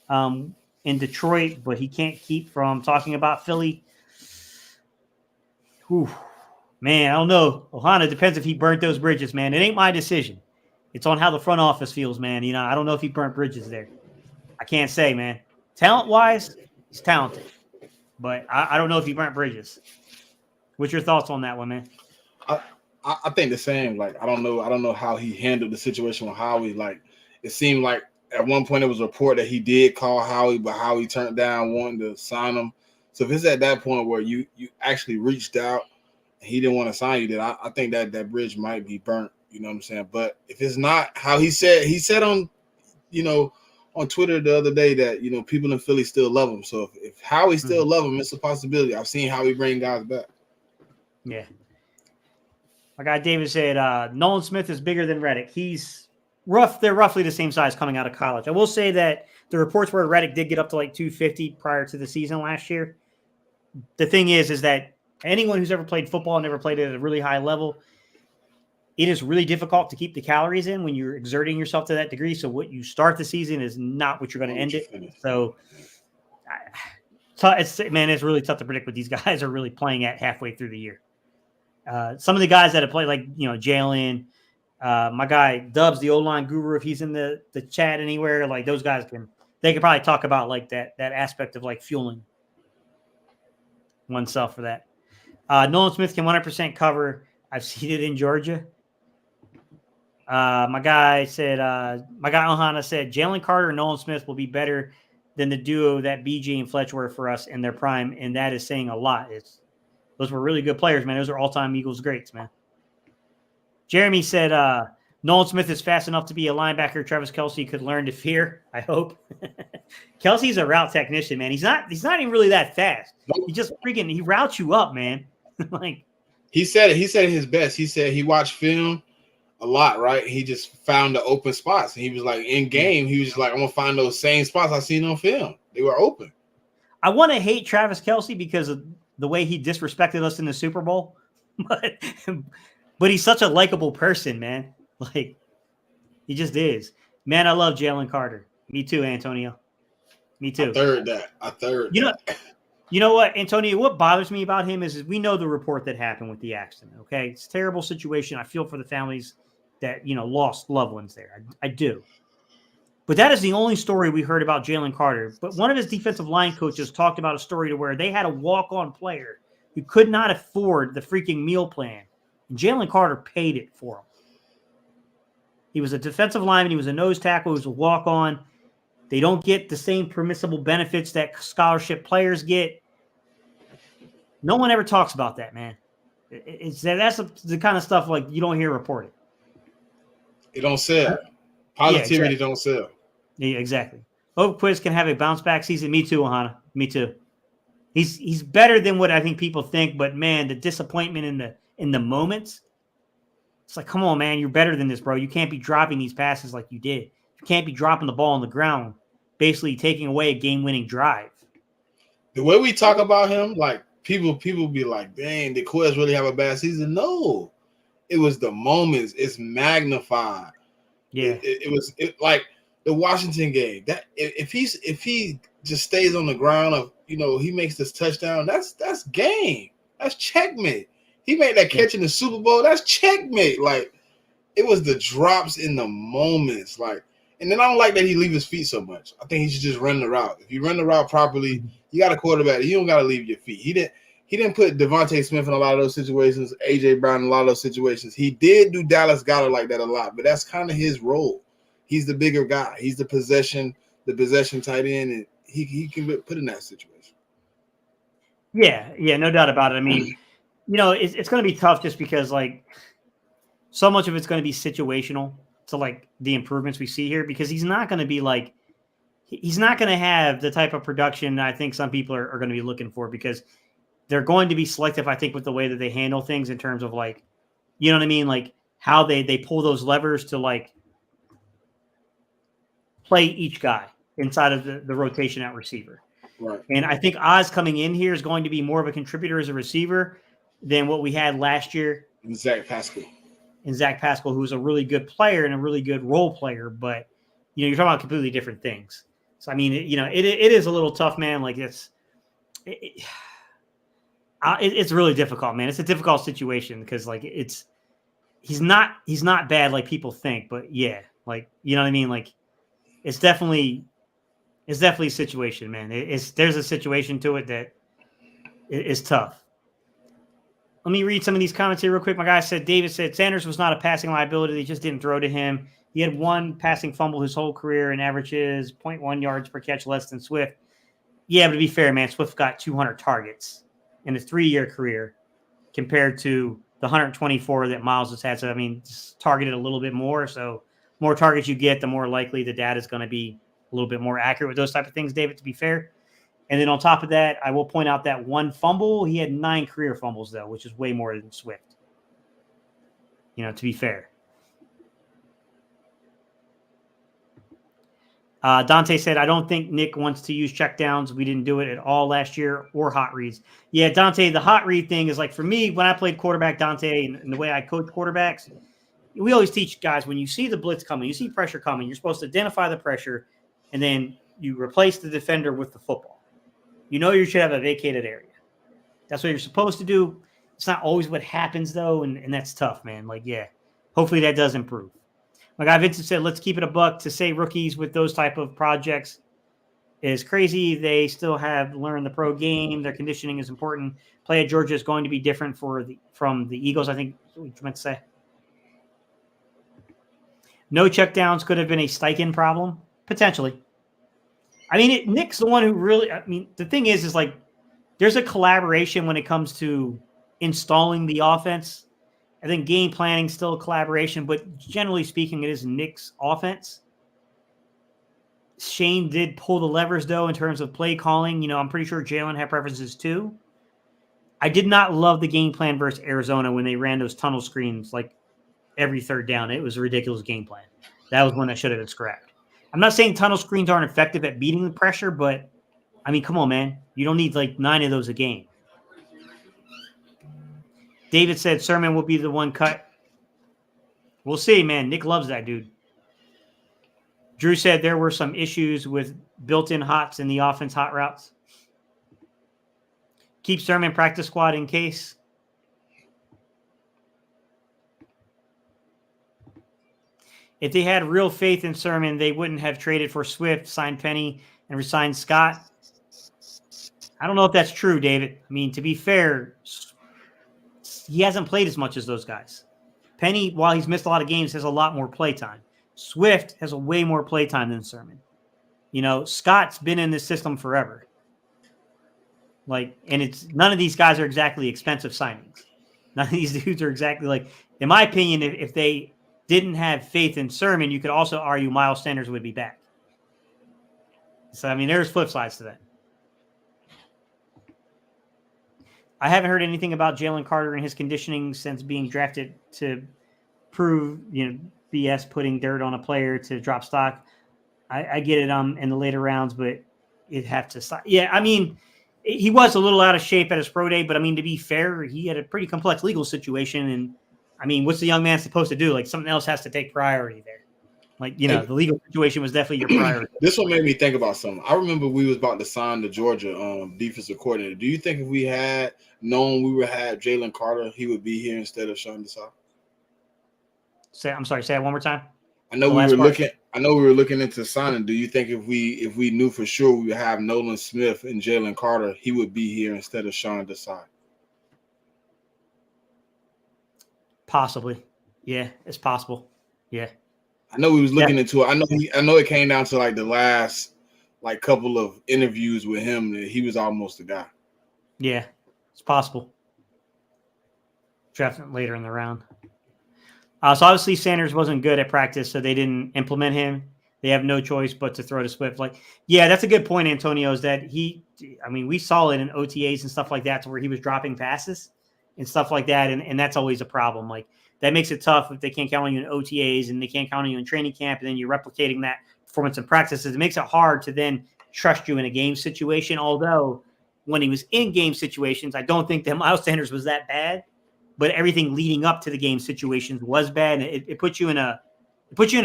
in Detroit, but he can't keep from talking about Philly. Whew. Man, I don't know. Ohana, depends if he burnt those bridges, man. It ain't my decision. It's on how the front office feels, man. I don't know if he burnt bridges there. I can't say, man. Talent-wise, he's talented. But I don't know if he burnt bridges. What's your thoughts on that one, man? I think the same. Like, I don't know how he handled the situation with Howie. Like, it seemed like at one point there was a report that he did call Howie, but Howie turned down wanting to sign him. So if it's at that point where you actually reached out and he didn't want to sign you, then I think that bridge might be burnt. You know what I'm saying? But if it's not how he said on, on Twitter the other day that, people in Philly still love him. So if Howie still love him, it's a possibility. I've seen Howie bring guys back. Yeah. My guy David said Nolan Smith is bigger than Reddick. He's rough. They're roughly the same size coming out of college. I will say that the reports where Reddick did get up to like 250 prior to the season last year. The thing is that anyone who's ever played football and never played it at a really high level, it is really difficult to keep the calories in when you're exerting yourself to that degree. So what you start the season is not what you're going to end it. So it's really tough to predict what these guys are really playing at halfway through the year. Some of the guys that have played, like, Jalen, my guy Dubs, the O-line guru, if he's in the chat anywhere, like, those guys can probably talk about like that aspect of like fueling oneself for that. Nolan Smith can 100% cover. I've seen it in Georgia. My guy Ohana said Jalen Carter and Nolan Smith will be better than the duo that BJ and Fletch were for us in their prime, and that is saying a lot. Those were really good players, man. Those are all-time Eagles greats, man. Jeremy said Nolan Smith is fast enough to be a linebacker. Travis Kelce could learn to fear, I hope. Kelce's a route technician, man. He's not even really that fast. He just he routes you up, man. Like he said it his best. He said he watched film a lot, right? He just found the open spots. And he was like, in game, he was just like, I'm gonna find those same spots I seen on film. They were open. I want to hate Travis Kelce because of the way he disrespected us in the Super Bowl. But he's such a likable person, man. Like, he just is. Man, I love Jalen Carter. Me too, Antonio. Me too. I third. You know what, Antonio, what bothers me about him is we know the report that happened with the accident, okay? It's a terrible situation. I feel for the families that, lost loved ones there. I do. But that is the only story we heard about Jalen Carter. But one of his defensive line coaches talked about a story to where they had a walk-on player who could not afford the freaking meal plan. And Jalen Carter paid it for him. He was a defensive lineman. He was a nose tackle. He was a walk-on. They don't get the same permissible benefits that scholarship players get. No one ever talks about that, man. That's the kind of stuff like you don't hear reported. It don't sell. Positivity don't sell. Yeah, exactly. Hope Quiz can have a bounce back season. Me too, Ohana. Me too. He's better than what I think people think, but man, the disappointment in the moments. It's like, come on, man, you're better than this, bro. You can't be dropping these passes like you did. You can't be dropping the ball on the ground, basically taking away a game-winning drive. The way we talk about him, like people be like, dang, did Quez really have a bad season? No. It was the moments. It's magnified. Yeah. It was like the Washington game. That if he just stays on the ground of, he makes this touchdown, that's game. That's checkmate. He made that catch in the Super Bowl. That's checkmate. Like, it was the drops in the moments. Like, and then I don't like that he leave his feet so much. I think he should just run the route. If you run the route properly, you got a quarterback. You don't got to leave your feet. He didn't put Devontae Smith in a lot of those situations, A.J. Brown in a lot of those situations. He did do Dallas Goedert like that a lot, but that's kind of his role. He's the bigger guy. He's the possession tight end, and he can be put in that situation. Yeah, no doubt about it. I mean, it's going to be tough just because, like, so much of it's going to be situational to, like, the improvements we see here, because he's not going to be like – he's not going to have the type of production I think some people are going to be looking for, because they're going to be selective, I think, with the way that they handle things in terms of, like, you know what I mean? Like, how they pull those levers to, like, play each guy inside of the rotation at receiver. Right. And I think Oz coming in here is going to be more of a contributor as a receiver than what we had last year. And Zach Pascal, who's a really good player and a really good role player, but you're talking about completely different things. So I mean, it is a little tough, man. Like it's really difficult, man. It's a difficult situation because like he's not bad like people think, but yeah, like you know what I mean. Like it's definitely a situation, man. There's a situation to it that is tough. Let me read some of these comments here real quick. My guy said, David said, Sanders was not a passing liability. They just didn't throw to him. He had one passing fumble his whole career and averages 0.1 yards per catch less than Swift. Yeah, but to be fair, man, Swift got 200 targets in his 3-year career compared to the 124 that Miles has had. So, I mean, just targeted a little bit more. So, more targets you get, the more likely the data is going to be a little bit more accurate with those type of things, David, to be fair. And then on top of that, I will point out that one fumble, he had 9 career fumbles, though, which is way more than Swift. To be fair. Dante said, I don't think Nick wants to use checkdowns. We didn't do it at all last year, or hot reads. Yeah, Dante, the hot read thing is like, for me, when I played quarterback, Dante, and the way I coach quarterbacks, we always teach guys, when you see the blitz coming, you see pressure coming, you're supposed to identify the pressure, and then you replace the defender with the football. You should have a vacated area. That's what you're supposed to do. It's not always what happens, though, and that's tough, man. Like, yeah, hopefully that does improve. My guy Vincent said, let's keep it a buck. To say rookies with those type of projects is crazy. They still have learned the pro game. Their conditioning is important. Play at Georgia is going to be different from the Eagles, I think is what you meant to say. No checkdowns could have been a Steichen problem, potentially. I mean, Nick's the one who really – I mean, the thing is like there's a collaboration when it comes to installing the offense. I think game planning still a collaboration, but generally speaking, it is Nick's offense. Shane did pull the levers, though, in terms of play calling. I'm pretty sure Jalen had preferences, too. I did not love the game plan versus Arizona when they ran those tunnel screens like every third down. It was a ridiculous game plan. That was one that should have been scrapped. I'm not saying tunnel screens aren't effective at beating the pressure, but, I mean, come on, man. You don't need like 9 of those a game. David said Sermon will be the one cut. We'll see, man. Nick loves that dude. Drew said there were some issues with built-in hots in the offense hot routes. Keep Sermon practice squad in case. If they had real faith in Sermon, they wouldn't have traded for Swift, signed Penny, and resigned Scott. I don't know if that's true, David. I mean, to be fair, he hasn't played as much as those guys. Penny, while he's missed a lot of games, has a lot more play time. Swift has a way more play time than Sermon. Scott's been in this system forever. And it's none of these guys are exactly expensive signings. None of these dudes are exactly in my opinion, if they didn't have faith in Sermon, you could also argue Miles Sanders would be back. So, I mean, there's flip sides to that. I haven't heard anything about Jalen Carter and his conditioning since being drafted to prove, BS putting dirt on a player to drop stock. I get it in the later rounds, but it'd have to stop. Yeah, I mean, he was a little out of shape at his pro day, but I mean, to be fair, he had a pretty complex legal situation. And I mean, what's the young man supposed to do? Something else has to take priority there. The legal situation was definitely your priority. This one made me think about something. I remember we was about to sign the Georgia defensive coordinator. Do you think if we had known we would have Jalen Carter, he would be here instead of Sean Desai? I'm sorry. Say that one more time. I know we were looking into signing. Do you think if we knew for sure we would have Nolan Smith and Jalen Carter, he would be here instead of Sean Desai? Possibly. Yeah, it's possible. Yeah. I know we was looking into it. I know it came down to the last couple of interviews with him that he was almost the guy. Yeah, it's possible. Drafted later in the round. So obviously Sanders wasn't good at practice, so they didn't implement him. They have no choice but to throw to Swift. Yeah, that's a good point, Antonio, is that we saw it in OTAs and stuff like that to where he was dropping passes and stuff like that. And that's always a problem. That makes it tough if they can't count on you in OTAs and they can't count on you in training camp, and then you're replicating that performance in practices. It makes it hard to then trust you in a game situation. Although when he was in game situations, I don't think that Miles Sanders was that bad, but everything leading up to the game situations was bad. And it puts you in a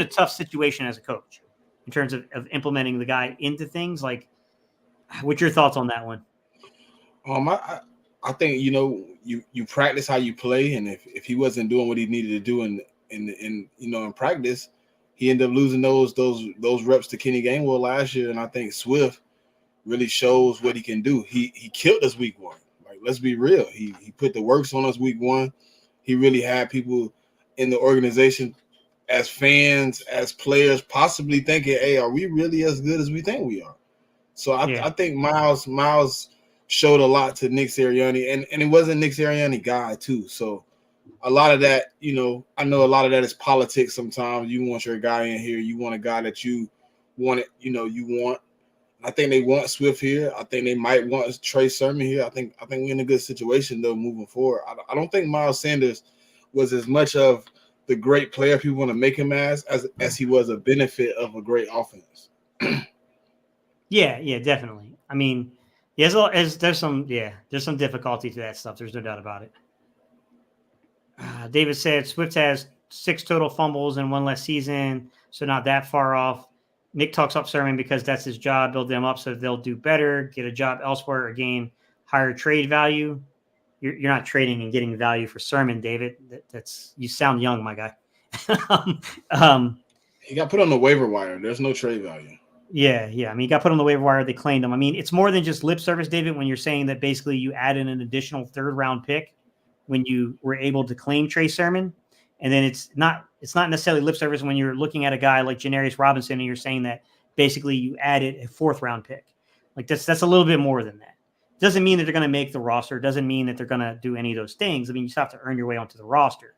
tough situation as a coach in terms of implementing the guy into things. What's your thoughts on that one? I think you practice how you play, and if he wasn't doing what he needed to do in practice, he ended up losing those reps to Kenny Gainwell last year. And I think Swift really shows what he can do. He killed us week 1. Let's be real. He put the works on us week 1. He really had people in the organization, as fans, as players, possibly thinking, "Hey, are we really as good as we think we are?" So I think Miles showed a lot to Nick Sirianni, and it wasn't Nick Sirianni guy too. So a lot of that, I know a lot of that is politics. Sometimes you want your guy in here, you want a guy that you want it, you want. I think they want Swift here. I think they might want Trey Sermon here. I think we're in a good situation though moving forward. I don't think Miles Sanders was as much of the great player people want to make him as he was a benefit of a great offense. Yeah, definitely. I mean, there's some difficulty to that stuff. There's no doubt about it. David said Swift has 6 total fumbles in 1 less season, so not that far off. Nick talks up Sermon because that's his job. Build them up so they'll do better, get a job elsewhere, or gain higher trade value. You're not trading and getting value for Sermon, David. That's you sound young, my guy. He got put on the waiver wire. There's no trade value. Yeah. I mean, he got put on the waiver wire. They claimed him. I mean, it's more than just lip service, David, when you're saying that basically you added an additional 3rd-round pick when you were able to claim Trey Sermon. And then it's not necessarily lip service when you're looking at a guy like Janarius Robinson and you're saying that basically you added a 4th-round pick. That's a little bit more than that. Doesn't mean that they're going to make the roster. Doesn't mean that they're going to do any of those things. I mean, you just have to earn your way onto the roster.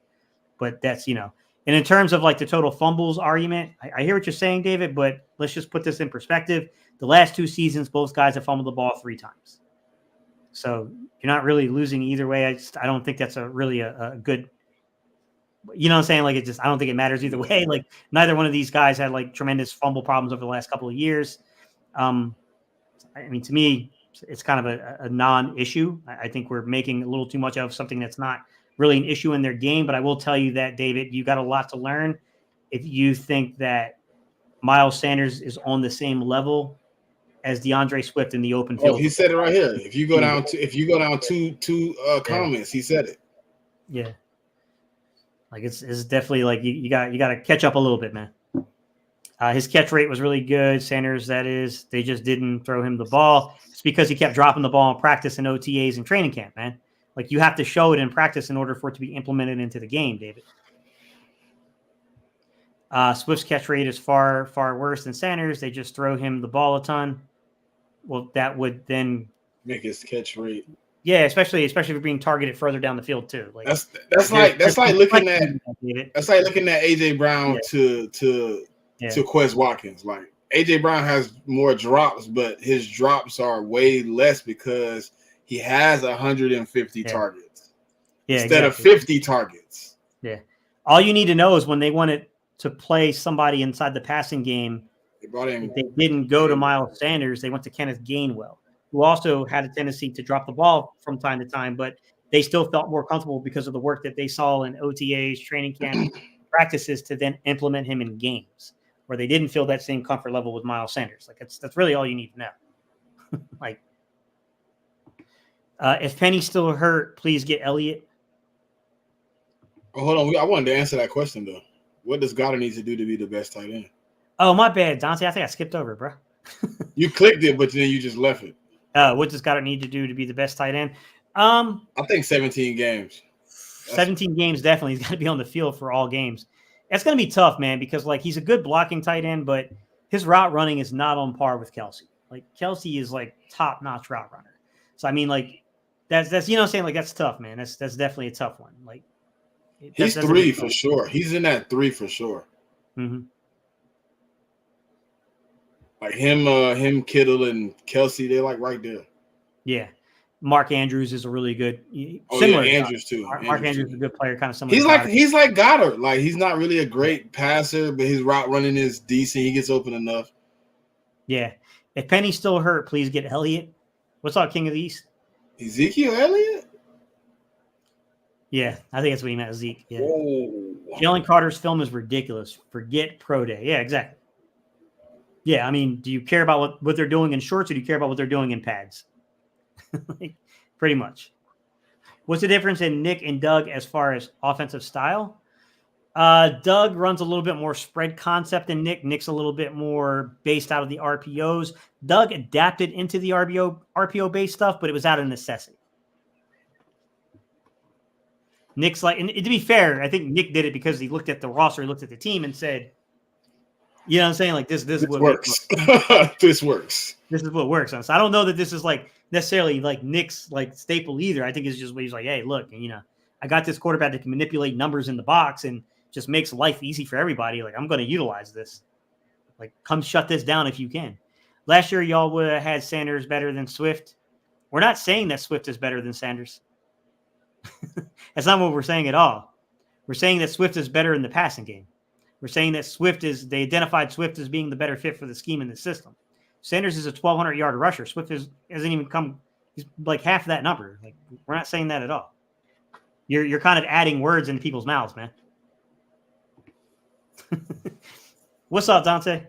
But that's, and in terms of like the total fumbles argument, I hear what you're saying, David, but let's just put this in perspective. The last 2 seasons, both guys have fumbled the ball 3 times. So you're not really losing either way. I don't think that's really a good, you know what I'm saying? Like I don't think it matters either way. Like neither one of these guys had like tremendous fumble problems over the last couple of years. I mean, to me, it's kind of a non-issue. I think we're making a little too much of something that's not really an issue in their game. But I will tell you that, David, you got a lot to learn if you think that Miles Sanders is on the same level as DeAndre Swift in the open field. Oh, he said it right here. If you go down two comments, he said it. Yeah. Like it's definitely like you got to catch up a little bit, man. His catch rate was really good. Sanders, that is, they just didn't throw him the ball. It's because he kept dropping the ball in practice and OTAs and training camp, man. Like you have to show it in practice in order for it to be implemented into the game, David. Swift's catch rate is far, far worse than Sanders. They just throw him the ball a ton. Well, that would then make his catch rate. Yeah, especially if you're being targeted further down the field too. Like that's like looking at AJ Brown to Quez Watkins. Like AJ Brown has more drops, but his drops are way less because he has 150 targets instead of 50 targets. Yeah. All you need to know is when they wanted to play somebody inside the passing game, they didn't go to Miles Sanders. They went to Kenneth Gainwell, who also had a tendency to drop the ball from time to time, but they still felt more comfortable because of the work that they saw in OTAs, training camp, practices to then implement him in games where they didn't feel that same comfort level with Miles Sanders. Like that's really all you need to know. Like, if Penny's still hurt, please get Elliott. Oh, hold on. I wanted to answer that question though. What does Goddard need to do to be the best tight end? Oh, my bad, Dante. I think I skipped over, bro. You clicked it, but then you just left it. What does Goddard need to do to be the best tight end? I think 17 games. 17 games definitely. He's got to be on the field for all games. It's going to be tough, man, because like he's a good blocking tight end, but his route running is not on par with Kelsey. Like Kelsey is like top-notch route runner. So I mean, like that's you know what I'm saying? Like that's tough, man. That's definitely a tough one. Like he's 3 for sure. He's in that 3 for sure. Mm-hmm. Like him, Kittle, and Kelsey, they're like right there. Yeah. Mark Andrews is a really good. Similar Andrews too. Mark Andrews is a good player, kind of similar. He's like Goddard. Like he's not really a great passer, but his route running is decent. He gets open enough. Yeah. If Penny's still hurt, please get Elliott. What's up, King of the East? Ezekiel Elliott? Yeah, I think that's what he meant, Zeke. Yeah. Oh. Jalen Carter's film is ridiculous. Forget Pro Day. Yeah, exactly. Yeah, I mean, do you care about what they're doing in shorts or do you care about what they're doing in pads? Like, pretty much. What's the difference in Nick and Doug as far as offensive style? Doug runs a little bit more spread concept than Nick. Nick's a little bit more based out of the RPOs. Doug adapted into the RPO-based stuff, but it was out of necessity. Nick's like, and to be fair, I think Nick did it because he looked at the roster, he looked at the team and said, you know what I'm saying? Like this what works. This works. This is what works. So I don't know that this is like necessarily like Nick's like staple either. I think it's just he's like, hey, look, I got this quarterback that can manipulate numbers in the box and just makes life easy for everybody. Like I'm going to utilize this. Like come shut this down if you can. Last year, y'all would have had Sanders better than Swift. We're not saying that Swift is better than Sanders. That's not what we're saying at all. We're saying that Swift is better in the passing game. We're saying that they identified Swift as being the better fit for the scheme in the system. Sanders is a 1,200-yard rusher. Swift hasn't even come, he's like half that number. Like we're not saying that at all. You're kind of adding words into people's mouths, man. What's up, Dante?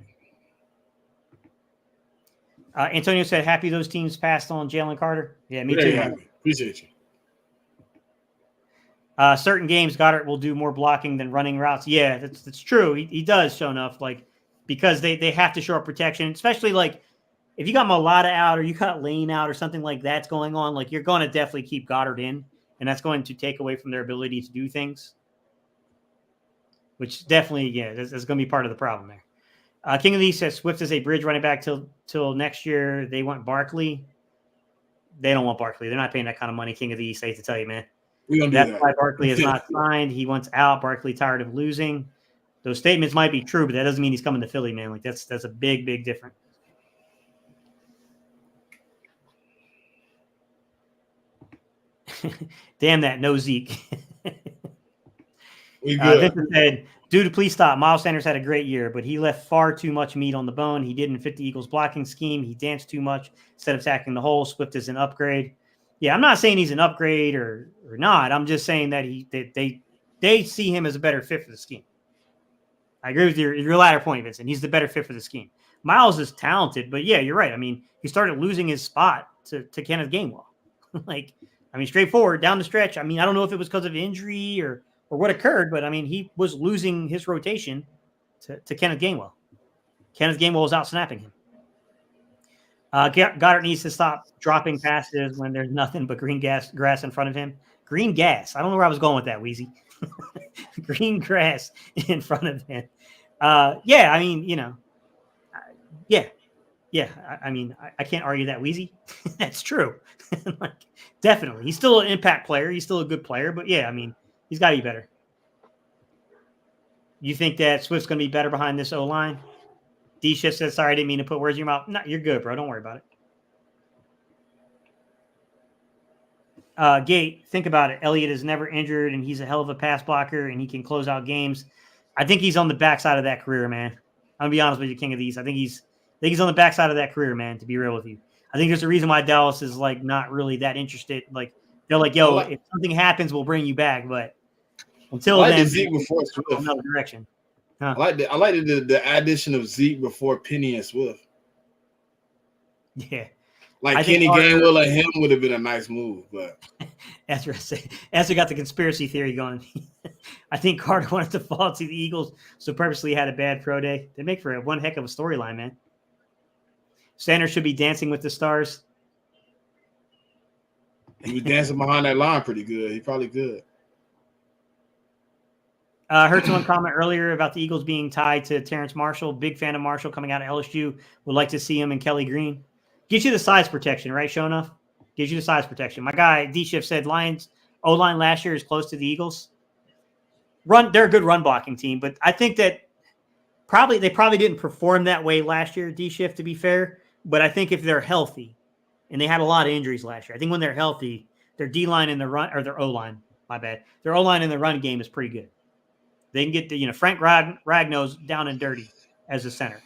Antonio said, happy those teams passed on Jalen Carter. Yeah, me too. Happy. Appreciate you. Certain games, Goddard will do more blocking than running routes. Yeah, that's true. He does show enough, like because they have to show up protection, especially like if you got Mulata out or you got Lane out or something like that's going on. Like you're going to definitely keep Goddard in, and that's going to take away from their ability to do things. Which definitely, that's going to be part of the problem there. King of the East says Swift is a bridge running back till next year. They want Barkley. They don't want Barkley. They're not paying that kind of money. King of the East, I hate to tell you, man. We don't do That's that. why Barkley is not signed. He wants out. Barkley tired of losing. Those statements might be true, but that doesn't mean he's coming to Philly, man. Like that's a big, big difference. Damn that, no Zeke. We good. Vincent said, dude, please stop. Miles Sanders had a great year, but he left far too much meat on the bone. He didn't fit the Eagles blocking scheme. He danced too much instead of attacking the hole. Swift is an upgrade. Yeah, I'm not saying he's an upgrade or not. I'm just saying that they see him as a better fit for the scheme. I agree with your latter point, Vincent. He's the better fit for the scheme. Miles is talented, but yeah, you're right. I mean, he started losing his spot to Kenneth Gainwell. Straightforward down the stretch. I mean, I don't know if it was because of injury or what occurred, but I mean, he was losing his rotation to Kenneth Gainwell. Kenneth Gainwell was out snapping him. Goddard needs to stop dropping passes when there's nothing but green grass in front of him. Green gas. I don't know where I was going with that, Weezy. Green grass in front of him. Yeah, I mean, I can't argue that, Weezy. That's true. Definitely. He's still an impact player. He's still a good player, but yeah, I mean, he's got to be better. You think that Swift's going to be better behind this O-line? D-Shift says, sorry, I didn't mean to put words in your mouth. No, you're good, bro. Don't worry about it. Gate, think about it. Elliott is never injured, and he's a hell of a pass blocker, and he can close out games. I think he's on the backside of that career, man. I'm going to be honest with you, King of these. I think he's on the backside of that career, man, to be real with you. I think there's a reason why Dallas is, not really that interested. They're like, yo, if something happens, we'll bring you back. But until then, Zeke before Swift. Another direction. Huh. I like the addition of Zeke before Penny and Swift. Yeah. Kenny Gainwell and him would have been a nice move, but Esther got the conspiracy theory going. I think Carter wanted to fall to the Eagles, so purposely had a bad pro day. They make for one heck of a storyline, man. Sanders should be dancing with the stars. He was dancing behind that line pretty good. He probably could. I heard someone comment earlier about the Eagles being tied to Terrence Marshall. Big fan of Marshall coming out of LSU. Would like to see him and Kelly Green. Gives you the size protection, right, Shonuff? Gives you the size protection. My guy, D-Shift, said Lions O-line last year is close to the Eagles. They're a good run blocking team, but I think that they probably didn't perform that way last year, D-Shift, to be fair. But I think if they're healthy, and they had a lot of injuries last year, I think when they're healthy, their D-line and their O-line, my bad. Their O-line in the run game is pretty good. They can get Frank Ragno's down and dirty as a center.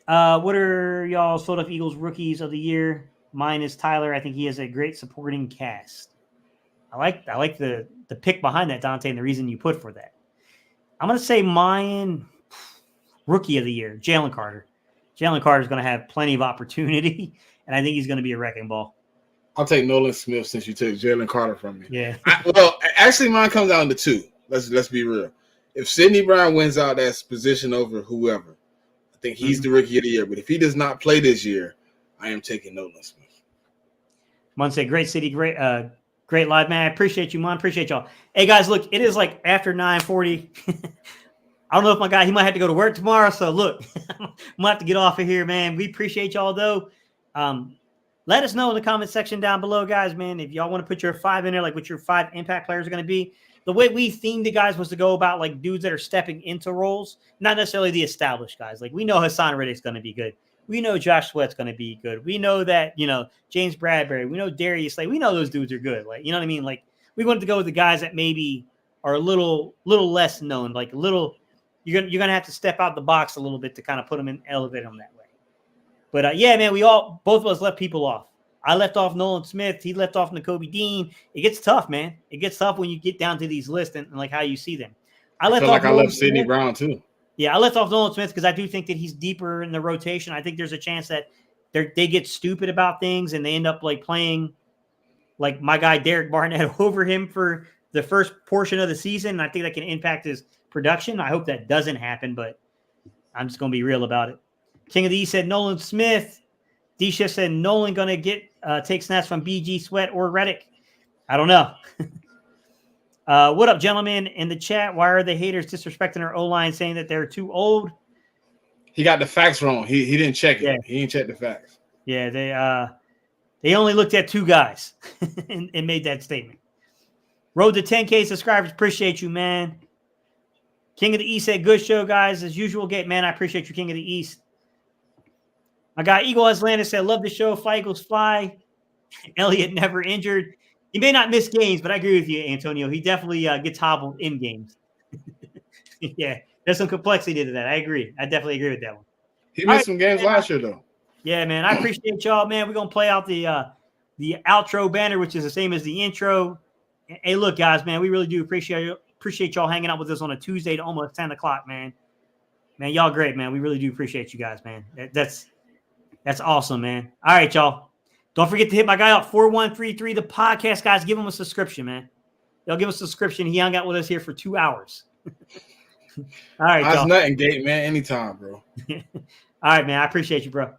What are y'all's Philadelphia Eagles rookies of the year? Mine is Tyler. I think he has a great supporting cast. I like the pick behind that, Dante, and the reason you put for that. I'm going to say mine rookie of the year, Jalen Carter. Jalen Carter is going to have plenty of opportunity, and I think he's going to be a wrecking ball. I'll take Nolan Smith since you took Jalen Carter from me. Yeah. Actually, mine comes down to two. Let's be real. If Sidney Brown wins out that position over whoever, I think he's the rookie of the year. But if he does not play this year, I am taking Nolan Smith. Mon say, great city, great live, man. I appreciate you, Mon. Appreciate y'all. Hey, guys, look, it is after 9:40. I don't know if my guy, he might have to go to work tomorrow. So, look, I'm going to have to get off of here, man. We appreciate y'all, though. Let us know in the comment section down below, guys, man, if y'all want to put your 5 in there, what your 5 impact players are going to be. The way we themed it, guys, was to go about, dudes that are stepping into roles, not necessarily the established guys. We know Hassan Reddick's going to be good. We know Josh Sweat's going to be good. We know that, James Bradbury. We know Darius Slay. We know those dudes are good. You know what I mean? We wanted to go with the guys that maybe are a little less known, you're gonna have to step out the box a little bit to kind of put them in, elevate them that way. But yeah, man, both of us left people off. I left off Nolan Smith. He left off Nakobe Dean. It gets tough, man. It gets tough when you get down to these lists and how you see them. I left Sidney Brown too. Yeah, I left off Nolan Smith because I do think that he's deeper in the rotation. I think there's a chance that they get stupid about things and they end up playing my guy Derek Barnett over him for the first portion of the season. I think that can impact his production. I hope that doesn't happen, but I'm just going to be real about it. King of the East said Nolan Smith. D-Shift said Nolan going to take snaps from BG Sweat or Reddick. I don't know. What up, gentlemen? In the chat, why are the haters disrespecting our O-line, saying that they're too old? He got the facts wrong. He didn't check it. Yeah. He didn't check the facts. Yeah, they They only looked at 2 guys and made that statement. Road to 10K subscribers. Appreciate you, man. King of the East said, good show, guys. As usual, man, I appreciate you, King of the East. My guy, Eagle Atlantis said, love the show. Fly Eagles fly. Elliott never injured. He may not miss games, but I agree with you, Antonio. He definitely gets hobbled in games. Yeah, there's some complexity to that. I agree. I definitely agree with that one. He missed some games last year, though. Yeah, man. I appreciate y'all, man. We're going to play out the outro banner, which is the same as the intro. Hey, look, guys, man, we really do appreciate y'all hanging out with us on a Tuesday to almost 10 o'clock, man. Man, y'all great, man. We really do appreciate you guys, man. That's awesome, man. All right, y'all. Don't forget to hit my guy up, 4133, the podcast, guys. Give him a subscription, man. They'll give us a subscription. He hung out with us here for 2 hours. All right, That's y'all. nothing, Gate, man. Anytime, bro. All right, man. I appreciate you, bro.